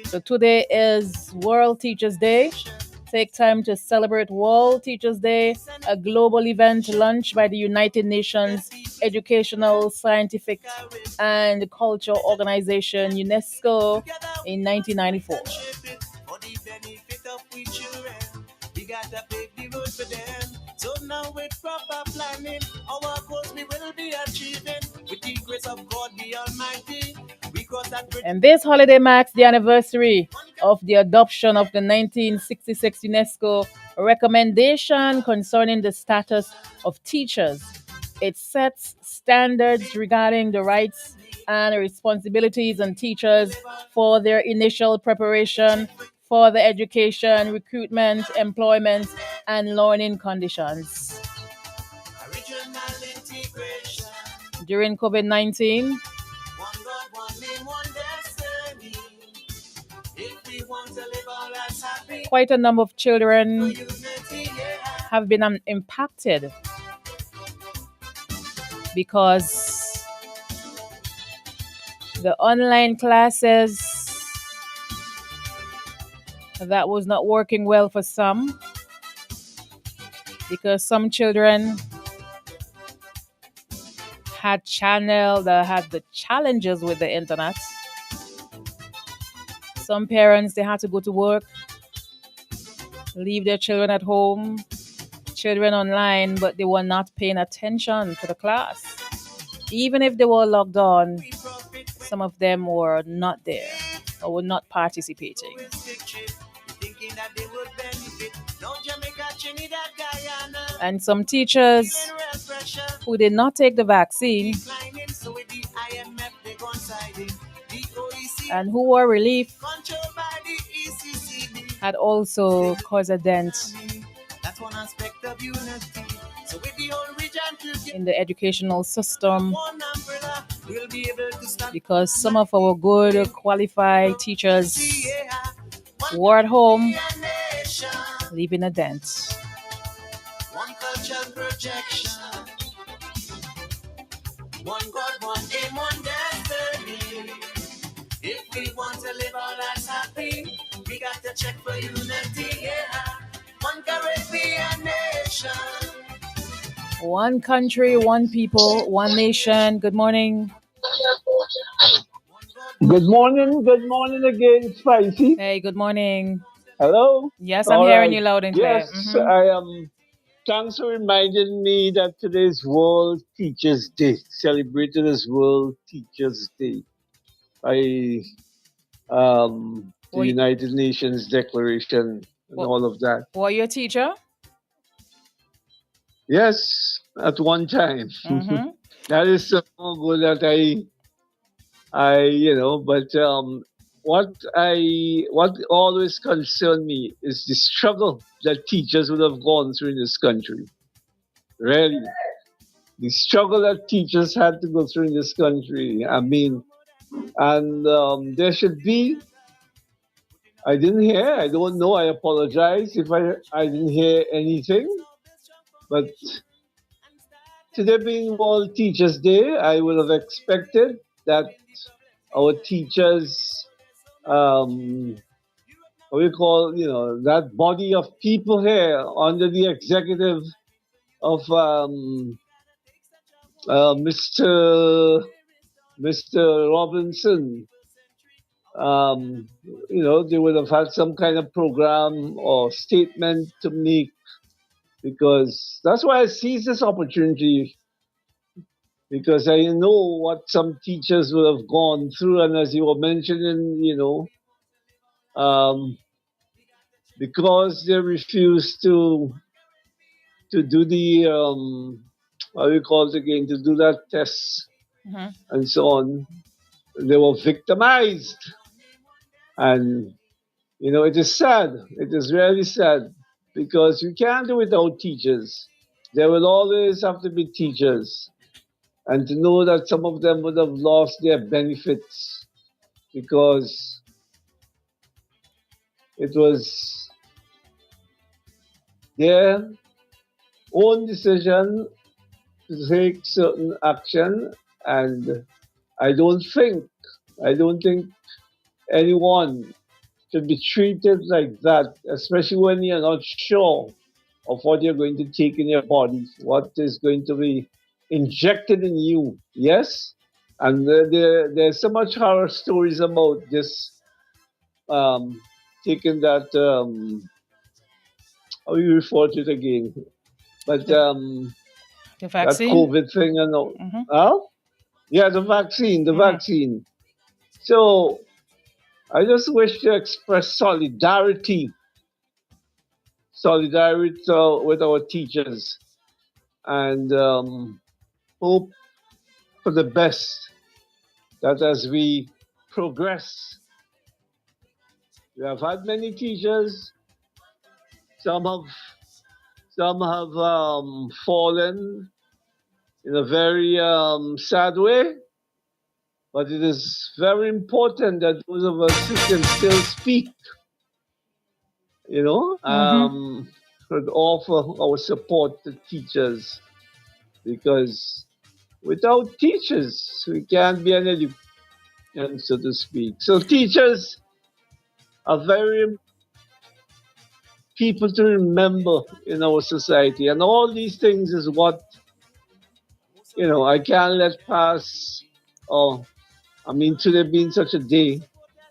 So today is World Teachers Day. Take time to celebrate World Teachers Day, a global event launched by the United Nations Educational, Scientific, and Cultural Organization, UNESCO, in 1994. We gotta pave the road for them. So now with proper planning, our goals we will be achieving. With the grace of God the Almighty, we cross that bridge. And this holiday marks the anniversary of the adoption of the 1966 UNESCO recommendation concerning the status of teachers. It sets standards regarding the rights and responsibilities on teachers for their initial preparation for the education, recruitment, employment, and learning conditions. During COVID-19, quite a number of children have been impacted because the online classes that was not working well for some, because some children had the challenges with the internet. Some parents, they had to go to work. leave their children at home, children online, but they were not paying attention to the class. Even if they were logged on, some of them were not there or were not participating. And some teachers who did not take the vaccine and who were relief had also caused a dent in the educational system, because some of our good qualified teachers were at home leaving a dent. One cultural projection. One God, one aim, one destiny. If we want to live our lives happy, we got to check for unity, yeah. One Caribbean nation. One country, one people, one nation. Good morning. Good morning again, Spicy. Hey, good morning. Hello? Yes, I'm All hearing right. you loud and clear. Yes, I am. Thanks for reminding me that today's World Teachers Day, celebrated as World Teachers Day by the United Nations Declaration and all of that. Were you a teacher? Yes, at one time. That is so good that what always concerned me is the struggle that teachers would have gone through in this country. Really, the struggle that teachers had to go through in this country. I mean, and there should be. I didn't hear. I don't know. I apologize if I didn't hear anything. But today being World Teachers Day, I would have expected that our teachers, what we call, that body of people here under the executive of Mr. Robinson, they would have had some kind of program or statement to make, because that's why I seize this opportunity, because I know what some teachers would have gone through, and as you were mentioning, because they refused to do the what we call it again, to do that test and so on, they were victimized. And it is sad. It is really sad, because you can't do without teachers. There will always have to be teachers. And to know that some of them would have lost their benefits because it was their own decision to take certain action. And I don't think anyone should be treated like that, especially when you're not sure of what you're going to take in your body, what is going to be injected in you. Yes? And there's so much horror stories about this, taking that, how you refer to it again? But the that vaccine? COVID thing and all. Huh? Yeah, the vaccine. So I just wish to express solidarity with our teachers, and hope for the best, that as we progress, we have had many teachers. Some have fallen in a very sad way, but it is very important that those of us who can still speak, should offer our support to teachers, because without teachers, we can't be an education, so to speak. So teachers are very people to remember in our society, and all these things is what I can't let pass. Today being such a day,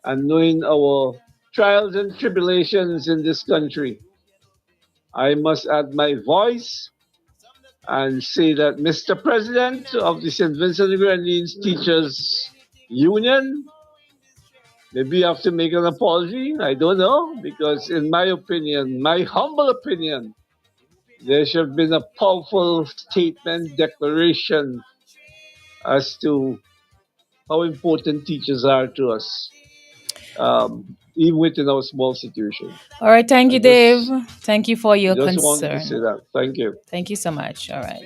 and knowing our trials and tribulations in this country, I must add my voice and say that Mr. President of the St. Vincent and Grenadines Teachers Union, maybe you have to make an apology. I don't know, because in my opinion, my humble opinion, there should have been a powerful statement, declaration as to how important teachers are to us, even within our small situation. All right, thank you, Dave. Thank you for your Just wanted to say concern. that. Thank you. Thank you so much. All right.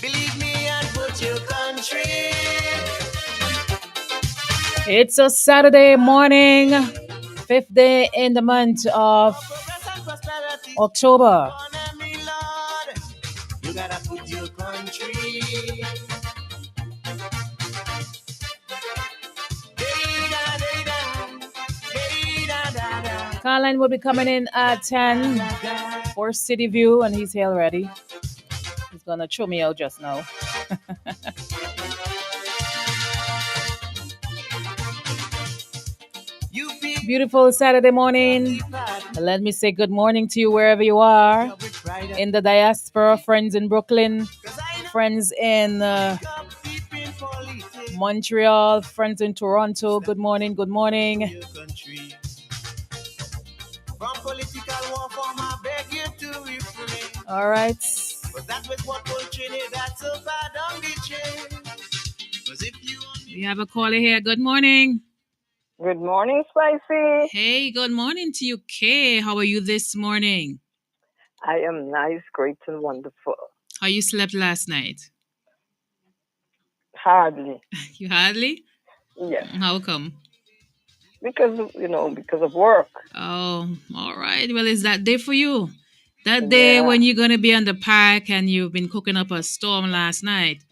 Believe me and put your country. It's a Saturday morning, 5th day in the month of October. You gotta put your country. Carline will be coming in at 10 for Ctview, and he's here already. He's gonna throw me out just now. Beautiful Saturday morning. Let me say good morning to you wherever you are. In the diaspora, friends in Brooklyn, friends in Montreal, friends in Toronto. Good morning, good morning. All right. We have a caller here. Good morning. Good morning, Spicy. Hey, good morning to you, Kay. How are you this morning? I am nice, great, and wonderful. How you slept last night? Hardly. You hardly? Yes. How come? Because of work. Oh, all right. Well, is that day for you? That day when you're going to be on the park and you've been cooking up a storm last night?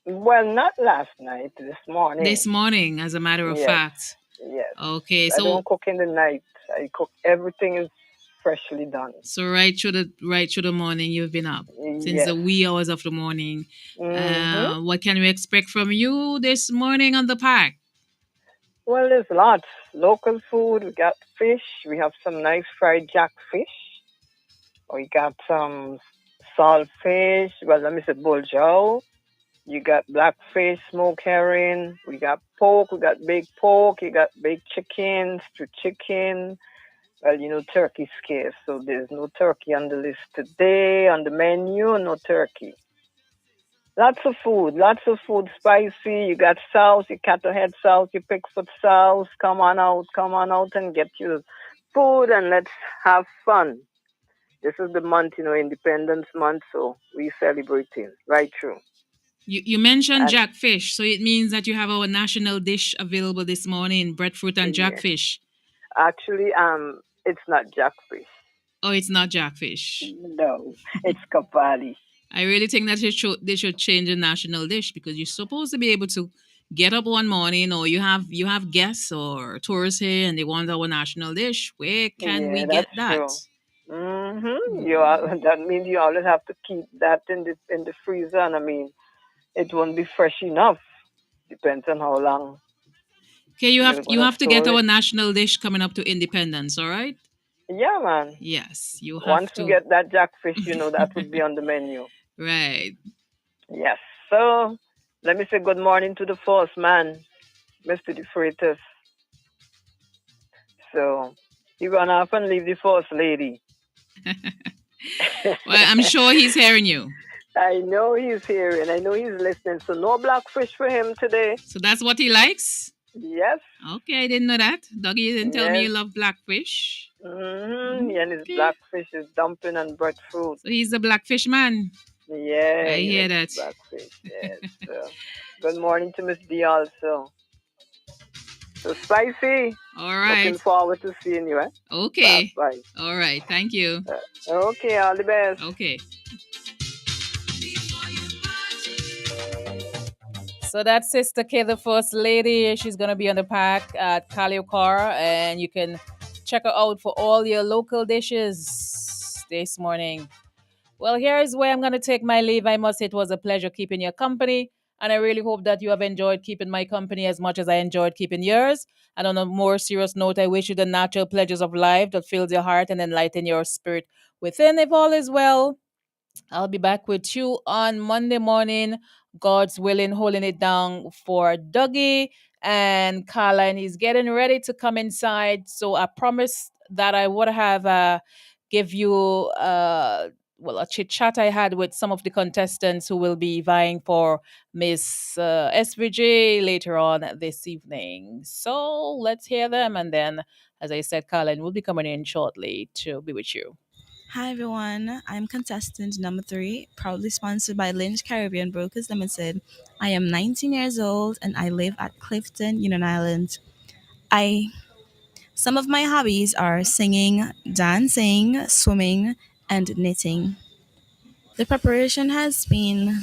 Well, not last night, this morning. This morning, as a matter of fact. Yes. Okay, I don't cook in the night. I cook, everything is freshly done. So right through the morning you've been up since the wee hours of the morning. Mm-hmm. What can we expect from you this morning on the park? Well, there's lots. Local food. We got fish. We have some nice fried jackfish. We got some saltfish. Well, let me say buljo. You got blackfish, smoked herring. We got pork. We got baked pork. You got baked chicken, stewed chicken. Well, turkey's scarce, so there's no turkey on the list today. On the menu, no turkey. Lots of food, spicy. You got sauce, you cattle head sauce, you Pickfoot sauce. Come on out and get your food and let's have fun. This is the month, Independence Month, so we celebrating right through. You mentioned jackfish, so it means that you have our national dish available this morning, breadfruit and jackfish. Actually, it's not jackfish. Oh, it's not jackfish. No, it's kapali. I really think that they should change the national dish because you're supposed to be able to get up one morning or you have guests or tourists here and they want our national dish. Where can we get that? True. Mm-hmm. That means you always have to keep that in the freezer, and I mean, it won't be fresh enough. Depends on how long. Okay, you have to get our national dish coming up to Independence, all right? Yeah, man. Yes, you have Once to. we get that jackfish, that would be on the menu. Right. Yes. So let me say good morning to the first man, Mr. De Freitas. So he run off and leave the first lady. Well, I'm sure he's hearing you. I know he's hearing. I know he's listening. So no blackfish for him today. So that's what he likes? Yes. Okay, I didn't know that. Dougie didn't tell me you love blackfish. Mm-hmm. And his blackfish is dumpling and breadfruit. So he's a blackfish man. Yeah. I hear that. Blackfish, yes. Good morning to Miss D also. So Spicy. All right. Looking forward to seeing you. Okay. Bye. All right. Thank you. Okay. All the best. Okay. So that's Sister K, the First Lady. She's going to be on the park at Kaliokara, and you can check her out for all your local dishes this morning. Well, here's where I'm going to take my leave. I must say it was a pleasure keeping your company. And I really hope that you have enjoyed keeping my company as much as I enjoyed keeping yours. And on a more serious note, I wish you the natural pleasures of life that fills your heart and enlighten your spirit within. If all is well, I'll be back with you on Monday morning, God's willing, holding it down for Dougie and Carla, and he's getting ready to come inside. So I promised that I would have give you well, a chit chat I had with some of the contestants who will be vying for Miss SVJ later on this evening. So let's hear them, and then, as I said, Carla will be coming in shortly to be with you. Hi everyone, I'm contestant number 3, proudly sponsored by Lynch Caribbean Brokers Limited. I am 19 years old and I live at Clifton, Union Island. I Some of my hobbies are singing, dancing, swimming, and knitting. The preparation has been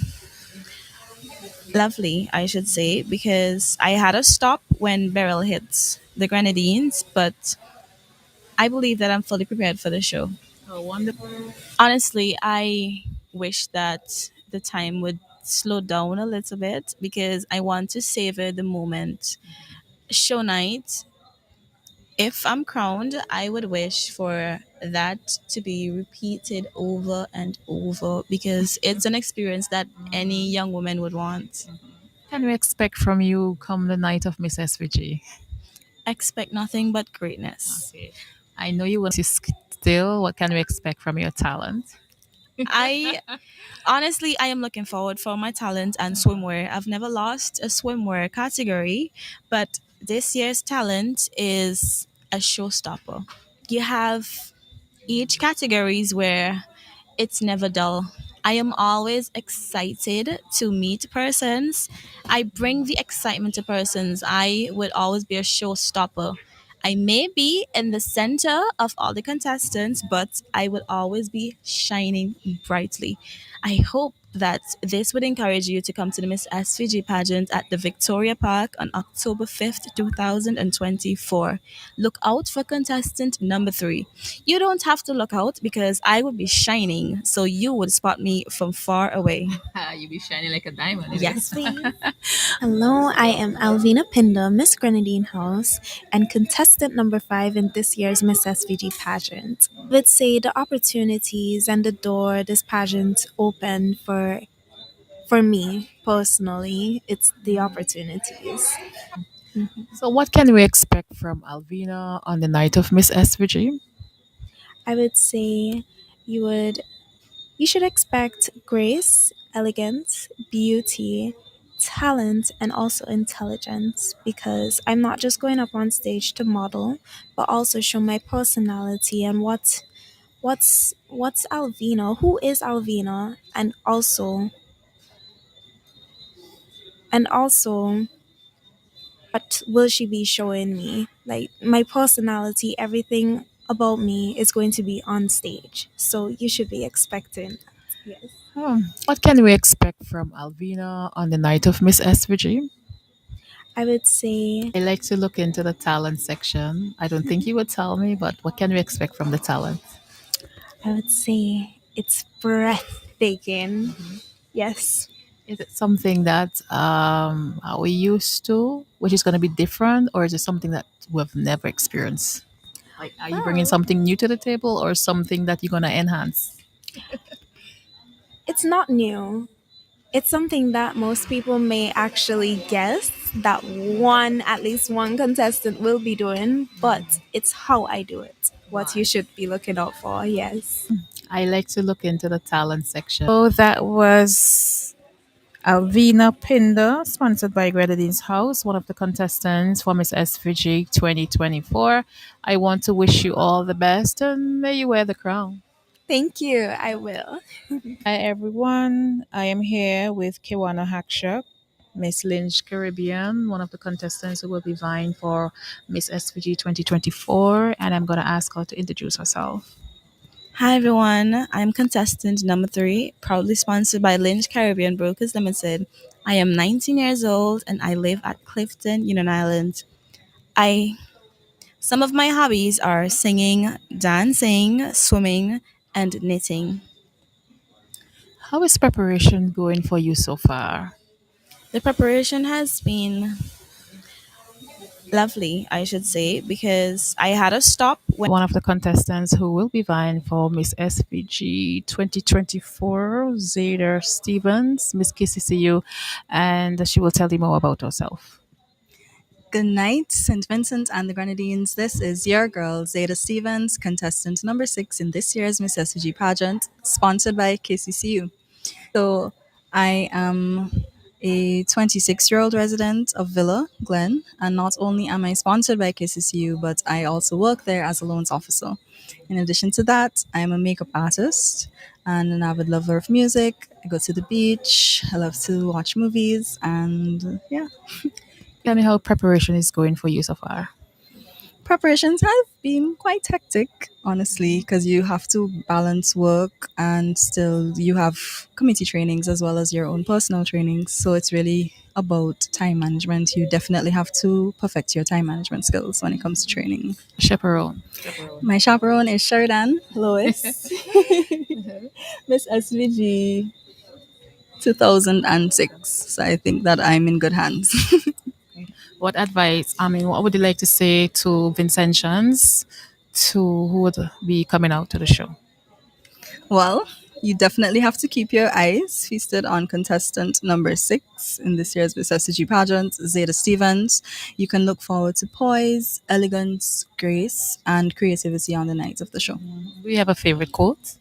lovely, I should say, because I had a stop when Beryl hit the Grenadines, but I believe that I'm fully prepared for the show. Oh, wonderful. Honestly, I wish that the time would slow down a little bit because I want to savor the moment. Show night, if I'm crowned, I would wish for that to be repeated over and over because it's an experience that any young woman would want. Can we expect from you come the night of Miss SVG? Expect nothing but greatness. Okay. I know you will see still. What can we expect from your talent? I Honestly, I am looking forward for my talent and swimwear. I've never lost a swimwear category, but this year's talent is a showstopper. You have each categories where it's never dull. I am always excited to meet persons. I bring the excitement to persons. I would always be a showstopper. I may be in the center of all the contestants, but I will always be shining brightly. I hope that this would encourage you to come to the Miss SVG pageant at the Victoria Park on October 5th, 2024. Look out for contestant number 3. You don't have to look out because I would be shining, so you would spot me from far away. You be shining like a diamond. Yes, please. Hello, I am Alvina Pinda, Miss Grenadine House, and contestant number 5 in this year's Miss SVG pageant. I would say the opportunities and the door this pageant opened for me personally, it's the opportunities. So, what can we expect from Alvina on the night of Miss SVG? I would say you would you should expect grace, elegance, beauty, talent, and also intelligence because I'm not just going up on stage to model, but also show my personality and what's Alvina, who is Alvina, and also what will she be showing me? Like my personality, everything about me is going to be on stage. So you should be expecting that. Yes. What can we expect from Alvina on the night of Miss SVG? I would say I like to look into the talent section. I don't think you would tell me, but what can we expect from the talent? I would say it's breathtaking. Yes. Is it something that are we used to, which is going to be different, or is it something that we've never experienced? Like, are you bringing Well, something new to the table, or something that you're going to enhance? it's not new. It's something that most people may actually guess that at least one contestant will be doing, but it's how I do it. What you should be looking out for, yes. I like to look into the talent section. So that was Alvina Pinder, sponsored by Grenadine's House, one of the contestants for Miss SVG 2024. I want to wish you all the best and may you wear the crown. Thank you. I will. Hi everyone. I am here with Kiwana Hakshak, Miss Lynch Caribbean, one of the contestants who will be vying for Miss SVG 2024, and I'm going to ask her to introduce herself. Hi everyone, I'm contestant number 3, proudly sponsored by Lynch Caribbean Brokers Limited. I am 19 years old and I live at Clifton, Union Island. I Some of my hobbies are singing, dancing, swimming, and knitting. How is preparation going for you so far? The preparation has been lovely, I should say, because I had a stop when One of the contestants who will be vying for Miss SVG 2024, Zeta Stevens, Miss KCCU, and she will tell you more about herself. Good night, St. Vincent and the Grenadines. This is your girl, Zeta Stevens, contestant number 6 in this year's Miss SVG pageant, sponsored by KCCU. So, I am a 26-year-old resident of Villa, Glen, and not only am I sponsored by KCCU, but I also work there as a loans officer. In addition to that, I am a makeup artist and an avid lover of music. I go to the beach, I love to watch movies, and yeah. Tell me how preparation is going for you so far. Preparations have been quite hectic, honestly, because you have to balance work and still you have committee trainings as well as your own personal trainings. So it's really about time management. You definitely have to perfect your time management skills when it comes to training. Chaperone. My chaperone is Sheridan Lois, Miss SVG 2006. So I think that I'm in good hands. What advice, what would you like to say to Vincentians who would be coming out to the show? Well, you definitely have to keep your eyes feasted on contestant number 6 in this year's Miss SCG pageant, Zeta Stevens. You can look forward to poise, elegance, grace, and creativity on the night of the show. Do you have a favorite quote?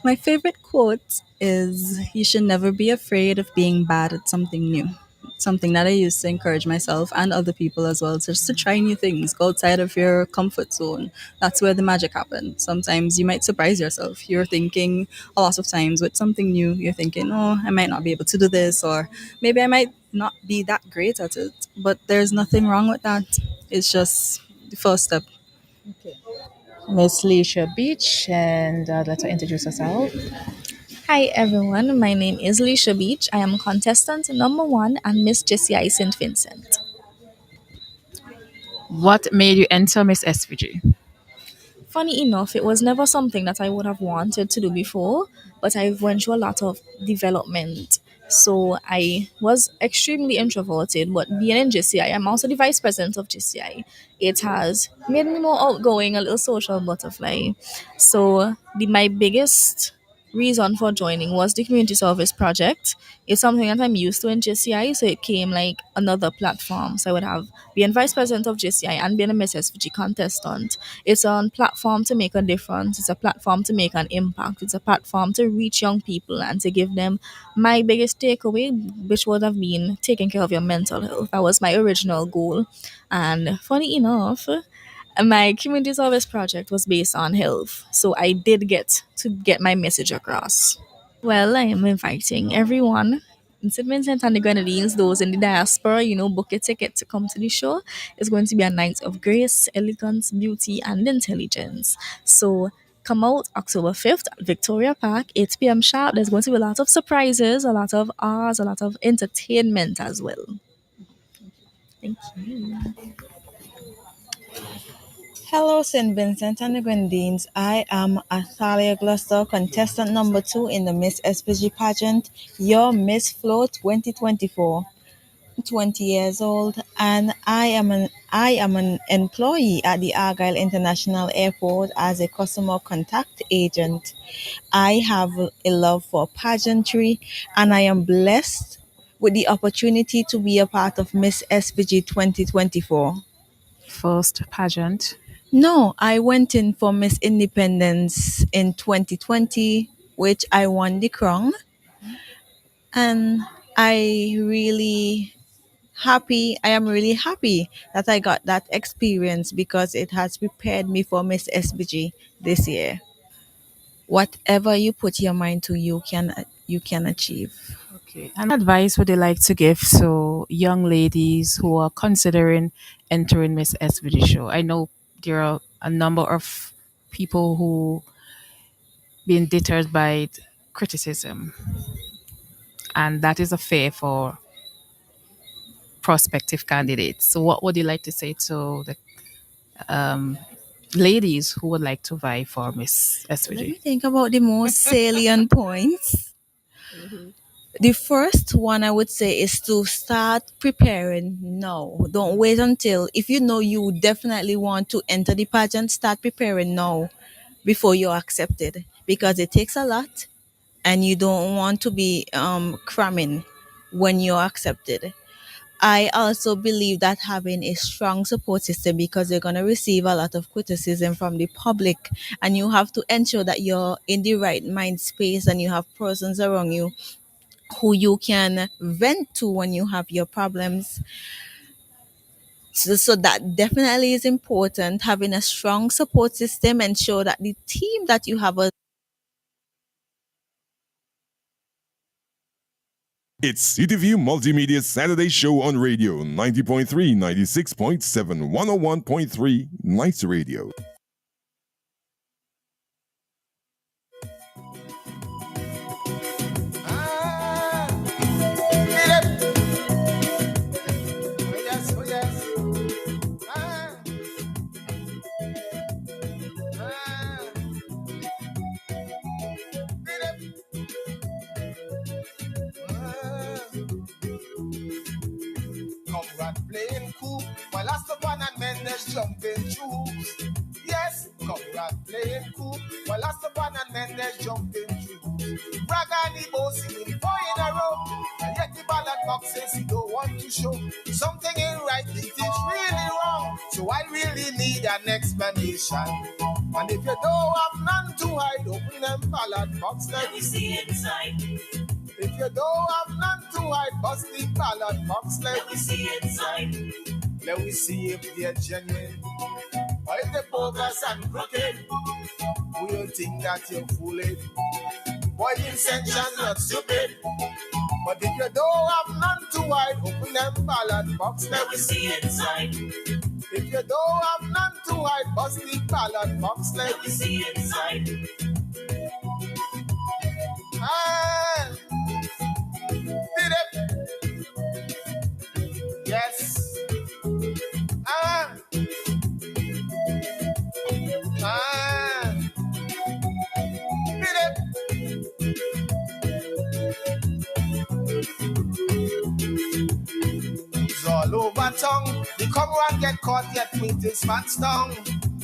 My favorite quote is "You should never be afraid of being bad at something new." Something that I use to encourage myself and other people as well, just to try new things, go outside of your comfort zone. That's where the magic happens. Sometimes you might surprise yourself. You're thinking a lot of times with something new, you're thinking, oh, I might not be able to do this, or maybe I might not be that great at it. But there's nothing wrong with that. It's just the first step. Miss Leisha Beach, and let her introduce herself. Hi everyone, my name is Leisha Beach. I am contestant number 1 and Miss JCI St. Vincent. What made you enter Miss SVG? Funny enough, it was never something that I would have wanted to do before, but I've went through a lot of development. So I was extremely introverted, but being in GCI, I'm also the vice president of GCI. It has made me more outgoing, a little social butterfly. So my biggest reason for joining was the community service project. It's something that I'm used to in JCI, so it came like another platform. So I would have being vice president of JCI and being a Miss SVG contestant. It's a platform to make a difference. It's a platform to make an impact. It's a platform to reach young people and to give them my biggest takeaway, which would have been taking care of your mental health. That was my original goal. And funny enough, my community service project was based on health. So I did get my message across. Well, I am inviting everyone in St. Vincent and the Grenadines, those in the diaspora, book a ticket to come to the show. It's going to be a night of grace, elegance, beauty, and intelligence. So come out October 5th at Victoria Park, 8 p.m. sharp. There's going to be a lot of surprises, a lot of arts, a lot of entertainment as well. Thank you. Hello, St. Vincent and the Grenadines. I am Athalia Gloucester, contestant number 2 in the Miss SPG pageant, your Miss Flow 2024. 20 years old, and I am an employee at the Argyle International Airport as a customer contact agent. I have a love for pageantry, and I am blessed with the opportunity to be a part of Miss SPG 2024. First pageant. No, I went in for Miss Independence in 2020, which I won the crown. And I am really happy that I got that experience because it has prepared me for Miss SBG this year. Whatever you put your mind to, you can achieve. Okay. And what advice would you like to give to young ladies who are considering entering Miss SVG show? I know there are a number of people who being deterred by criticism, and that is a fear for prospective candidates. So, what would you like to say to the ladies who would like to vie for Miss Let me SVG? think about the most salient points. The first one I would say is to start preparing now. Don't wait until, if you know you definitely want to enter the pageant, start preparing now before you're accepted, because it takes a lot and you don't want to be cramming when you're accepted. I also believe that having a strong support system, because you're going to receive a lot of criticism from the public, and you have to ensure that you're in the right mind space and you have persons around you who you can vent to when you have your problems. So that definitely is important. Having a strong support system, ensure that the team that you have. It's Ctview Multimedia Saturday Show on radio 90.3, 96.7, 101.3 Nights Radio. Comrade playing cool while us upon and men is jumping troops. Yes, comrade playing cool while us upon and men is jumping troops. Ragani bossing him 4 in a row, and yet the ballot box says he don't want to show something ain't right. It is really wrong, so I really need an explanation. And if you don't have none to hide, open them ballot box, let me see inside. If you don't have none to hide, bust the ballot box, let me see inside. Let me see if they're genuine, or if they're bogus and crooked. We'll think that you're fooling. Boy, intention not stupid. But if you don't have none to hide, open them ballot box, let me see inside. If you don't have none to hide, bust the ballot box, let me see inside. Ah. Yes. Ah. Ah. It's all over tongue. The come and get caught yet meet this man's tongue.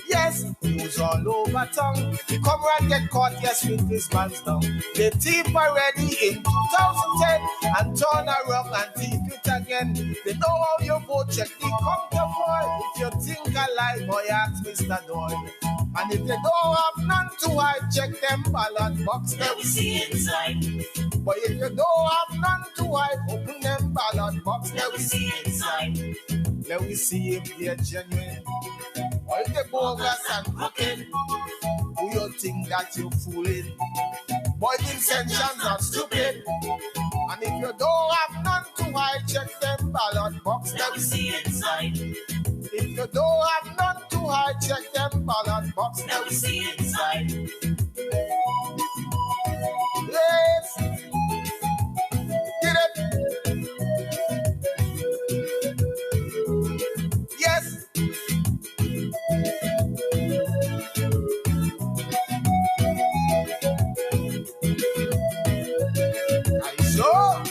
Yes, news all over tongue. The come and get caught, yes, with this man's tongue. They thief already in 2010 and turn around and thief it again. They know how you vote, check the counterfoil. If you think alike, boy, ask Mr. Doyle. And if you don't have none to hide, check them ballot box, let me see inside. But if you don't have none to hide, open them ballot box, let me see inside. Let me see if they're genuine, or if they're bogus and crooked. Who you think that you're fooling? Boy, the intentions are stupid. And if you don't have none to hide, check them ballot box, let me see inside. If you don't have none to hide, check them ballot box, let me see inside. Yes. Get it. Yes. I saw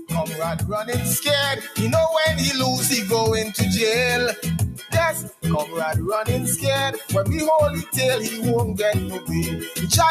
comrade running scared. You know when he lose, he go into jail. Yes, comrade running scared. When we hold his tail, he won't get no bail.